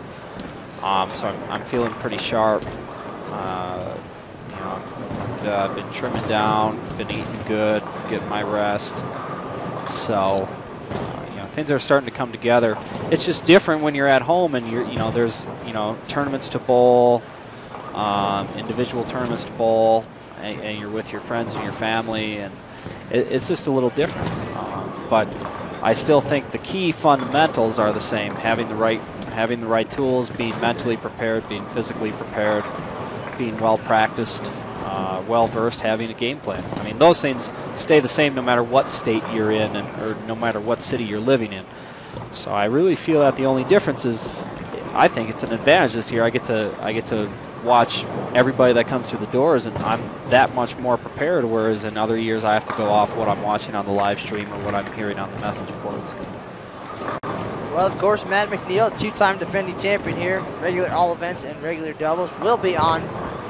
So I'm feeling pretty sharp. You know, I've been trimming down, been eating good, getting my rest. So you know, things are starting to come together. It's just different when you're at home and there's tournaments to bowl. Individual tournaments to bowl, and you're with your friends and your family, and it's just a little different. But I still think the key fundamentals are the same: having the right tools, being mentally prepared, being physically prepared, being well practiced, well versed, having a game plan. I mean, those things stay the same no matter what state you're in, or no matter what city you're living in. So I really feel that the only difference is, I think it's an advantage this year. I get to watch everybody that comes through the doors, and I'm that much more prepared, whereas in other years I have to go off what I'm watching on the live stream or what I'm hearing on the message boards. Well, of course, Matt McNeil, two-time defending champion here, regular all events and regular doubles, will be on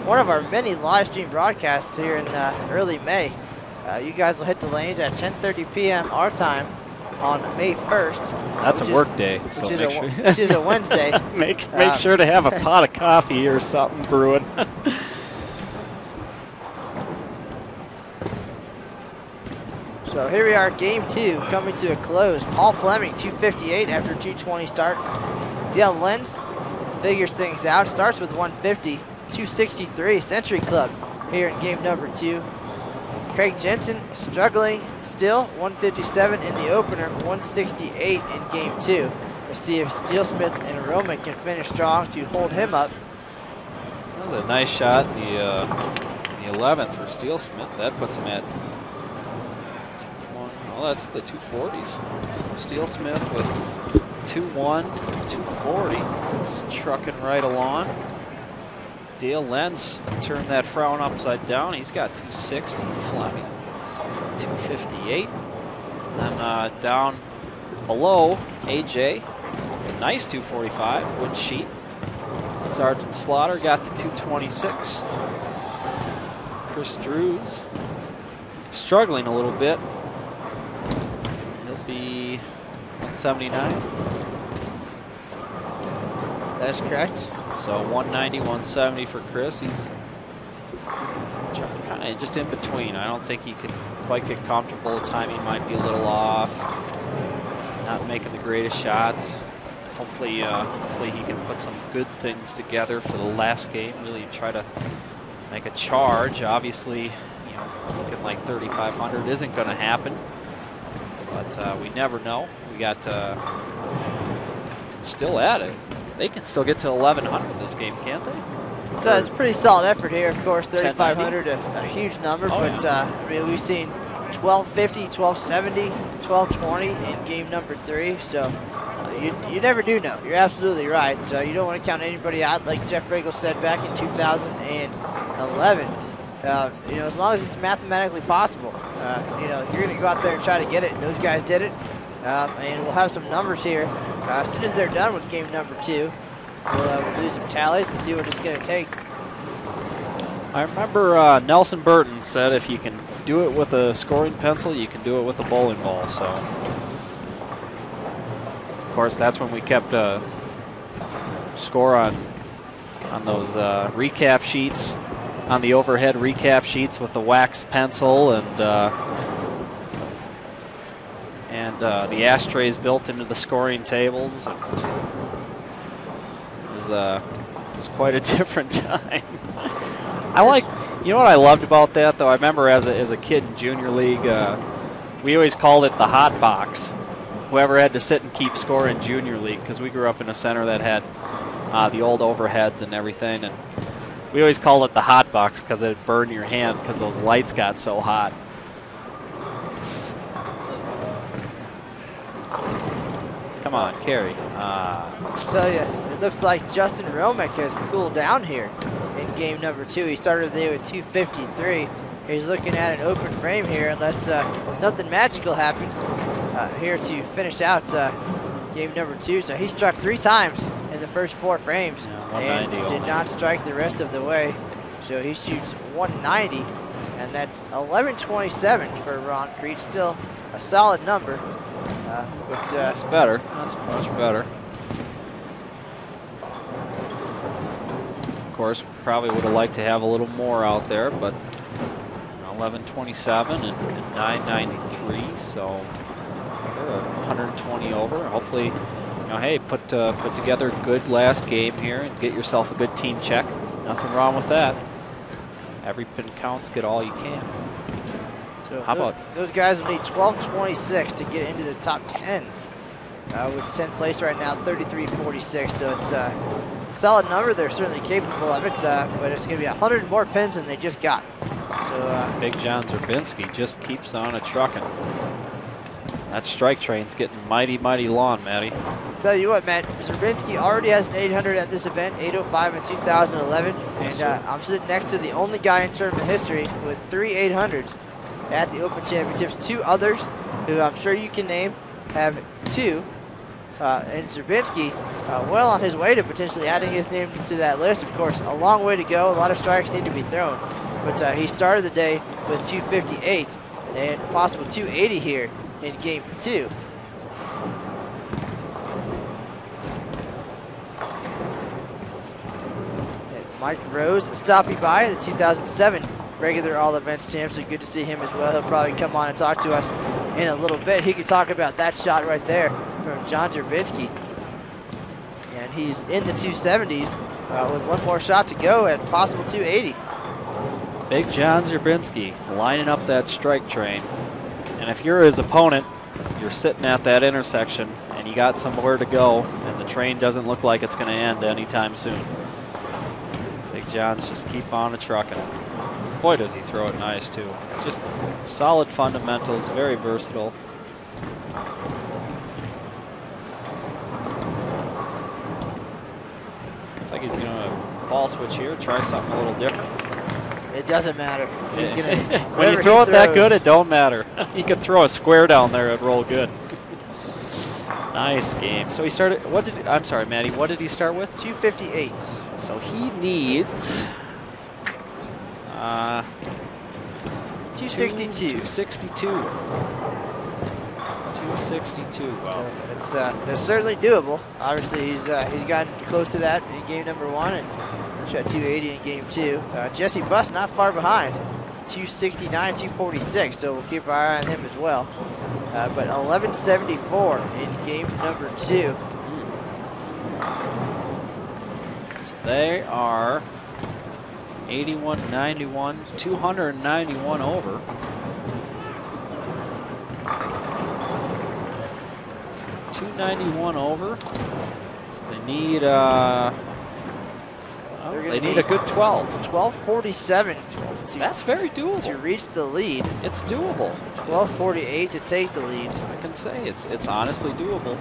one of our many live stream broadcasts here in early May. You guys will hit the lanes at 10:30 p.m. our time on May 1st. That's a work day, so which is a Wednesday. make sure to have a pot of coffee or something brewing. So here we are, game 2 coming to a close. Paul Fleming, 258 after 220 start. Dale Lenz figures things out, starts with 150, 263 Century Club here in game number 2. Craig Jensen struggling still, 157 in the opener, 168 in game 2. Let's see if Steelsmith and Hromek can finish strong to hold him up. That was a nice shot, the 11th for Steelsmith. That puts him at, well, that's the 240s. So Steelsmith with 2-1, 240. He's trucking right along. Dale Lenz turned that frown upside down. He's got 260. Fleming 258. Then down below, AJ, a nice 245. Wood Sheet. Sergeant Slaughter got to 226. Chris Drews struggling a little bit. He'll be 179. That's correct. So 190, 170 for Chris. He's kind of just in between. I don't think he can quite get comfortable. Timing might be a little off. Not making the greatest shots. Hopefully, hopefully he can put some good things together for the last game. Really try to make a charge. Obviously, you know, looking like 3,500 isn't going to happen, but we never know. We got still at it. They can still get to 1,100 this game, can't they? So it's a pretty solid effort here. Of course, 3,500, a huge number, but I mean, we've seen 1,250, 1,270, 1,220 in game number 3. So you never do know. You're absolutely right. You don't want to count anybody out, like Jeff Bragel said back in 2011. You know, as long as it's mathematically possible, you know, you're going to go out there and try to get it. Those guys did it, and we'll have some numbers here. As soon as they're done with game number 2, we'll do some tallies and see what it's going to take. I remember Nelson Burton said if you can do it with a scoring pencil, you can do it with a bowling ball. So, of course, that's when we kept a score on those recap sheets, on the overhead recap sheets with the wax pencil and the ashtrays built into the scoring tables. It was quite a different time. You know what I loved about that, though? I remember as a kid in junior league, we always called it the hot box. Whoever had to sit and keep score in junior league, because we grew up in a center that had the old overheads and everything, and we always called it the hot box because it'd burn your hand because those lights got so hot. Come on, carry. I'll tell you, it looks like Justin Hromek has cooled down here in game number 2. He started the day with 253. He's looking at an open frame here unless something magical happens here to finish out game number 2. So he struck 3 times in the first 4 frames and did not strike the rest of the way. So he shoots 190, and that's 1127 for Ron Creed. Still a solid number. But that's better. That's much better. Of course, probably would have liked to have a little more out there, but 1127 and 993, so they're 120 over. Hopefully, you know, hey, put together a good last game here and get yourself a good team check. Nothing wrong with that. Every pin counts. Get all you can. So how about those guys will need 1226 to get into the top 10. With 10th place right now, 33.46. So it's a solid number. They're certainly capable of it, but it's going to be 100 more pins than they just got. So Big John Szczerbinski just keeps on a trucking. That strike train's getting mighty, mighty long, Matty. Tell you what, Matt, Szczerbinski already has an 800 at this event, 805 in 2011, and I'm sitting next to the only guy in tournament history with 3 800s at the Open Championships. 2 others who I'm sure you can name have 2. And Szczerbinski, well on his way to potentially adding his name to that list. Of course, a long way to go. A lot of strikes need to be thrown. But he started the day with 258 and a possible 280 here in game 2. And Mike Rose stopping by, the 2007 regular all events champ, so good to see him as well. He'll probably come on and talk to us in a little bit. He could talk about that shot right there from John Szczerbinski. And he's in the 270s with one more shot to go at possible 280. Big John Szczerbinski lining up that strike train. And if you're his opponent, you're sitting at that intersection and you got somewhere to go and the train doesn't look like it's going to end anytime soon. Big John's just keep on a trucking. Boy, does he throw it nice too. Just solid fundamentals, very versatile. Looks like he's going to ball switch here, try something a little different. It doesn't matter. He's gonna, when you throw it that good, it don't matter. You could throw a square down there, it'd roll good. Nice game. So he started, I'm sorry, Maddie, what did he start with? 258. So he needs 262. 262. 262. Wow. So it's certainly doable. Obviously, he's gotten close to that in game number 1 and shot 280 in game 2. Jesse Buss not far behind, 269, 246. So we'll keep our eye on him as well. But 1174 in game number 2. So they are 81, 91, 291 over. So 291 over. So they need they need a good 12. 1247. That's very doable. To reach the lead. It's doable. 1248 to take the lead. I can say it's honestly doable.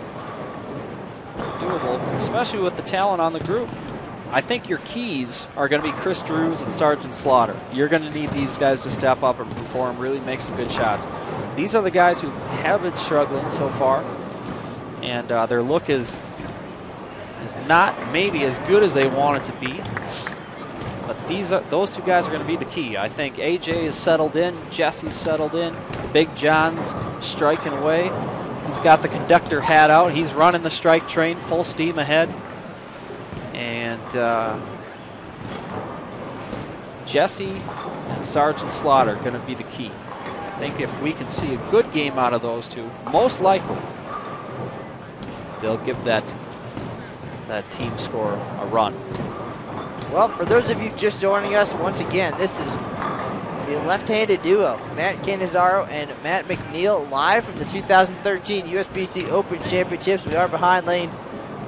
Doable, especially with the talent on the group. I think your keys are going to be Chris Drews and Sergeant Slaughter. You're going to need these guys to step up and perform, really make some good shots. These are the guys who have been struggling so far, and their look is not maybe as good as they want it to be. But those two guys are going to be the key. I think AJ is settled in, Jesse's settled in, Big John's striking away. He's got the conductor hat out. He's running the strike train full steam ahead. And Jesse and Sergeant Slaughter are going to be the key. I think if we can see a good game out of those two, most likely they'll give that team score a run. Well, for those of you just joining us, once again, this is the left-handed duo, Matt Cannizzaro and Matt McNeil, live from the 2013 USBC Open Championships. We are behind lanes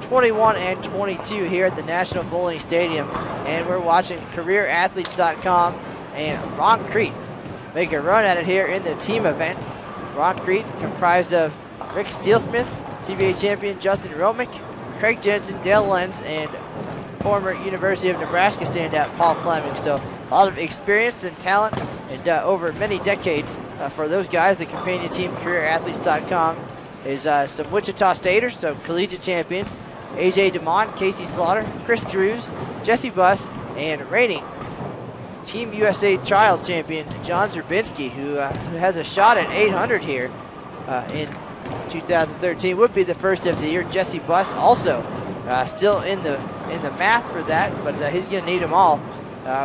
21 and 22 here at the National Bowling Stadium, and we're watching CareerAthletes.com and Ron Crete make a run at it here in the team event. Ron Crete comprised of Rick Steelsmith, PBA champion Justin Hromek, Craig Jensen, Dale Lenz, and former University of Nebraska standout Paul Fleming. So a lot of experience and talent, and over many decades for those guys. The companion team, CareerAthletes.com, is some Wichita Staters, so collegiate champions, AJ DeMont, Casey Slaughter, Chris Drews, Jesse Buss, and reigning Team USA Trials champion John Szczerbinski, who has a shot at 800 here in 2013. Would be the first of the year. Jesse Buss also still in the math for that, but he's going to need them all.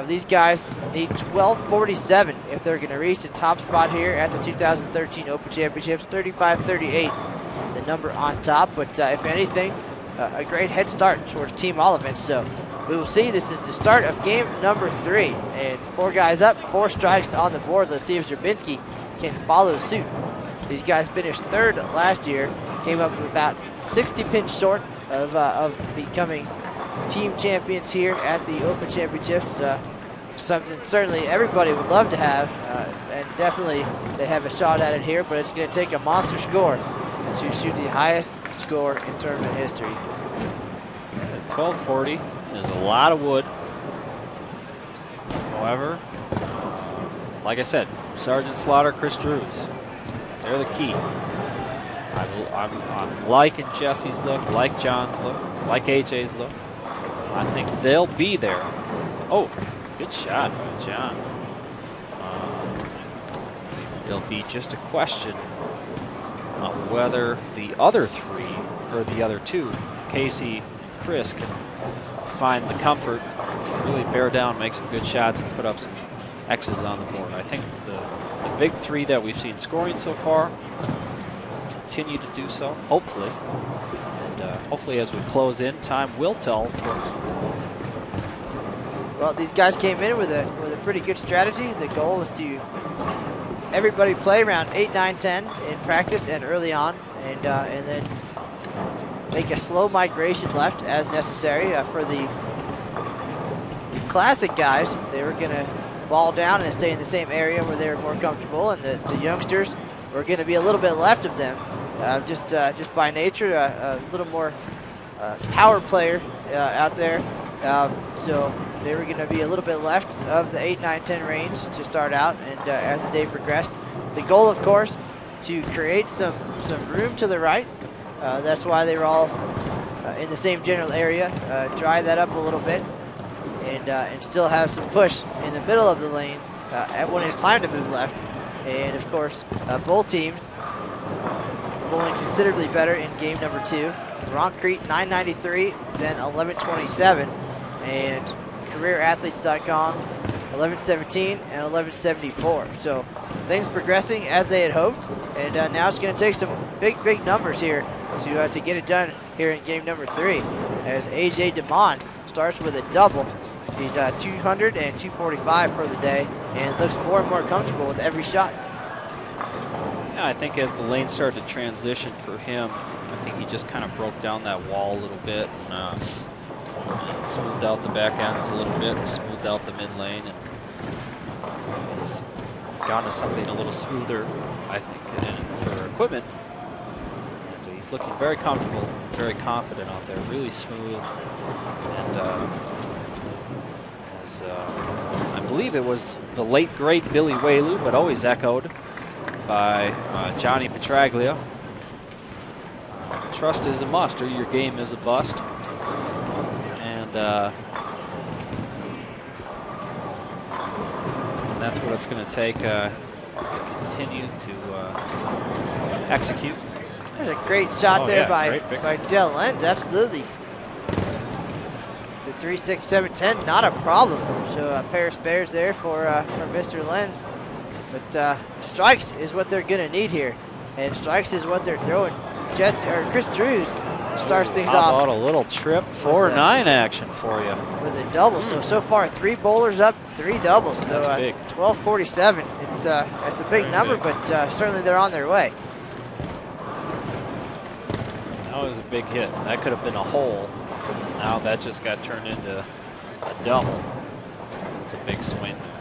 These guys need 1247 if they're going to reach the top spot here at the 2013 Open Championships. 35-38, the number on top, but if anything, a great head start towards team all events. So we will see. This is the start of game number 3, and 4 guys up, 4 strikes on the board. Let's see if Szczerbinski can follow suit. These guys finished 3rd last year, came up with about 60 pins short of becoming team champions here at the Open Championships. Something certainly everybody would love to have, and definitely they have a shot at it here, but it's going to take a monster score to shoot the highest score in tournament history. 1240 is a lot of wood. However, like I said, Sergeant Slaughter, Chris Drews, they're the key. I'm liking Jesse's look, like John's look, like AJ's look. I think they'll be there. Oh, good shot by John. It'll be just a question of whether the other 3 or the other 2, Casey, Chris, can find the comfort, really bear down, make some good shots, and put up some X's on the board. I think the big three that we've seen scoring so far continue to do so, hopefully. And hopefully as we close in, time will tell, of course. Well, these guys came in with a pretty good strategy. The goal was to everybody play around 8, 9, 10 in practice and early on, and then make a slow migration left as necessary. For the classic guys, they were going to ball down and stay in the same area where they were more comfortable, and the youngsters were going to be a little bit left of them, just by nature, a little more power player out there. So they were going to be a little bit left of the 8, 9, 10 range to start out, and as the day progressed, the goal, of course, to create some room to the right. That's why they were all in the same general area. Dry that up a little bit, and still have some push in the middle of the lane when it's time to move left. And of course, both teams bowling considerably better in game number 2. Roncrete 993, then 1127, and CareerAthletes.com 1117 and 1174. So things progressing as they had hoped, and now it's going to take some big numbers here to get it done here in game number 3, as AJ DeMond starts with a double. He's 200 and 245 for the day, and looks more and more comfortable with every shot. Yeah, I think as the lane started to transition for him, I think he just kind of broke down that wall a little bit, and smoothed out the back ends a little bit, smoothed out the mid lane, and he's gone to something a little smoother, I think, for equipment. And he's looking very comfortable, very confident out there, really smooth. And as I believe it was the late great Billy Whaley, but always echoed by Johnny Petraglia. Trust is a must, or your game is a bust. And that's what it's going to take to continue to execute. There's a great shot there by Dell Lenz, absolutely. The 3, 6, 7, 10, not a problem. So a pair of spares there for Mr. Lenz. But strikes is what they're going to need here, and strikes is what they're throwing. Chris Drews starts things off. How about a little trip 4-9 action for you with a double. So far 3 bowlers up, 3 doubles. So that's big. 1247. It's a big number, but certainly they're on their way. That was a big hit. That could have been a hole. Now that just got turned into a double. It's a big swing there.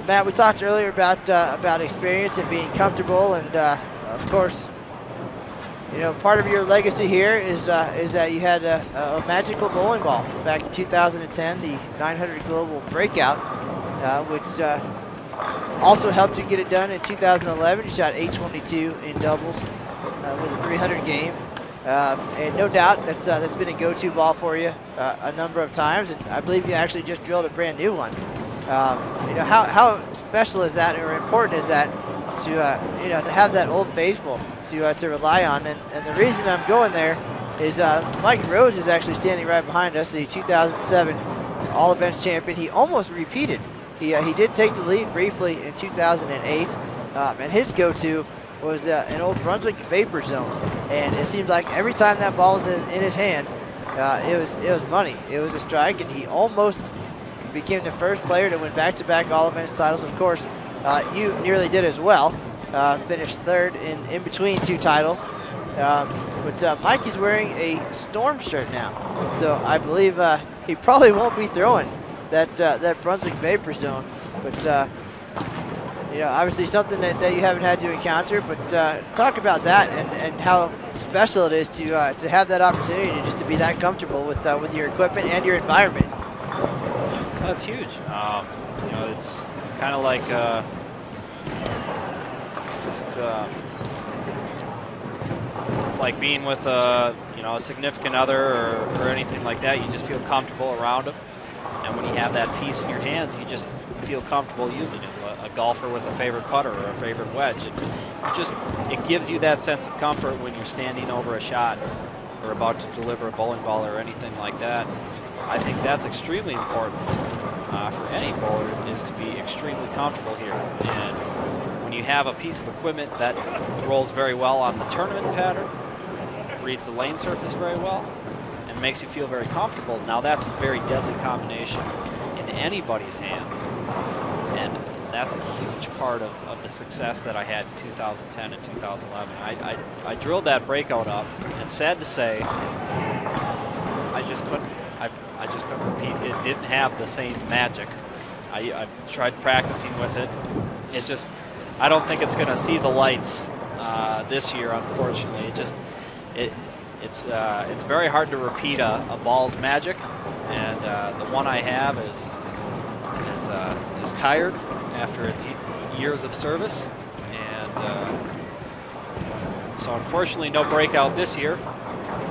Matt, we talked earlier about experience and being comfortable, and of course, you know, part of your legacy here is that you had a magical bowling ball back in 2010, the 900 Global Breakout, which also helped you get it done in 2011. You shot 822 in doubles with a 300 game, and no doubt that's been a go-to ball for you a number of times, and I believe you actually just drilled a brand new one. You know, how special is that, or important is that to you know, to have that old faithful to rely on? And the reason I'm going there is Mike Rose is actually standing right behind us, the 2007 All Events champion. He almost repeated. He did take the lead briefly in 2008, and his go-to was an old Brunswick Vapor Zone. And it seemed like every time that ball was in his hand, it was money. It was a strike, and he almost became the first player to win back-to-back All Events titles. Of course, you nearly did as well. Finished third in between 2 titles. But Mike is wearing a Storm shirt now, so I believe he probably won't be throwing that Brunswick Vapor Zone. But you know, obviously something that you haven't had to encounter. But talk about that and how special it is to have that opportunity just to be that comfortable with your equipment and your environment. That's huge. You know, it's kind of like it's like being with a significant other or anything like that. You just feel comfortable around them, and when you have that piece in your hands, you just feel comfortable using it. A golfer with a favorite putter or a favorite wedge, it gives you that sense of comfort when you're standing over a shot or about to deliver a bowling ball or anything like that, I think that's extremely important for any bowler, is to be extremely comfortable here. And when you have a piece of equipment that rolls very well on the tournament pattern, reads the lane surface very well, and makes you feel very comfortable, now that's a very deadly combination in anybody's hands. And that's a huge part of the success that I had in 2010 and 2011. I drilled that breakout up, and sad to say, I just couldn't repeat. It didn't have the same magic. I tried practicing with it. It just, I don't think it's going to see the lights this year, unfortunately. It's very hard to repeat a ball's magic, and the one I have is tired after its years of service, and so unfortunately no breakout this year,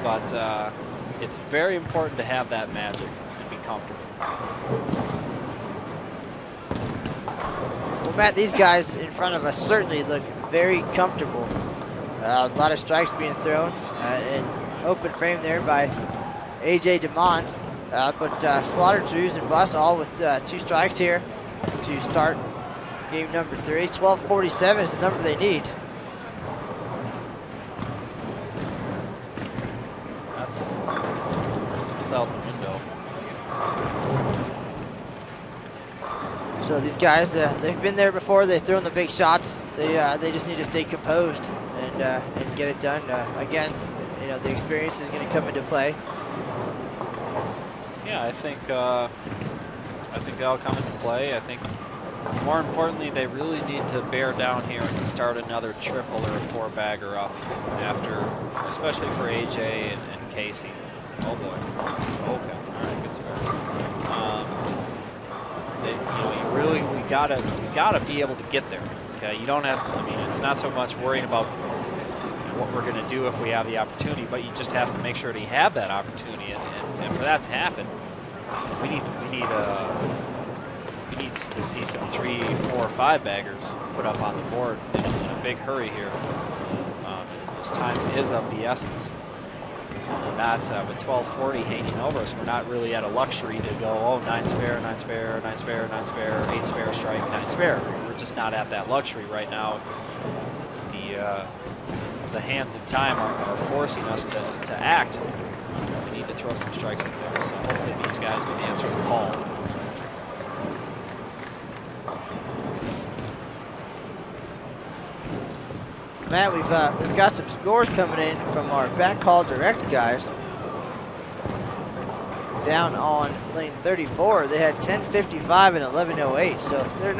but it's very important to have that magic and be comfortable. Well, Matt, these guys in front of us certainly look very comfortable. A lot of strikes being thrown, and open frame there by A.J. DeMont, but Slaughter, Drews, and Buss all with 2 strikes here to start game number 3. 12:47 is the number they need. That's out the window. So these guys, they've been there before. They've thrown the big shots. They just need to stay composed and get it done. Again, you know, the experience is going to come into play. Yeah, I think that'll come into play. I think more importantly, they really need to bear down here and start another triple or a 4-bagger up after, especially for AJ and Casey. Oh boy. Okay. All right. Good start. We gotta be able to get there. Okay. You don't have. I mean, it's not so much worrying about what we're going to do if we have the opportunity, but you just have to make sure that you have that opportunity, and for that to happen, we need to see some 3, 4, 5-baggers put up on the board in a big hurry here. This time is of the essence. Not with 12:40 hanging over us, we're not really at a luxury to go, oh, 9 spare, 9 spare, 9 spare, 9 spare, 8 spare, strike, 9 spare. We're just not at that luxury right now. The hands of time are forcing us to act. We need to throw some strikes in there, so hopefully these guys can answer the call. Matt, we've got some scores coming in from our back call direct guys. Down on lane 34, they had 10:55 and 11:08, so they're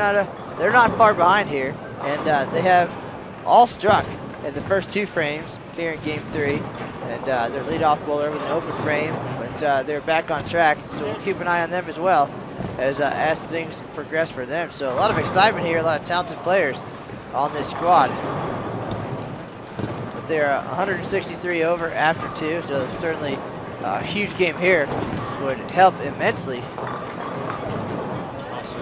not far behind here, and they have all struck in the first 2 frames here in game 3, and their leadoff bowler with an open frame, but they're back on track, so we'll keep an eye on them as well as things progress for them. So a lot of excitement here, a lot of talented players on this squad. They're 163 over after 2, so certainly a huge game here would help immensely. Also,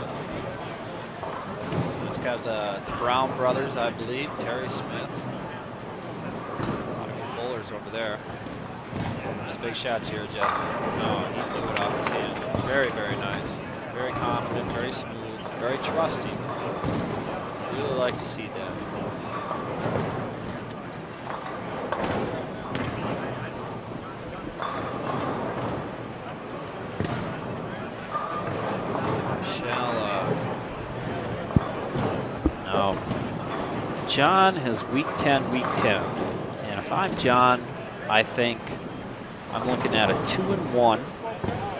it's got the Brown brothers, I believe, Terry Smith. A lot of good bowlers over there. Nice big shot here, Justin. No, he blew it off his hand. Very, very nice. Very confident, very smooth, very trusting. Really like to see that. John has week 10, week 10. And if I'm John, I think I'm looking at a 2-1.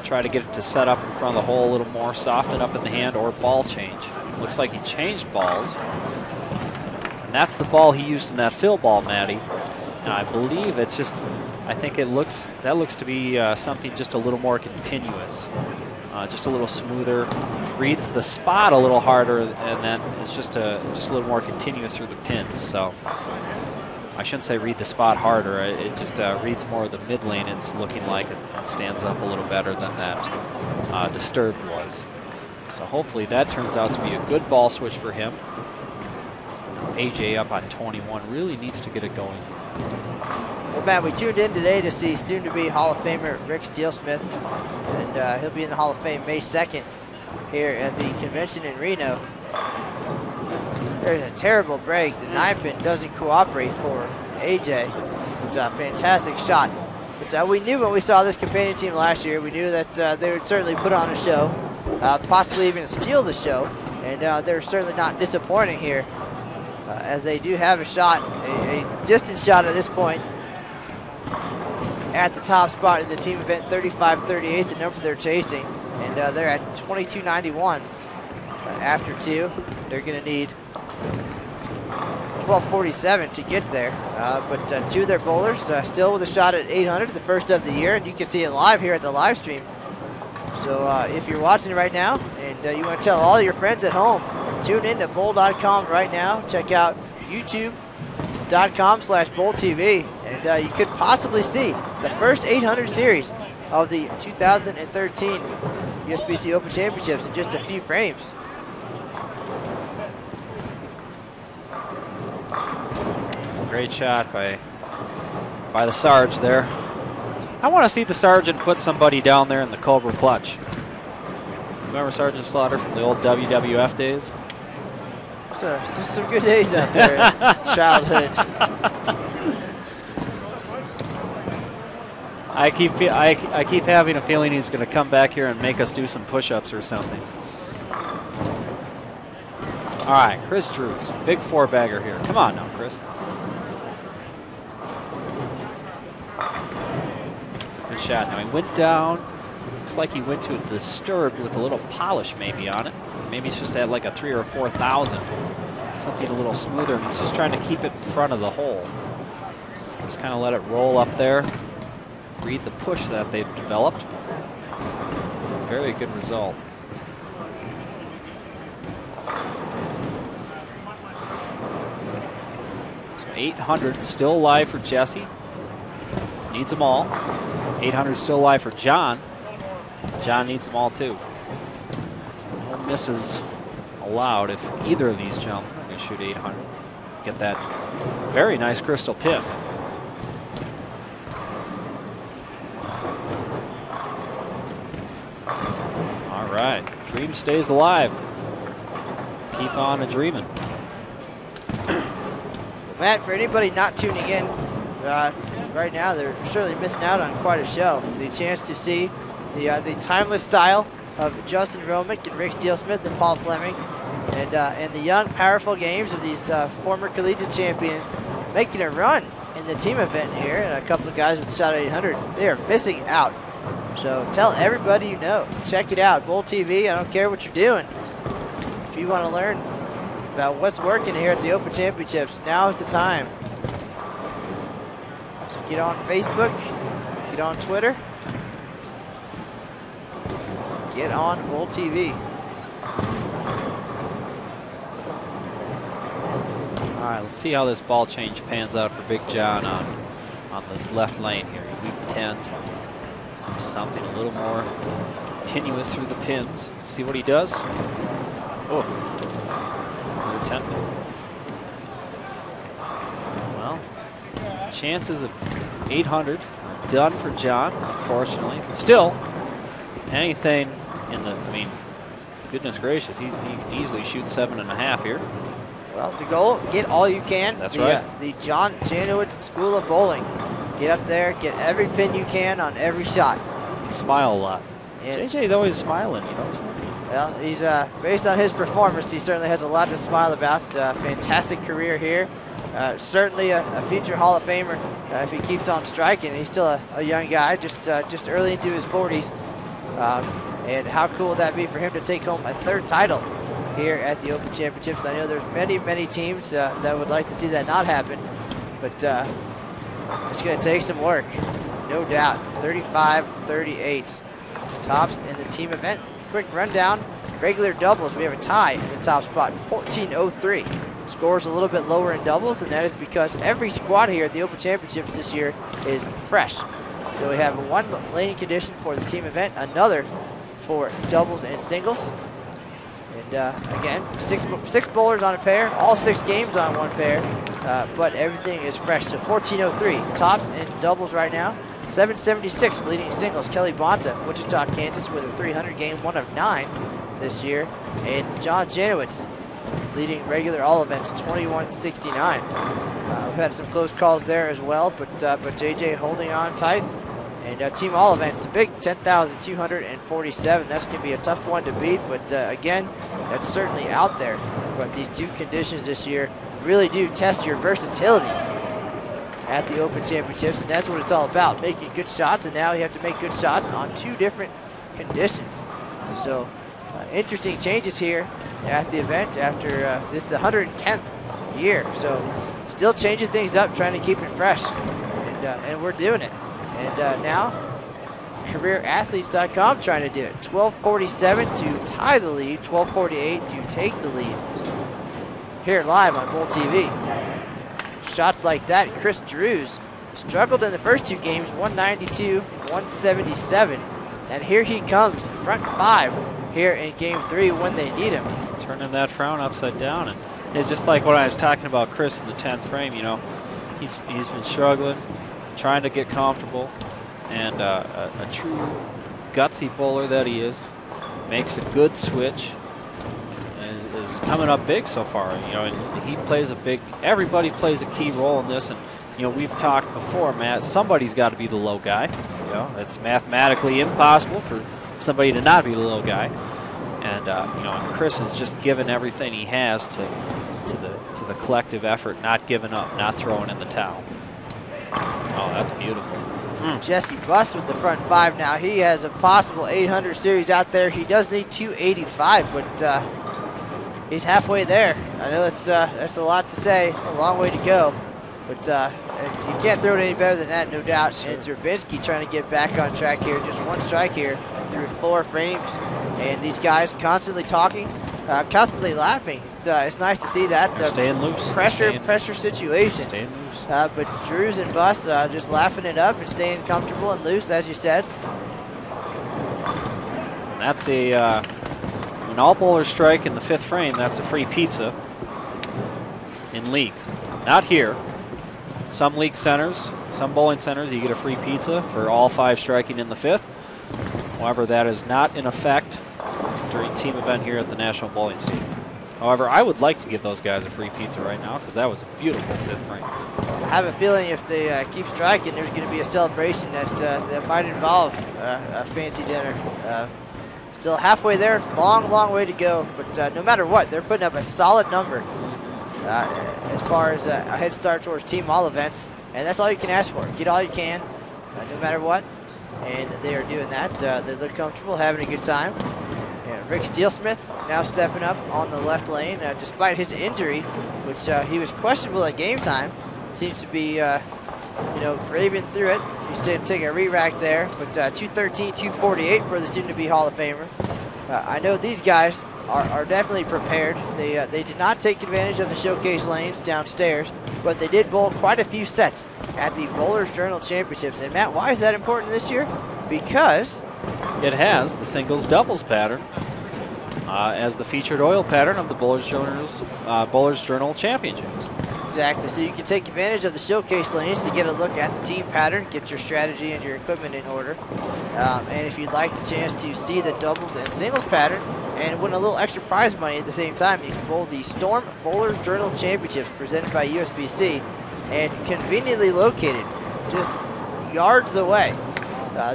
Try to get it to set up in front of the hole a little more, soften up in the hand, or ball change. Looks like he changed balls. And that's the ball he used in that fill ball, Matty. And I believe it's just, I think that looks to be something just a little more continuous. Just a little smoother, reads the spot a little harder, and then it's just a little more continuous through the pins. So I shouldn't say read the spot harder. It just reads more of the mid lane. It's looking like it stands up a little better than that disturbed was. So hopefully that turns out to be a good ball switch for him. AJ up on 21 really needs to get it going. Well, Matt, we tuned in today to see soon-to-be Hall of Famer Rick Steelsmith, and he'll be in the Hall of Fame May 2nd here at the convention in Reno. There's a terrible break. The 9-pin doesn't cooperate for AJ. It's a fantastic shot. But we knew when we saw this companion team last year, we knew that they would certainly put on a show, possibly even steal the show, and they're certainly not disappointing here, as they do have a shot, a distant shot at this point, at the top spot in the team event, 35-38, the number they're chasing, and they're at 22.91 after 2. They're going to need 12.47 to get there, but 2 of their bowlers still with a shot at 800, the first of the year, and you can see it live here at the live stream. So if you're watching right now and you want to tell all your friends at home, tune in to bowl.com right now. Check out youtube.com/bowltv, and you could possibly see the first 800 series of the 2013 USBC Open Championships in just a few frames. Great shot by the Sarge there. I want to see the Sergeant put somebody down there in the Cobra clutch. Remember Sergeant Slaughter from the old WWF days? So, some good days out there in childhood. I keep having a feeling he's going to come back here and make us do some push-ups or something. All right, Chris Drews, big 4-bagger here. Come on now, Chris. Good shot. Now he went down. Looks like he went to it disturbed with a little polish maybe on it. Maybe he's just at like a 3,000 or 4,000. Something a little smoother. And he's just trying to keep it in front of the hole. Just kind of let it roll up there. Read the push that they've developed. Very good result. So 800 still alive for Jesse. Needs them all. 800 still alive for John. John needs them all too. No misses allowed if either of these gentlemen are going to shoot 800. Get that very nice crystal pin. All right, dream stays alive. Keep on a dreaming. Matt, for anybody not tuning in, right now they're surely missing out on quite a show. The chance to see the timeless style of Justin Hromek and Rick Steelsmith and Paul Fleming, and the young, powerful games of these former collegiate champions making a run in the team event here, and a couple of guys with a shot at 800. They are missing out. So tell everybody you know. Check it out, Bowl TV. I don't care what you're doing. If you want to learn about what's working here at the Open Championships, now is the time. Get on Facebook, get on Twitter, get on Bowl TV. All right, let's see how this ball change pans out for Big John on this left lane here. Week 10, something a little more continuous through the pins. See what he does. Oh, another 10. Well, chances of 800 done for John, unfortunately. But still, anything in the, I mean, goodness gracious, he can easily shoot 7.5 here. Well, the goal, get all you can. That's right. The John Janowitz School of Bowling. Get up there, get every pin you can on every shot. Smile a lot. And JJ's always smiling, you know. well, he's based on his performance, he certainly has a lot to smile about. Fantastic career here. Certainly a future Hall of Famer if he keeps on striking. He's still a young guy, just early into his 40s. And how cool would that be for him to take home a 3rd title here at the Open Championships? I know there's many teams that would like to see that not happen, but it's going to take some work, no doubt. 35-38, tops in the team event. Quick rundown, regular doubles, we have a tie in the top spot, 14-03. Scores a little bit lower in doubles, and that is because every squad here at the Open Championships this year is fresh. So we have one laning condition for the team event, another for doubles and singles. And again, six bowlers on a pair, all 6 games on one pair, but everything is fresh. So 1403 tops in doubles right now. 776 leading singles. Kelly Bonta, Wichita, Kansas, with a 300 game, 1 of 9 this year. And John Janowitz leading regular all events, 2169. We've had some close calls there as well, but JJ holding on tight. And team all events, a big 10,247. That's going to be a tough one to beat, but again, that's certainly out there. But these 2 conditions this year really do test your versatility at the Open Championships, and that's what it's all about, making good shots, and now you have to make good shots on 2 different conditions. So interesting changes here at the event after this is the 110th year. So still changing things up, trying to keep it fresh, and we're doing it. And now, CareerAthletes.com trying to do it. 12:47 to tie the lead, 12:48 to take the lead. Here live on Bowl TV. Shots like that, Chris Drews struggled in the first 2 games, 192, 177. And here he comes, front 5 here in game 3 when they need him. Turning that frown upside down. And it's just like what I was talking about Chris in the 10th frame, you know. He's been struggling, trying to get comfortable, and a true gutsy bowler that he is, makes a good switch, and is coming up big so far. You know, and he plays everybody plays a key role in this, and you know, we've talked before, Matt, somebody's got to be the low guy. You know, it's mathematically impossible for somebody to not be the low guy, and you know, and Chris has just given everything he has to the collective effort, not giving up, not throwing in the towel. Oh, that's beautiful. Jesse Buss with the front 5 now. He has a possible 800 series out there. He does need 285, but he's halfway there. I know that's a lot to say, a long way to go, but you can't throw it any better than that, no doubt. Sure. And Szczerbinski trying to get back on track here. Just 1 strike here through 4 frames, and these guys constantly talking, constantly laughing. It's nice to see that. Staying loose. Pressure situation. Staying loose. But Drews and Buss just laughing it up and staying comfortable and loose, as you said. And that's when all bowlers strike in the 5th frame, that's a free pizza in league. Not here. Some league centers, some bowling centers, you get a free pizza for all 5 striking in the 5th. However, that is not in effect during team event here at the National Bowling Stadium. However, I would like to give those guys a free pizza right now because that was a beautiful 5th frame. I have a feeling if they keep striking, there's going to be a celebration that might involve a fancy dinner. Still halfway there, long way to go. But no matter what, they're putting up a solid number as far as a head start towards team all events. And that's all you can ask for. Get all you can, no matter what. And they are doing that. They look comfortable, having a good time. Rick Steelsmith now stepping up on the left lane, despite his injury, which he was questionable at game time. Seems to be, braving through it. He's taking a re-rack there, but 213, 248 for the soon-to-be Hall of Famer. I know these guys are definitely prepared. They did not take advantage of the showcase lanes downstairs, but they did bowl quite a few sets at the Bowlers Journal Championships. And Matt, why is that important this year? Because it has the singles doubles pattern as the featured oil pattern of the Bowlers Journal Championships. Exactly, so you can take advantage of the showcase lanes to get a look at the team pattern, get your strategy and your equipment in order. And if you'd like the chance to see the doubles and singles pattern and win a little extra prize money at the same time, you can bowl the Storm Bowlers Journal Championships presented by USBC and conveniently located just yards away.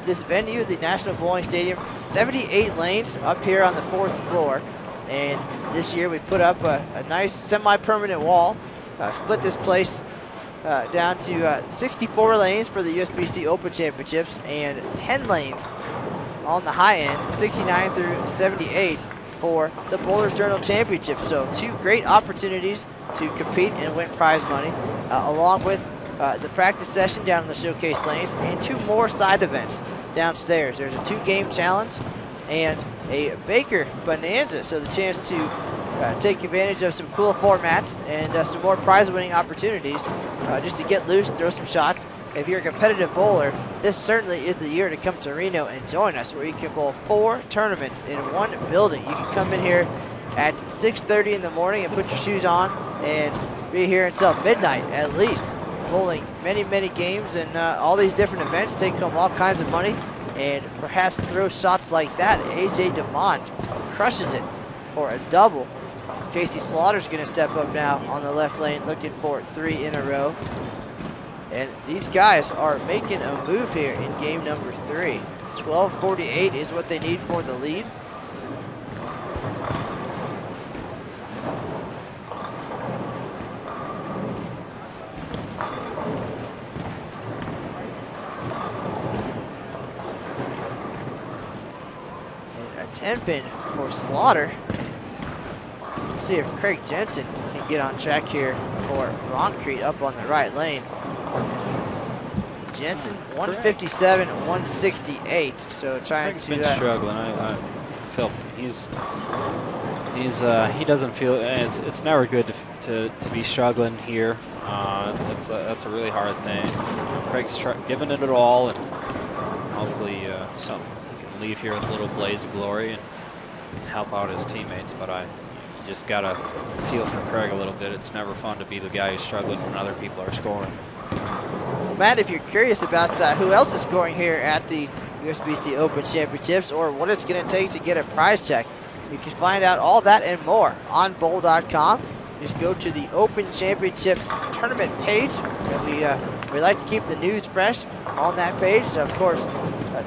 This venue, the National Bowling Stadium, 78 lanes up here on the 4th floor. And this year we put up a nice semi-permanent wall. Split this place down to 64 lanes for the USBC Open Championships and 10 lanes on the high end, 69 through 78 for the Bowlers Journal Championships. So 2 great opportunities to compete and win prize money, along with the practice session down in the showcase lanes and 2 more side events downstairs. There's a 2-game challenge and a Baker Bonanza, so the chance to take advantage of some cool formats and some more prize-winning opportunities just to get loose, throw some shots. If you're a competitive bowler, this certainly is the year to come to Reno and join us, where you can bowl 4 tournaments in one building. You can come in here at 6:30 in the morning and put your shoes on and be here until midnight at least, bowling many, many games and all these different events, taking home all kinds of money, and perhaps throw shots like that. AJ DeMond crushes it for a double. Casey Slaughter's going to step up now on the left lane, looking for 3 in a row. And these guys are making a move here in game number 3. 12:48 is what they need for the lead. And a 10-pin for Slaughter. See if Craig Jensen can get on track here for Roncrete up on the right lane. Jensen 157, 168. So trying Craig's to been struggling. I feel he doesn't feel it's never good to be struggling here. That's a really hard thing. Craig's giving it all, and hopefully he can leave here with a little blaze of glory and help out his teammates. But you just gotta feel for Craig a little bit. It's never fun to be the guy who's struggling when other people are scoring. Matt, if you're curious about who else is scoring here at the USBC Open Championships or what it's going to take to get a prize check, you can find out all that and more on bowl.com. Just go to the Open Championships tournament page. We like to keep the news fresh on that page. So of course,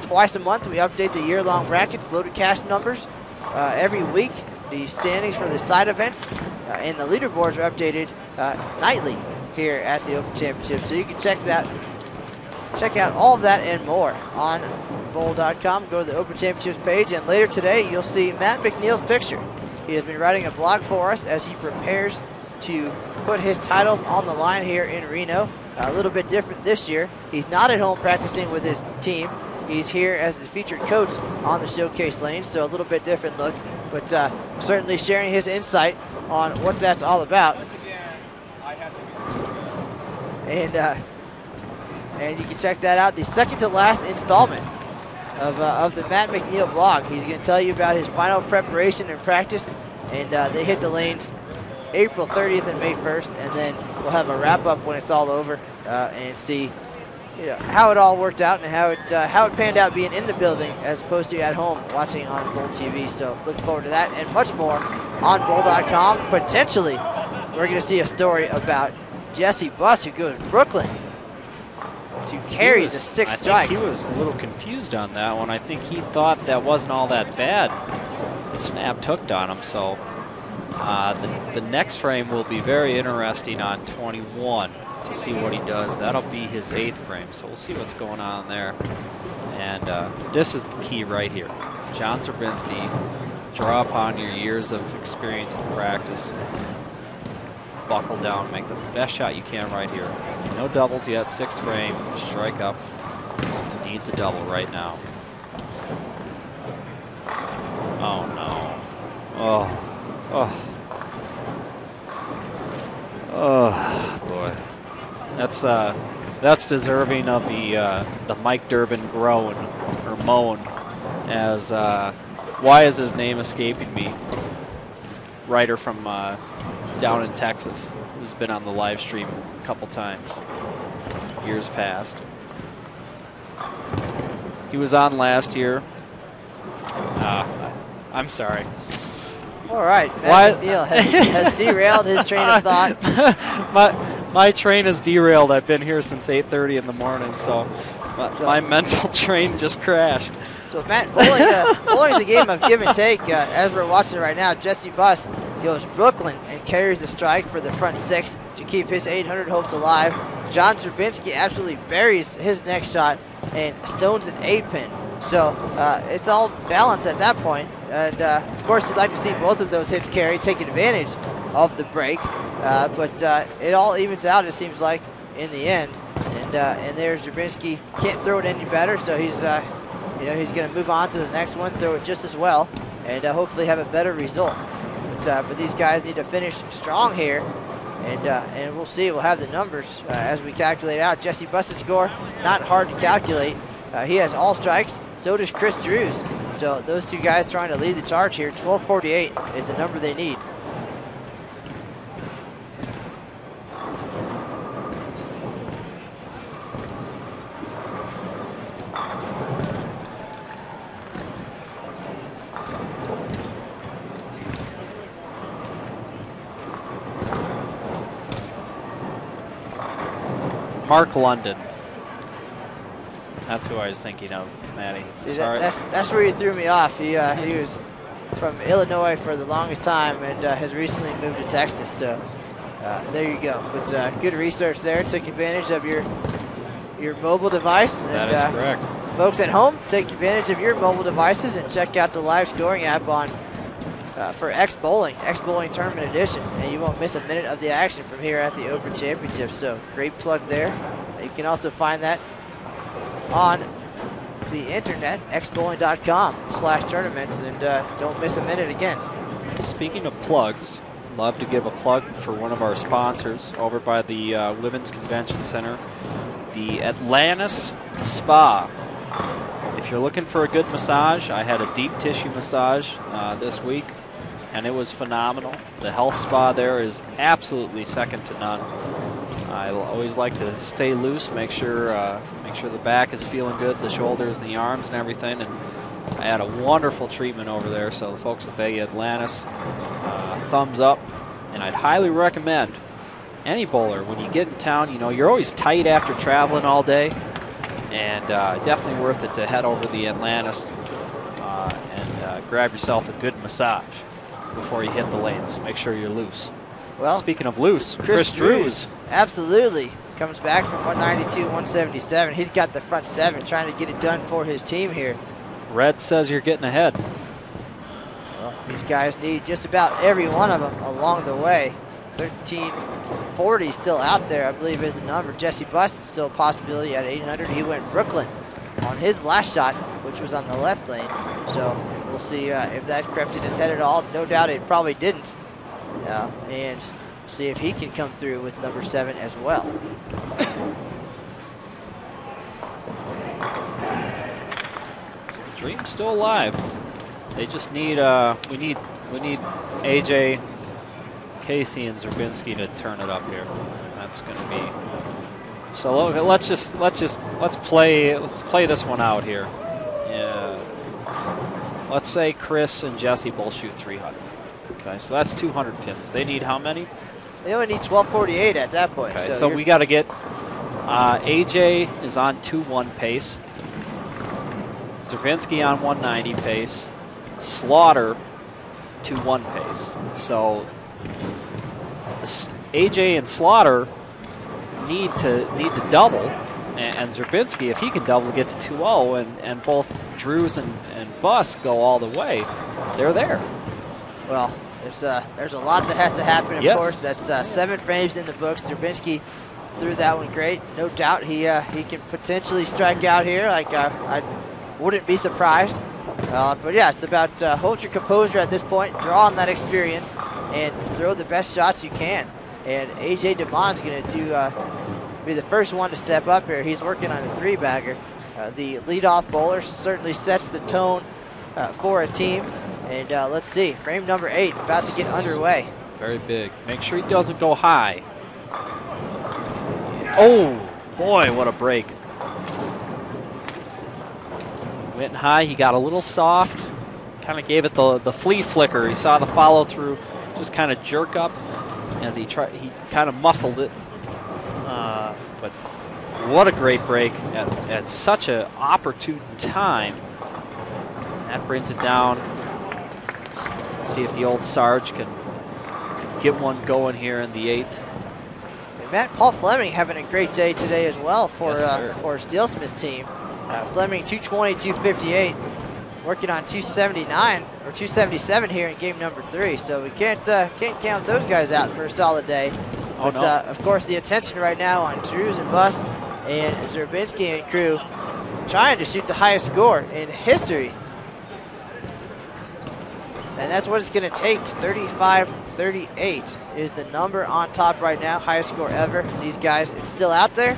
twice a month we update the year-long brackets, loaded cash numbers. Every week, the standings for the side events and the leaderboards are updated nightly here at the Open Championship. So you can check out all of that and more on bowl.com. Go to the Open Championships page, and later today you'll see Matt McNeil's picture. He has been writing a blog for us as he prepares to put his titles on the line here in Reno. A little bit different this year. He's not at home practicing with his team. He's here as the featured coach on the showcase lane, so a little bit different look, but certainly sharing his insight on what that's all about. And you can check that out, the second to last installment of the Matt McNeil blog. He's going to tell you about his final preparation and practice, and they hit the lanes April 30th and May 1st, and then we'll have a wrap-up when it's all over and see how it all worked out and how it panned out being in the building as opposed to at home watching on Bowl TV. So look forward to that and much more on bowl.com. Potentially, we're going to see a story about Jesse Buss, who goes Brooklyn to carry the 6th strike. I think he was a little confused on that one. I think he thought that wasn't all that bad. It snapped hooked on him. So the next frame will be very interesting on 21 to see what he does. That'll be his 8th frame. So we'll see what's going on there. And this is the key right here. John Szczerbinski, draw upon your years of experience and practice. Buckle down, make the best shot you can right here. No doubles yet, 6th frame, strike up. Needs a double right now. Oh no. Oh boy. That's deserving of the Mike Durbin groan or moan as why is his name escaping me? Writer from down in Texas, who's been on the live stream a couple times, years past. He was on last year. I'm sorry. All right, Matt McNeil has derailed his train of thought. My train is derailed. I've been here since 8:30 in the morning, so my mental train just crashed. So Matt, bowling is a game of give and take. As we're watching right now, Jesse Buss goes Brooklyn and carries the strike for the front 6 to keep his 800 hopes alive. John Szczerbinski absolutely buries his next shot and stones an 8-pin. So it's all balanced at that point. And of course, you'd like to see both of those hits carry, take advantage of the break. But it all evens out, it seems like, in the end. And there's Szczerbinski. Can't throw it any better, so he's he's going to move on to the next one, throw it just as well, and hopefully have a better result. But these guys need to finish strong here, and we'll see. We'll have the numbers as we calculate out. Jesse Buss's score, not hard to calculate. He has all strikes. So does Chris Drews. So those two guys trying to lead the charge here. 12:48 is the number they need. Mark London. That's who I was thinking of, Maddie. Sorry. That's where you threw me off. He was from Illinois for the longest time and has recently moved to Texas. So there you go. But good research there. Took advantage of your mobile device. That and, is correct. Folks at home, take advantage of your mobile devices and check out the live scoring app on for X Bowling Tournament Edition, and you won't miss a minute of the action from here at the Open Championship. So great plug there. You can also find that on the internet, xbowling.com/tournaments, and don't miss a minute again. Speaking of plugs, love to give a plug for one of our sponsors over by the Women's Convention Center, the Atlantis Spa. If you're looking for a good massage, I had a deep tissue massage this week, and it was phenomenal. The health spa there is absolutely second to none. I always like to stay loose, make sure the back is feeling good, the shoulders and the arms and everything. And I had a wonderful treatment over there. So the folks at the Atlantis, thumbs up. And I'd highly recommend any bowler, when you get in town, you know, you're always tight after traveling all day. And definitely worth it to head over to the Atlantis and grab yourself a good massage before you hit the lanes. Make sure you're loose. Well, speaking of loose, Chris Drews. Absolutely. Comes back from 192, 177. He's got the front seven, trying to get it done for his team here. Red says you're getting ahead. Well, these guys need just about every one of them along the way. 1340 still out there, I believe, is the number. Jesse Buss is still a possibility at 800. He went Brooklyn on his last shot, which was on the left lane. So we'll see if that crept in his head at all. No doubt it probably didn't. And see if he can come through with number 7 as well. Dream's still alive. They just need we need AJ, Casey, and Szczerbinski to turn it up here. That's going to be. So let's play this one out here. Yeah. Let's say Chris and Jesse both shoot 300. Okay, so that's 200 pins. They need how many? They only need 1248 at that point. Okay, so we got to get AJ is on 2-1 pace. Szczerbinski on 190 pace. Slaughter 2-1 pace. So AJ and Slaughter need to double, and Szczerbinski, if he can double, get to 2-0, and both Drews and Buss go all the way, they're there. Well, there's a lot that has to happen, of yes. course. That's 7 frames in the books. Szczerbinski threw that one great. No doubt he can potentially strike out here. Like I wouldn't be surprised. But yeah, it's about hold your composure at this point, draw on that experience, and throw the best shots you can. And AJ DeMond's going to be the first one to step up here. He's working on a 3-bagger. The leadoff bowler certainly sets the tone for a team. And let's see, frame number 8 about to get underway. Very big. Make sure he doesn't go high. Oh, boy, what a break. Went high, he got a little soft, kind of gave it the flea flicker. He saw the follow through, just kind of jerk up as he kind of muscled it. But what a great break at such an opportune time. That brings it down. Let's see if the old Sarge can get one going here in the 8th. And Paul Fleming having a great day today as well for yes, for Steelsmith's team. Fleming 220, 258, working on 279 or 277 here in game number 3. So we can't count those guys out for a solid day. Oh, but no. Of course, the attention right now on Drews and Buss and Szczerbinski and crew trying to shoot the highest score in history. And that's what it's going to take. 35-38 is the number on top right now, highest score ever. These guys, it's still out there,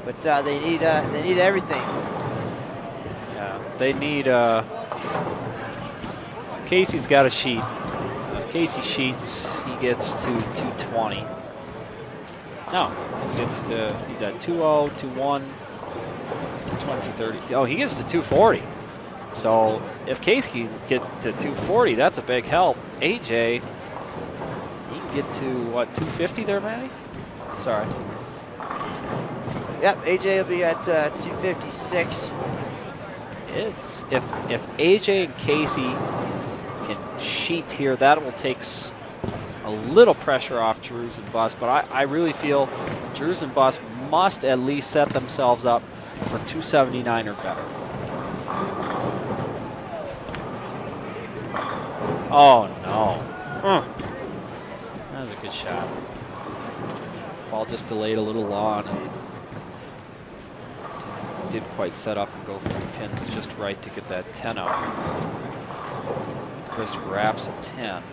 but they need everything. Yeah, they need Casey's got a sheet. If Casey sheets, he gets to 220. No, he's at 2-0, 2-1, 230. Oh, he gets to 240. So if Casey can get to 240, that's a big help. AJ, he can get to what, 250 there, Matty? Sorry. Yep, AJ will be at 256. It's if AJ and Casey can sheet here, that will take a little pressure off Drews and Bus, but I really feel Drews and Bus must at least set themselves up for 279 or better. Oh no. That was a good shot. Ball just delayed a little long and didn't quite set up and go through the pins just right to get that 10 out. Chris wraps a 10.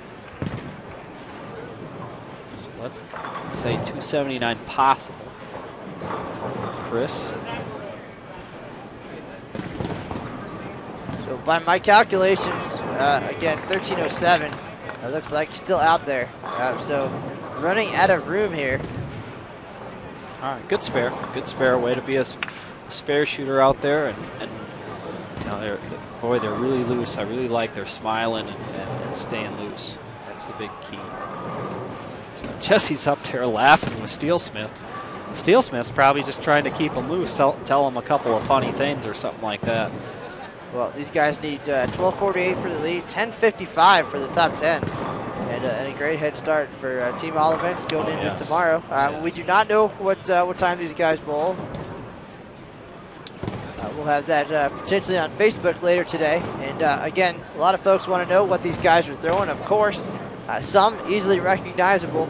So let's say 279 possible. Chris. So by my calculations, again, 1307. It looks like he's still out there. So running out of room here. All right, good spare. Good spare. Way to be a spare shooter out there, and you know, they're really loose. I really like their smiling and staying loose. That's the big key. So Jesse's up there laughing with Steelsmith. Steelsmith's probably just trying to keep him loose, tell him a couple of funny things or something like that. Well, these guys need 12:48 for the lead, 10:55 for the top 10, and a great head start for Team Olivents going into tomorrow. We do not know what time these guys bowl. We'll have that potentially on Facebook later today. And again, a lot of folks want to know what these guys are throwing. Of course, some easily recognizable,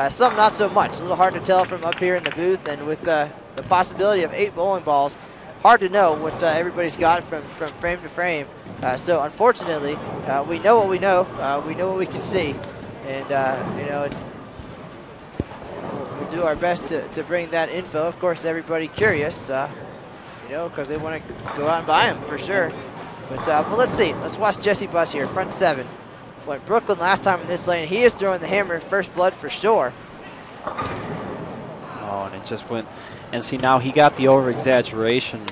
some not so much. A little hard to tell from up here in the booth, and with the possibility of 8 bowling balls, hard to know what everybody's got from frame to frame. So unfortunately, we know what we know. We know what we can see, and you know, we'll do our best to bring that info. Of course, everybody curious. You know, because they want to go out and buy them for sure. But well, let's see. Let's watch Jesse Buss here, front 7. Went Brooklyn last time in this lane. He is throwing the hammer, first blood for sure. Oh, and it just went. And see, now he got the over-exaggeration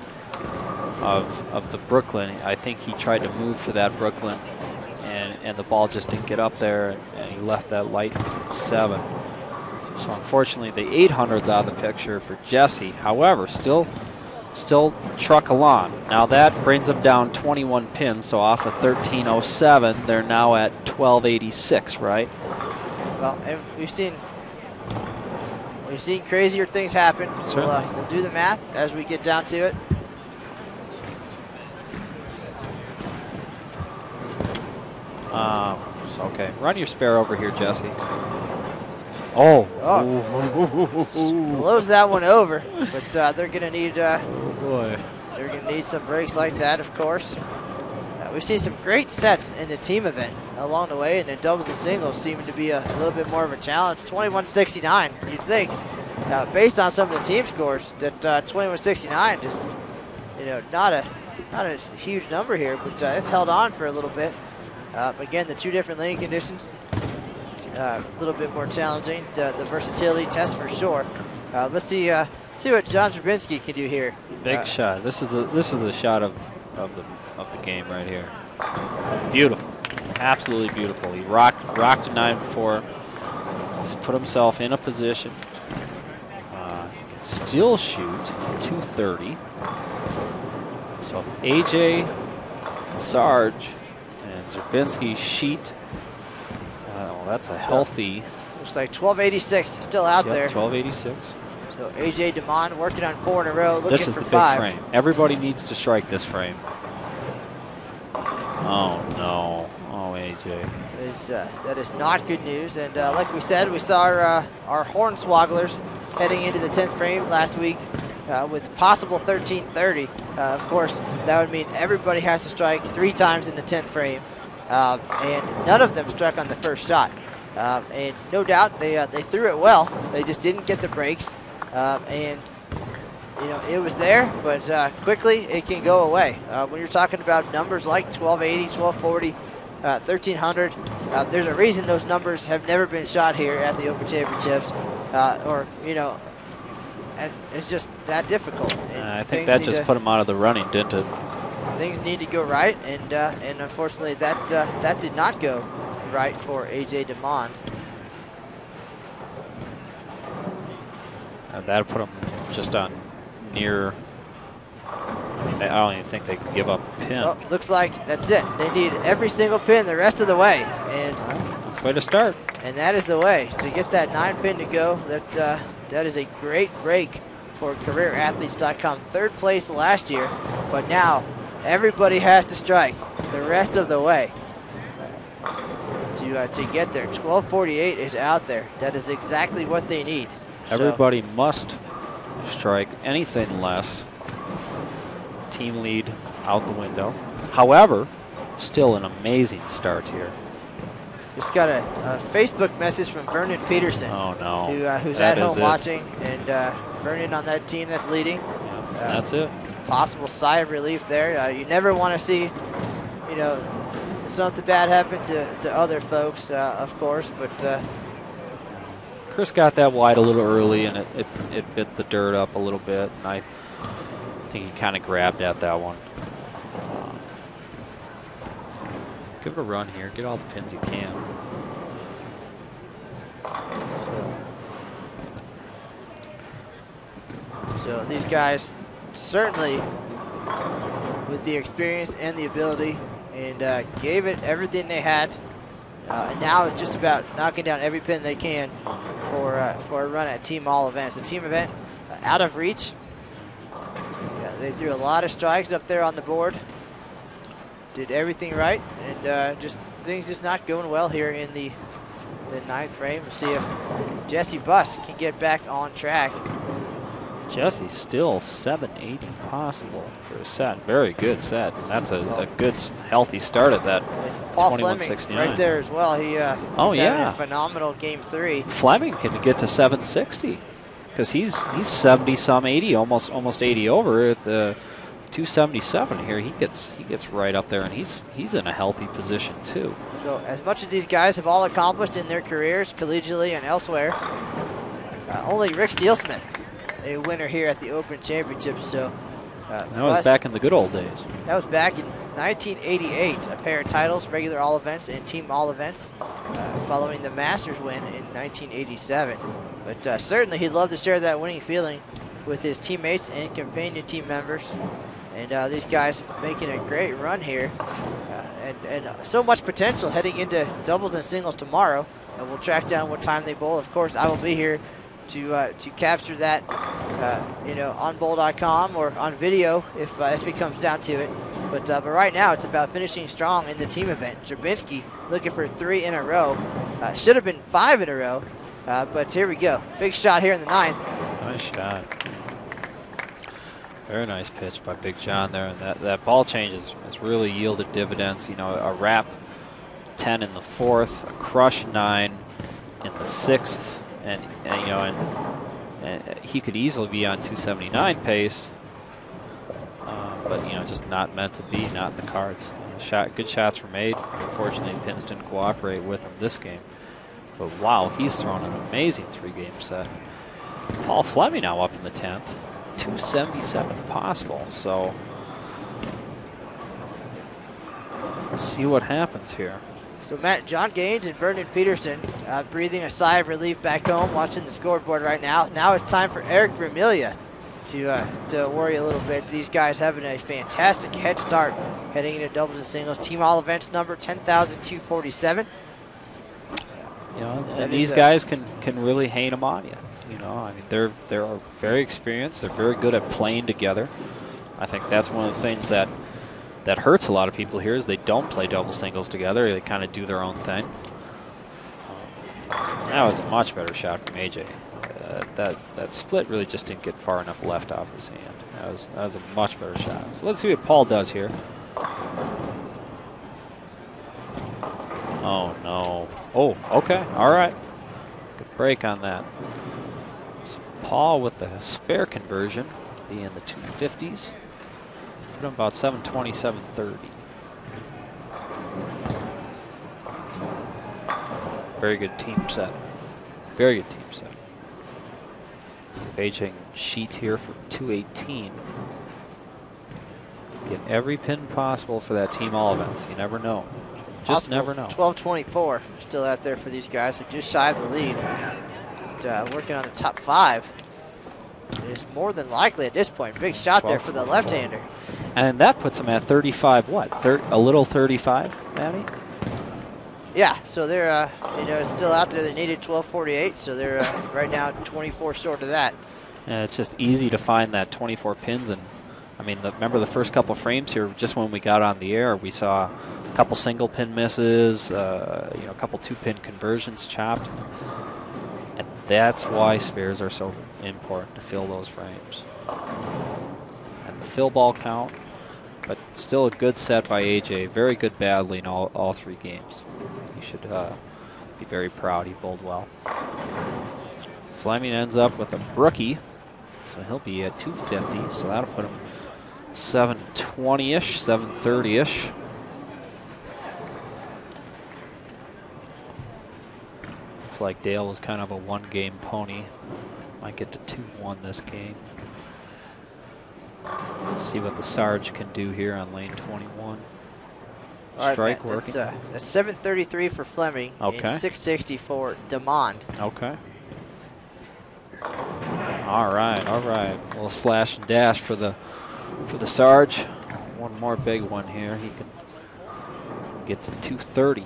of the Brooklyn. I think he tried to move for that Brooklyn, and the ball just didn't get up there, and he left that light 7. So unfortunately, the 800's out of the picture for Jesse. However, still truck along. Now that brings them down 21 pins, so off of 1307, they're now at 1286, right? Well, and we've seen crazier things happen. We'll do the math as we get down to it. So okay, run your spare over here, Jesse. Oh. Blows that one over, but they're gonna need boy. they're gonna need some breaks like that, of course. We've seen some great sets in the team event along the way, and the doubles and singles seeming to be a little bit more of a challenge. 2169, you'd think, based on some of the team scores, that 2169 just, you know, not a huge number here, but it's held on for a little bit. Again, the 2 different lane conditions. A little bit more challenging, the versatility test for sure. Let's see what John Szczerbinski can do here. Big shot. This is the shot of the game right here. Beautiful, absolutely beautiful. He rocked a 9 before. He's put himself in a position. Still shoot 230. So AJ, Sarge, and Szczerbinski sheet. Well, that's a healthy. Looks like 1286 still out there. 1286. So AJ DeMond working on 4 in a row, looking for 5. This is the big frame. Everybody needs to strike this frame. Oh no! Oh AJ. That is not good news. And like we said, we saw our Hornswogglers heading into the 10th frame last week with possible 1330. Of course, that would mean everybody has to strike 3 times in the 10th frame. And none of them struck on the first shot. And no doubt they threw it well. They just didn't get the breaks. And you know, it was there, but quickly it can go away. When you're talking about numbers like 1280, 1240, 1300, there's a reason those numbers have never been shot here at the Open Championships, or, you know, and it's just that difficult. I think that just put him out of the running, didn't it? Things need to go right, and unfortunately that did not go right for AJ DeMond. That'll put him just on near. I mean, I don't even think they could give up a pin. Well, looks like that's it. They need every single pin the rest of the way, and that's the way to start. And that is the way to get that 9 pin to go. That is a great break for CareerAthletes.com. 3rd place last year, but now everybody has to strike the rest of the way to get there. 1248 is out there. That is exactly what they need. Everybody must strike anything less. Team lead out the window. However, still an amazing start here. Just got a Facebook message from Vernon Peterson. Oh no! Who's at home watching, and Vernon on that team that's leading. Yeah, that's it. Possible sigh of relief there. You never want to see, you know, something bad happen to other folks, of course, but. Chris got that wide a little early, and it bit the dirt up a little bit, and I think he kind of grabbed at that one. Give it a run here. Get all the pins you can. So these guys certainly with the experience and the ability, and gave it everything they had. And now it's just about knocking down every pin they can for a run at team all events. The team event out of reach. Yeah, they threw a lot of strikes up there on the board. Did everything right, and just things just not going well here in the 9th frame. We'll see if Jesse Buss can get back on track. Jesse still 780 possible for a set. Very good set. That's a good, healthy start at that. Paul Fleming right there as well. He's having a phenomenal game 3. Fleming can get to 760 because he's 70 some 80, almost 80 over at the 277 here. He gets right up there, and he's in a healthy position too. So as much as these guys have all accomplished in their careers, collegiately and elsewhere, only Rick Steelsmith a winner here at the Open Championships. So that was back in the good old days. That was back in 1988, a pair of titles, regular all events and team all events, following the Masters win in 1987. But certainly he'd love to share that winning feeling with his teammates and companion team members. And these guys making a great run here, and so much potential heading into doubles and singles tomorrow. And we'll track down what time they bowl. Of course, I will be here to capture that, you know, on bowl.com or on video if it comes down to it. But right now it's about finishing strong in the team event. Szczerbinski looking for 3 in a row. Should have been 5 in a row, but here we go. Big shot here in the 9th. Nice shot. Very nice pitch by Big John there, and that ball change has really yielded dividends. You know, a wrap 10 in the 4th, a crush 9 in the 6th, and you know, and he could easily be on 279 pace, but you know, just not meant to be, not in the cards. Good shots were made. Unfortunately, pins didn't cooperate with him this game. But wow, he's thrown an amazing 3-game set. Paul Fleming now up in the 10th. 277 possible, so let's see what happens here. So Matt, John Gaines and Vernon Peterson breathing a sigh of relief back home, watching the scoreboard right now. Now it's time for Eric Vermiglia to worry a little bit. These guys having a fantastic head start heading into doubles and singles. Team all events number 10,247. You know, and these guys can really hang them on you. You know, I mean, they're very experienced. They're very good at playing together. I think that's one of the things that hurts a lot of people here is they don't play double singles together. They kind of do their own thing. That was a much better shot from AJ. That split really just didn't get far enough left off his hand. That was a much better shot. So let's see what Paul does here. Oh no. Oh, okay. All right. Good break on that. Paul with the spare conversion. be in the 250s. Put him about 720, 730. Very good team set. Very good team set. So AJ sheet here for 218. Get every pin possible for that team all events. You never know. Just never know. 1224 still out there for these guys. They're just shy of the lead. But, working on the top 5. It's more than likely at this point. Big shot there for the left-hander. And that puts them at 35. What? A little 35, Matty? Yeah. So they're you know, still out there. They needed 1248. So they're right now 24 short of that. And it's just easy to find that 24 pins. And I mean, remember the first couple frames here? Just when we got on the air, we saw a couple single pin misses, you know, a couple 2-pin conversions chopped. And that's why spares are so important to fill those frames. And the fill ball count, but still a good set by AJ. Very good badly in all 3 games. He should be very proud. He bowled well. Fleming ends up with a brookie, so he'll be at 250. So that'll put him 720-ish, 730-ish. Looks like Dale was kind of a 1-game pony. Might get to 2-1 this game. Let's see what the Sarge can do here on lane 21. All Strike right, working. That's 733 for Fleming. Okay. And 660 for Demond. Okay. All right, all right. A little slash and dash for the Sarge. One more big one here. He can get to 230.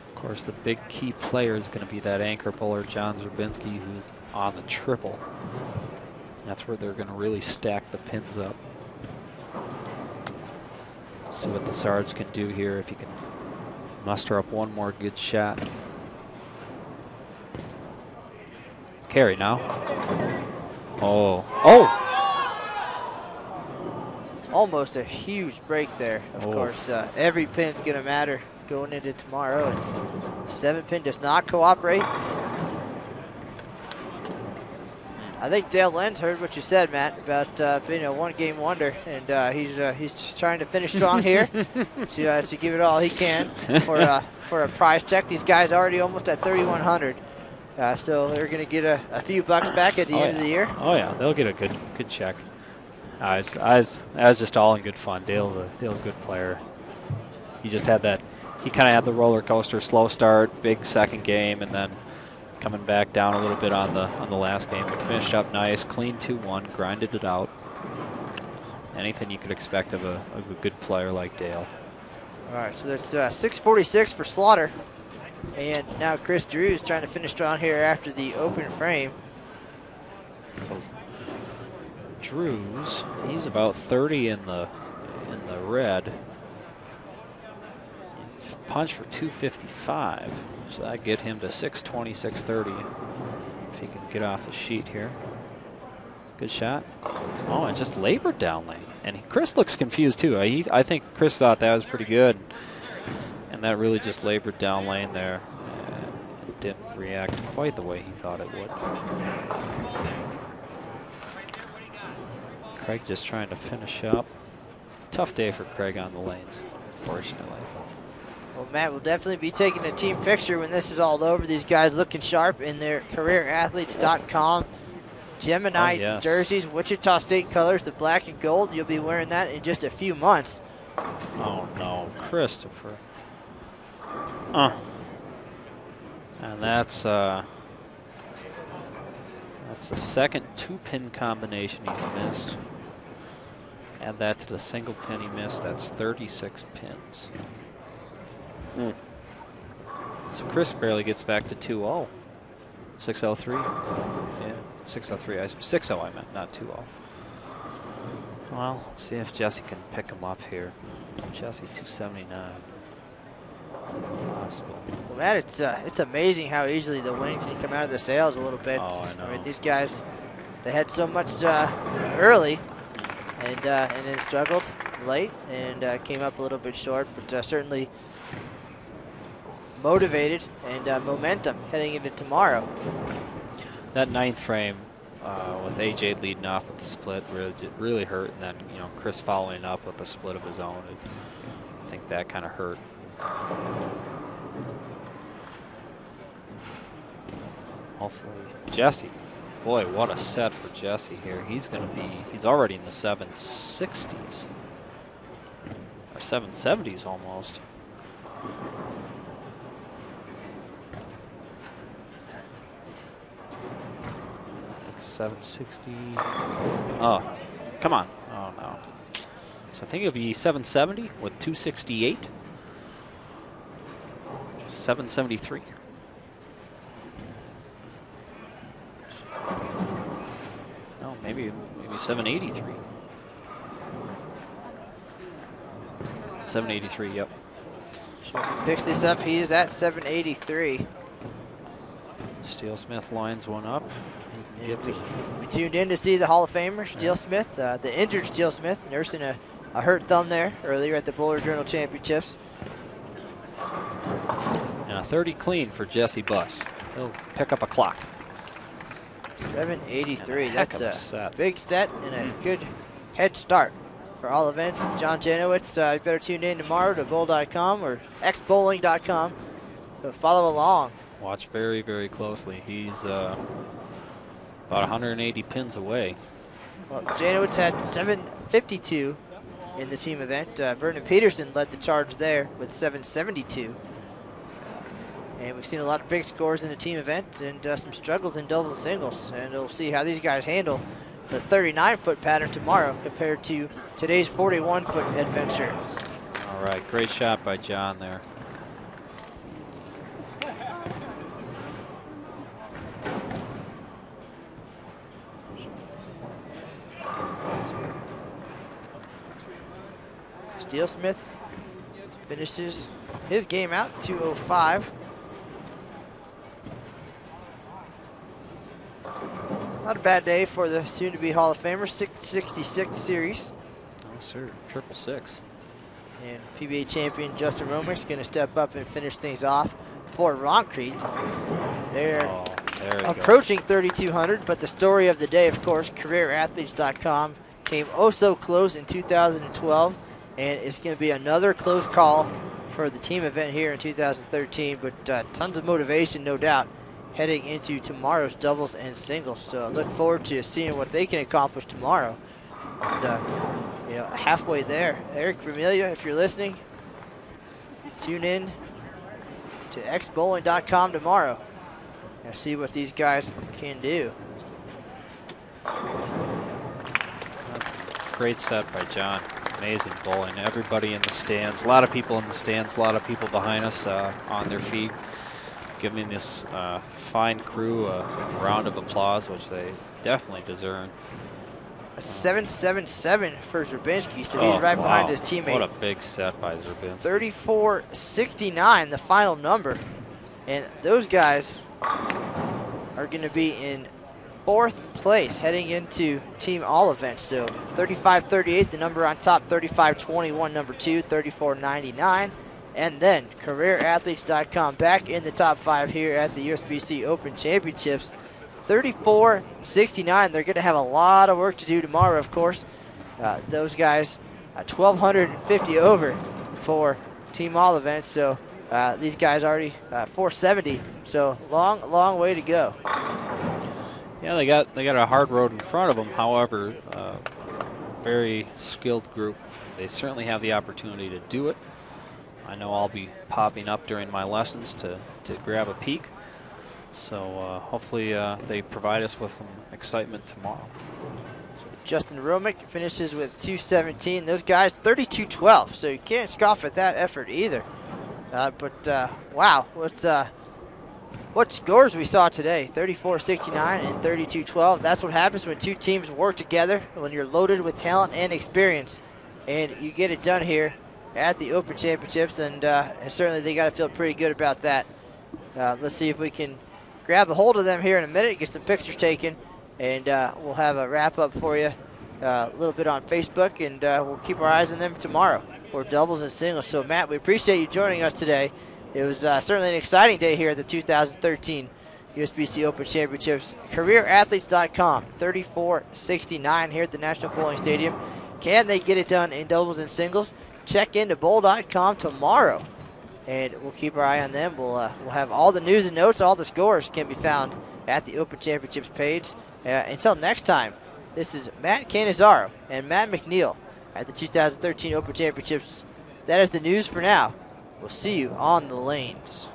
Of course, the big key player is going to be that anchor bowler, John Szczerbinski, who's on the triple. That's where they're going to really stack the pins up. See what the Sarge can do here, if he can muster up one more good shot. Carry now. Oh. Oh! Almost a huge break there. Of course, every pin's going to matter going into tomorrow. And 7-pin does not cooperate. I think Dale Lenz heard what you said, Matt, about being a 1-game wonder, and he's just trying to finish strong here to give it all he can for a prize check. These guys already almost at 3,100, so they're going to get a few bucks back at the end of the year. Oh yeah, they'll get a good check. I was just all in good fun. Dale's a good player. He just had that. He kind of had the roller coaster, slow start, big second game, and then coming back down a little bit on the last game, but finished up nice, clean 2-1, grinded it out. Anything you could expect of a good player like Dale. All right, so that's 646 for Slaughter, and now Chris Drew's trying to finish strong here after the open frame. So Drew's, he's about 30 in the red. Punch for 255. So that get him to 620, 630. If he can get off the sheet here. Good shot. Oh, and just labored down lane. And Chris looks confused too. I think Chris thought that was pretty good. And that really just labored down lane there. It didn't react quite the way he thought it would. Craig just trying to finish up. Tough day for Craig on the lanes, fortunately. Well, Matt, will definitely be taking a team picture when this is all over. These guys looking sharp in their careerathletes.com Gemini jerseys, Wichita State colors, the black and gold. You'll be wearing that in just a few months. Oh no, Christopher. And that's the second 2-pin combination he's missed. Add that to the single pin he missed. That's 36 pins. So Chris barely gets back to 2-0. 603. Yeah, 603. 6-0 I meant, not 2-0. Well, let's see if Jesse can pick him up here. Jesse 279. Possible. Well, Matt, it's amazing how easily the wind can come out of the sails a little bit. Oh, I know. I mean, these guys, they had so much early. and then struggled late and came up a little bit short, but certainly motivated and momentum heading into tomorrow. That 9th frame with AJ leading off with the split really hurt, and then Chris following up with the split of his own. I think that kind of hurt. Hopefully, Jesse. Boy, what a set for Jesse here. He's already in the 760s. Or 770s almost. I think 760. Oh, come on. Oh, no. So I think it'll be 770 with 268. 773. No, maybe 783. 783, yep. Picks this up, he is at 783. Steelsmith lines one up. We tuned in to see the Hall of Famer, Steelsmith, the injured Steelsmith, nursing a hurt thumb there earlier at the Bowler Journal Championships. And a 30 clean for Jesse Buss. He'll pick up a clock. 783, that's a big set and a Mm-hmm. good head start for all events. John Janowitz, you better tune in tomorrow to bowl.com or xbowling.com to follow along. Watch very, very closely. He's about 180 pins away. Well, Janowitz had 752 in the team event. Vernon Peterson led the charge there with 772. And we've seen a lot of big scores in the team event and some struggles in doubles and singles. And we'll see how these guys handle the 39-foot pattern tomorrow compared to today's 41-foot adventure. All right, great shot by John there. Steelsmith finishes his game out 205. Not a bad day for the soon-to-be Hall of Famer, 666 series. Oh, sir, 666. And PBA champion Justin Hromek is going to step up and finish things off for Roncrete. They're approaching 3,200, but the story of the day, of course, CareerAthletes.com came oh so close in 2012, and it's going to be another close call for the team event here in 2013, but tons of motivation, no doubt, heading into tomorrow's doubles and singles. So I look forward to seeing what they can accomplish tomorrow. Halfway there. Eric Vermelia, if you're listening, tune in to xbowling.com tomorrow and see what these guys can do. Great set by John. Amazing bowling. Everybody in the stands. A lot of people in the stands. A lot of people behind us on their feet, giving this fine crew a round of applause, which they definitely deserve. A 777 for Szczerbinski, so he's right behind his teammate. What a big set by Szczerbinski. 34.69, the final number. And those guys are going to be in 4th place heading into team all events. So 35.38, the number on top, 35.21, number 2, 34.99. And then CareerAthletes.com back in the top 5 here at the USBC Open Championships. 34.69. They're going to have a lot of work to do tomorrow, of course. Those guys, 1,250 over for team all events. So these guys already 470. So long way to go. Yeah, they got a hard road in front of them. However, very skilled group. They certainly have the opportunity to do it. I know I'll be popping up during my lessons to grab a peek. So hopefully they provide us with some excitement tomorrow. Justin Hromek finishes with 217. Those guys 32.12. So you can't scoff at that effort either. Wow, what scores we saw today? 34.69 and 32.12. That's what happens when two teams work together. When you're loaded with talent and experience, and you get it done here at the Open Championships, and certainly they got to feel pretty good about that. Let's see if we can grab a hold of them here in a minute, get some pictures taken, and we'll have a wrap-up for you a little bit on Facebook, and we'll keep our eyes on them tomorrow for doubles and singles. So, Matt, we appreciate you joining us today. It was certainly an exciting day here at the 2013 USBC Open Championships. CareerAthletes.com, 3469 here at the National Bowling Stadium. Can they get it done in doubles and singles? Check into bowl.com tomorrow, and we'll keep our eye on them. We'll have all the news and notes, all the scores can be found at the Open Championships page. Until next time, this is Matt Cannizzaro and Matt McNeil at the 2013 Open Championships. That is the news for now. We'll see you on the lanes.